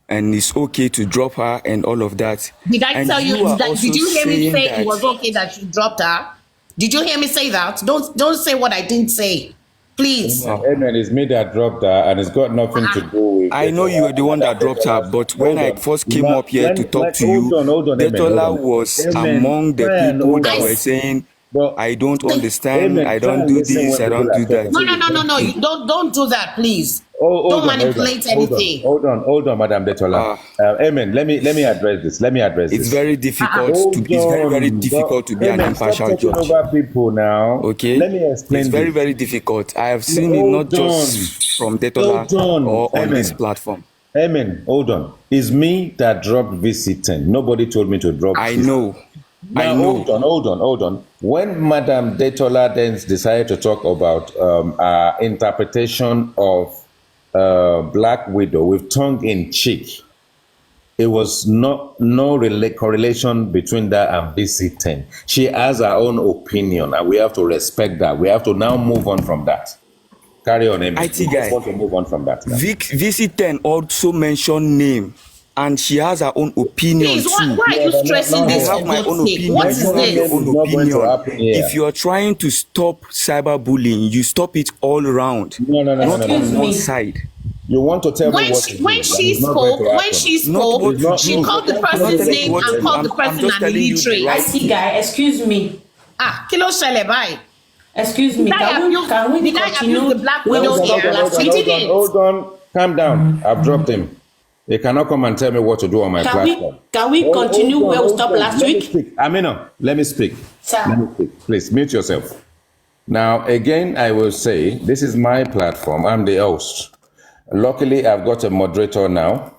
and it's okay to drop her and all of that. Did I tell you? Did you hear me say that it was okay that you dropped her? Did you hear me say that? Don't say what I didn't say, please. Amen. It's me that dropped her, and it's got nothing to do with. I know you were the one that dropped her, but when I first came up here to talk to you, Detola was among the people that were saying, I don't understand, I don't do this, I don't do that. No. You don't do that, please. Don't manipulate anything. Hold on, Madam Detola. Amen. Let me address this. It's very difficult to be an impartial judge. Over people now. Okay. Let me explain. It's very, very difficult. I have seen it not just from Detola or on this platform. Amen. Hold on. It's me that dropped VC10. Nobody told me to drop. I know. Hold on. When Madam Detola then decided to talk about our interpretation of Black Widow with tongue in cheek, it was no correlation between that and VC10. She has her own opinion, and we have to respect that. We have to now move on from that. Carry on, Amy. IT guy. Want to move on from that now. VC10 also mentioned name, and she has her own opinion. Please, too. why are you stressing this? I have my own opinion. What is this? If you are trying to stop cyberbullying, you stop it all around. No. Not on one side. You want to tell me what when she spoke, she called the person's name and called the person an illiterate. IT guy, excuse me. Kilo shele, bye. Excuse me. Can we continue? The Black Widow here? Hold on. Calm down. I've dropped him. They cannot come and tell me what to do on my platform. Can we continue where we stopped last week? Amina, let me speak. Sir. Let me speak. Please mute yourself. Now, again, I will say this is my platform. I'm the host. Luckily, I've got a moderator now,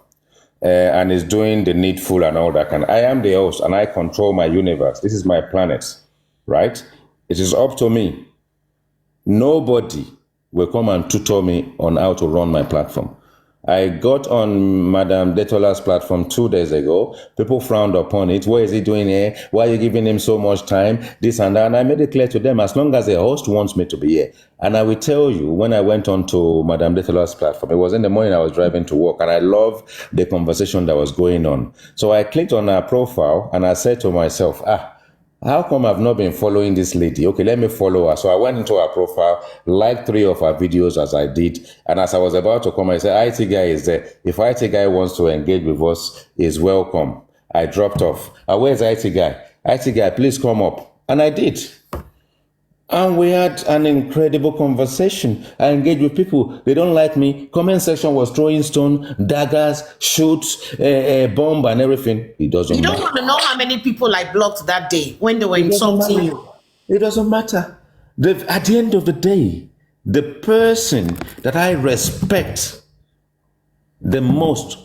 and is doing the needful and all that. And I am the host, and I control my universe. This is my planet, right? It is up to me. Nobody will come and tutor me on how to run my platform. I got on Madam Detola's platform 2 days ago. People frowned upon it. What is he doing here? Why are you giving him so much time? This and that. And I made it clear to them, as long as the host wants me to be here. And I will tell you, when I went on to Madam Detola's platform, it was in the morning I was driving to work, and I love the conversation that was going on. So I clicked on her profile, and I said to myself, How come I've not been following this lady? Okay, let me follow her. So I went into her profile, liked 3 of her videos as I did. And as I was about to come, I said, IT guy is there. If IT guy wants to engage with us, is welcome. I dropped off. Where's IT guy? IT guy, please come up. And I did. And we had an incredible conversation. I engaged with people. They don't like me. Comment section was throwing stone, daggers, shoots, bomb and everything. It doesn't You don't matter. want to know how many people I blocked that day when they were insulting you. It doesn't matter. At the end of the day, the person that I respect the most,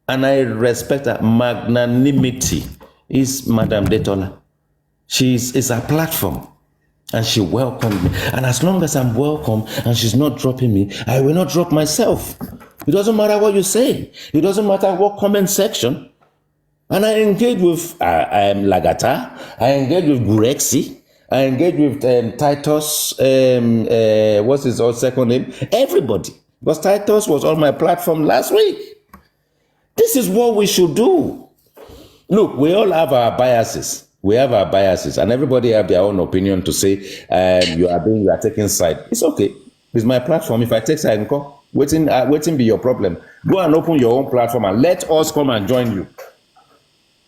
and I respect her magnanimity, is Madam Detola. It's a platform. And she welcomed me. And as long as I'm welcome and she's not dropping me, I will not drop myself. It doesn't matter what you say. It doesn't matter what comment section. And I engage with Lagata. I engage with Gurexi. I engage with Titus. What's his second name? Everybody. Because Titus was on my platform last week. This is what we should do. Look, we all have our biases. We have our biases, and everybody have their own opinion to say you are taking side. It's okay. It's my platform. If I take side, waiting be your problem. Go and open your own platform and let us come and join you.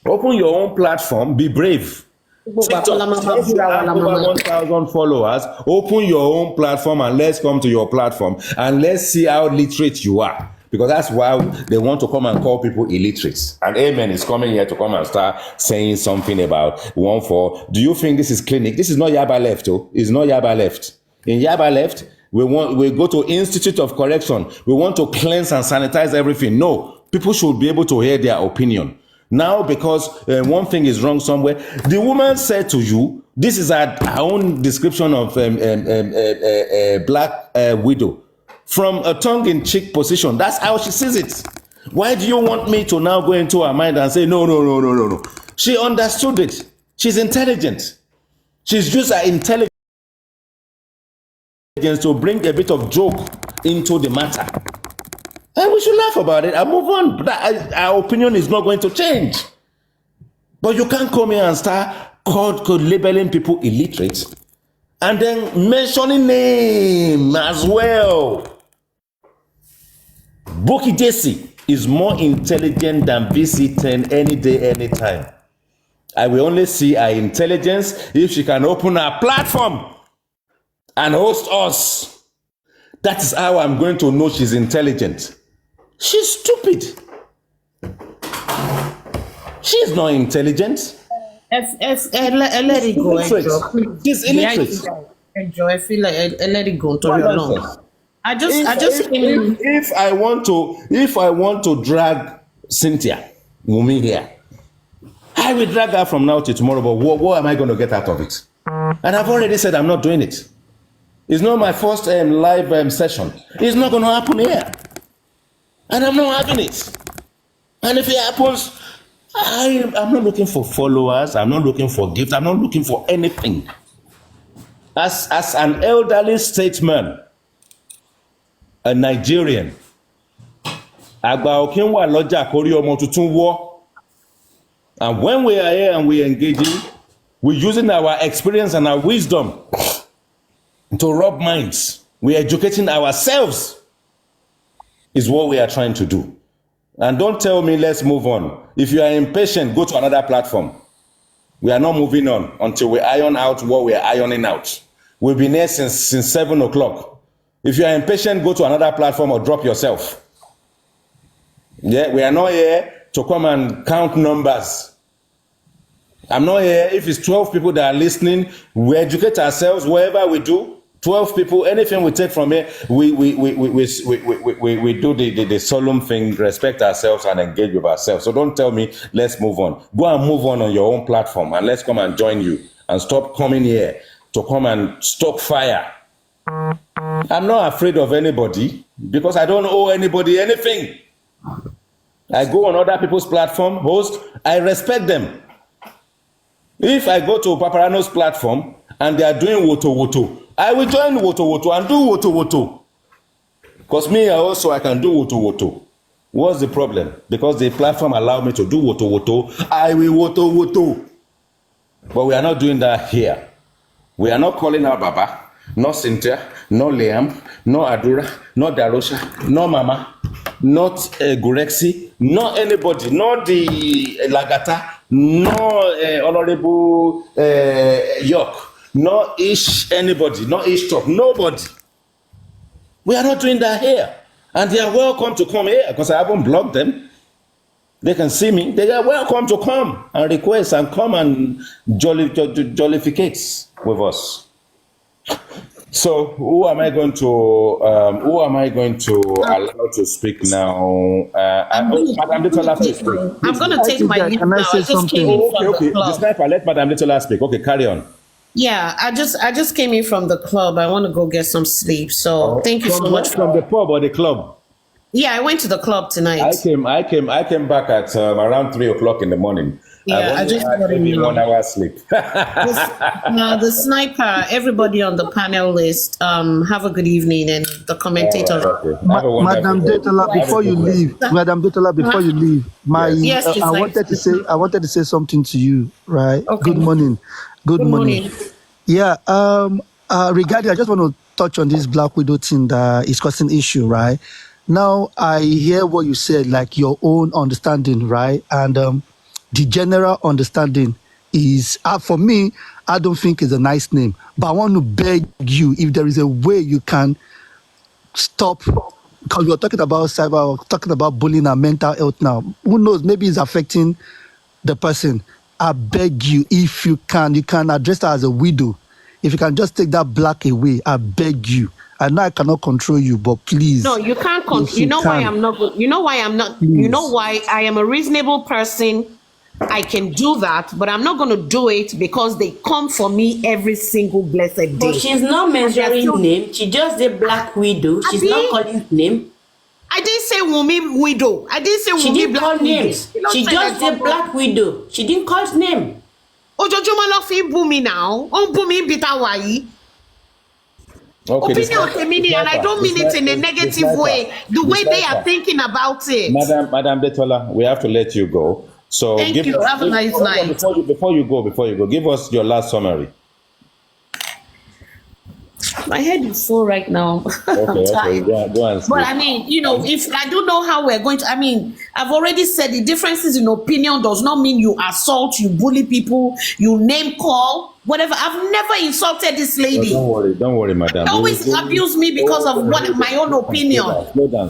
Open your own platform. Be brave. TikTok, if you have over 1,000 followers, open your own platform and let's come to your platform and let's see how literate you are. Because that's why they want to come and call people illiterates. And Amen is coming here to come and start saying something about 1-4. Do you think this is clinic? This is not Yaba left, oh. It's not Yaba left. In Yaba left, we go to Institute of Correction. We want to cleanse and sanitize everything. No, people should be able to hear their opinion. Now, because one thing is wrong somewhere, the woman said to you, this is her own description of Black Widow. From a tongue-in-cheek position. That's how she sees it. Why do you want me to now go into her mind and say, no? She understood it. She's intelligent. She's used her intelligence to bring a bit of joke into the matter. And we should laugh about it and move on. Our opinion is not going to change. But you can't come here and start labeling people illiterate and then mentioning name as well. Buki Jesse is more intelligent than VC10 any day, anytime. I will only see her intelligence if she can open her platform and host us. That is how I'm going to know she's intelligent. She's stupid. She's not intelligent. Let it go. She's illiterate. I feel like let it go. If I want to drag Cynthia Wumi here, I will drag her from now till tomorrow. But what am I going to get out of it? And I've already said I'm not doing it. It's not my first live session. It's not going to happen here, and I'm not having it. And if it happens, I'm not looking for followers. I'm not looking for gifts. I'm not looking for anything. As an elderly statesman, a Nigerian, àgbà òkè ń wà lọ́jà kórí ọmọ tuntun wọ́. And when we are here and we are engaging, we're using our experience and our wisdom to rub minds. We're educating ourselves is what we are trying to do. And don't tell me let's move on. If you are impatient, go to another platform. We are not moving on until we iron out what we are ironing out. We've been here since 7 o'clock. If you are impatient, go to another platform or drop yourself. Yeah, we are not here to come and count numbers. I'm not here. If it's 12 people that are listening, we educate ourselves. Whatever we do, 12 people, anything we take from here, we do the solemn thing, respect ourselves and engage with ourselves. So don't tell me, let's move on. Go and move on your own platform and let's come and join you and stop coming here to come and stoke fire. I'm not afraid of anybody because I don't owe anybody anything. I go on other people's platform, host, I respect them. If I go to Paparano's platform and they are doing wotowoto, I will join wotowoto and do wotowoto. Because me also, I can do wotowoto. What's the problem? Because the platform allowed me to do wotowoto, I will wotowoto. But we are not doing that here. We are not calling out Baba, no Cynthia, no Liam, no Adura, no Darosha, no Mama, not Gurexi, no anybody, no the Lagata, no Honorable York, no Ish anybody, no Ish Top, nobody. We are not doing that here. And they are welcome to come here because I haven't blocked them. They can see me. They are welcome to come and request and come and jollificate with us. So who am I going to allow to speak now? Madam Little to speak. I'm going to take my leave Can I now. say I just came something? in from the The club. sniper, let Madam Little speak. Okay, carry on. Yeah, I just came in from the club. I want to go get some sleep. So thank you so much. From the pub or the club? Yeah, I went to the club tonight. I came back at around 3:00 in the morning. Yeah, I just had got in maybe now. 1 hour sleep. Now the sniper, everybody on the panel list, have a good evening, and the commentator. Okay. Have a wonderful Madam day. Detola, before you leave, Madam Detola, before you leave, Yes, I wanted to say something to you, right? Okay. Good morning. Good morning. morning. Yeah. Regarding, I just want to touch on this Black Widow thing that is causing issue, right? Now I hear what you said, like your own understanding, right? And the general understanding is, for me, I don't think it's a nice name, but I want to beg you, if there is a way you can stop, because we're talking about cyber, we're talking about bullying and mental health now. Who knows? Maybe it's affecting the person. I beg you, if you can address her as a widow. If you can just take that black away, I beg you. I know I cannot control you, but please. No, you can't. if You you know why can, I'm not good. You know why I'm not. please. You know why I am a reasonable person. I can do that, but I'm not going to do it because they come for me every single blessed day. But she's not mentioning still- name. She just the Black Widow. She's Abi? not calling name. I didn't say Wumi widow. I didn't say She Wumi didn't black call widow. names. You don't She say just that the Black Widow. She didn't call name. Ojoojúmọ́ ló fi ń bú mi now. Ó ń bú mi níbi tá a wà yìí. Okay, Opinion tèmi ni, and I don't mean it in a negative way. The way they are thinking about it. Madam Detola, we have to let you go. So Thank you. Have a nice night. Before you go, give us your last summary. My head is full right now. I'm Okay, tired. go and sleep. But I mean, if I don't know how we're going to, I've already said the differences in opinion does not mean you assault, you bully people, you name call, whatever. I've never insulted this lady. Don't worry, madam. They always abuse me because of my own opinion.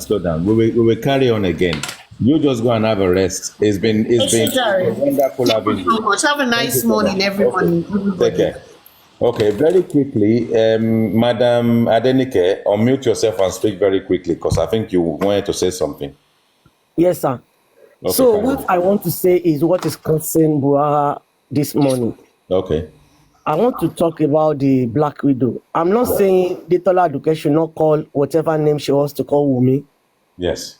Slow down. We will carry on again. You just go and have a rest. It's been wonderful having Thank you so you. much. Have a nice morning, everyone. Okay. Take care. Okay, very quickly, Madam Adenike, unmute yourself and speak very quickly because I think you wanted to say something. Yes, sir. Okay, So what I want to say is what is concerning Buhari this morning. Okay. I want to talk about the Black Widow. I'm not saying Detola Aduke should not call whatever name she wants to call Wumi. Yes.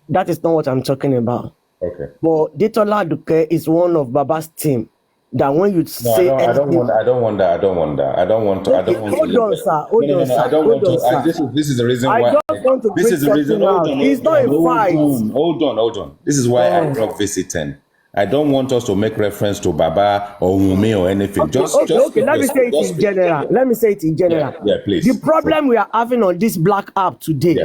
That is not what I'm talking about. Okay. But Detola Aduke is one of Baba's team. That when you say I don't want that. Hold on, sir. Hold on, sir. This is the reason I why. just want to This bring is the reason. something out. It's not a fight. Hold on. This is why I block visiting. I don't want us to make reference to Baba or Wumi or anything. Okay. Let me say it in general. Yeah, please. The problem we are having on this black app today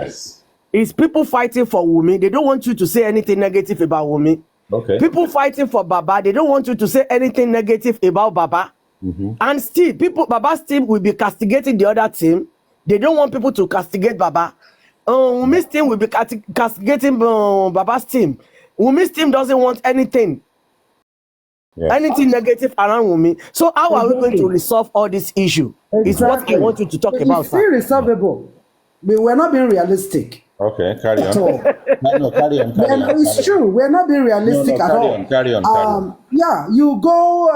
is people fighting for Wumi. They don't want you to say anything negative about Wumi. Okay. People fighting for Baba. They don't want you to say anything negative about Baba. Mm-hmm. And still, Baba's team will be castigating the other team. They don't want people to castigate Baba. Wumi's team will be castigating Baba's team. Wumi's team doesn't want anything negative around Wumi. So how are we going to resolve all this issue? It's what I want you to talk about. It's still resolvable. We're not being realistic. Okay, carry on. Carry on. It's true. We're not being realistic at all. Carry on. Yeah, you go.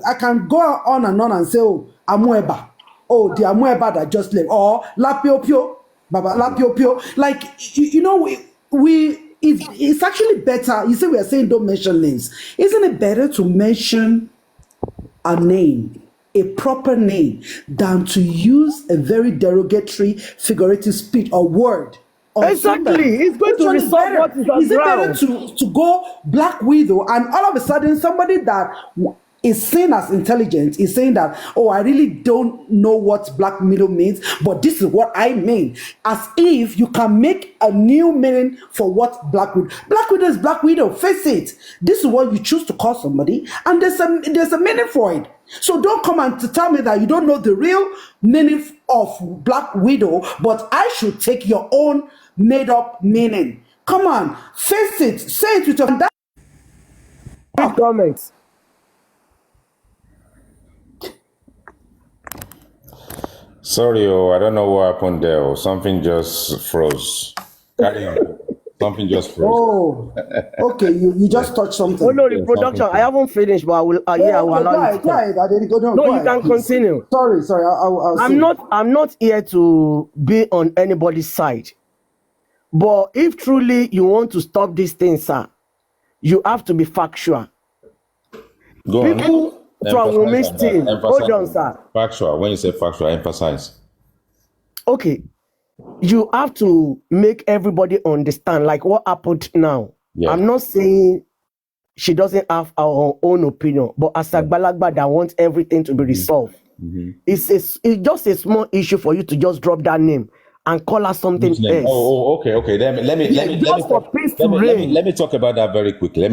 I can go on and say, "Oh, Amueba. Oh, the Amueba that just left." Or Lapiopio, Baba Lapiopio. Like it's actually better. You see, we are saying don't mention names. Isn't it better to mention a name, a proper name, than to use a very derogatory, figurative speech or word? Exactly. It's going to resolve what is on Is it ground. better to go Black Widow and all of a sudden somebody that is seen as intelligent is saying that, oh, I really don't know what black widow means, but this is what I mean. As if you can make a new meaning for what black widow. Black widow is black widow. Face it. This is what you choose to call somebody, and there's a meaning for it. So don't come and to tell me that you don't know the real meaning of black widow, but I should take your own made up meaning. Come on, face it. Say it with your Quick comments. Sorry, I don't know what happened there. Something just froze. Carry on. Something just froze. Oh, okay. You just touched something. Oh no, the production. I haven't finished, but I will. I will allow you to go ahead. I didn't go. No, you can continue. Sorry. I'm not here to be on anybody's side. But if truly you want to stop this thing, sir, you have to be factual. Go on. People from Women's team. Hold on, sir. Factual. When you say factual, emphasize. Okay. You have to make everybody understand, like what happened now. Yeah. I'm not saying she doesn't have her own opinion, but as a Balagba that wants everything to be resolved, it's just a small issue for you to just drop that name and call her something else. Okay. Let me talk about that very quickly.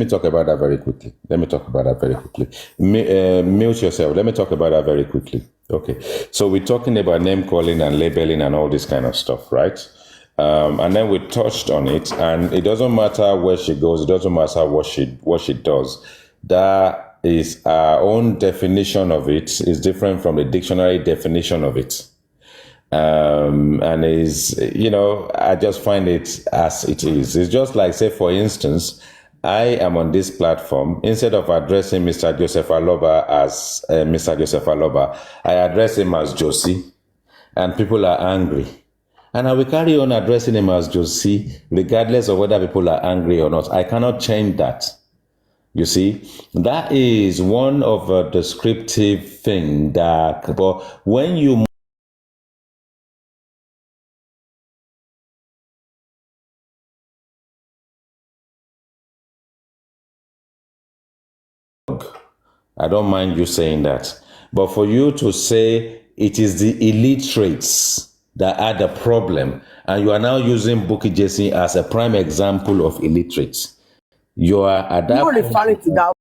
Mute yourself. Let me talk about that very quickly. Okay. So we're talking about name calling and labeling and all this kind of stuff, right? And then we touched on it, and it doesn't matter where she goes. It doesn't matter what she does. That is our own definition of it is different from the dictionary definition of it. And is, I just find it as it is. It's just like, say, for instance, I am on this platform. Instead of addressing Mr. Joseph Aloba as Mr. Joseph Aloba, I address him as Josie, and people are angry. And I will carry on addressing him as Josie, regardless of whether people are angry or not. I cannot change that. You see, that is one of a descriptive thing that, but when you I don't mind you saying that. But for you to say it is the illiterates that are the problem, and you are now using Bukky Jesse as a prime example of illiterates, you are at that point, referring to that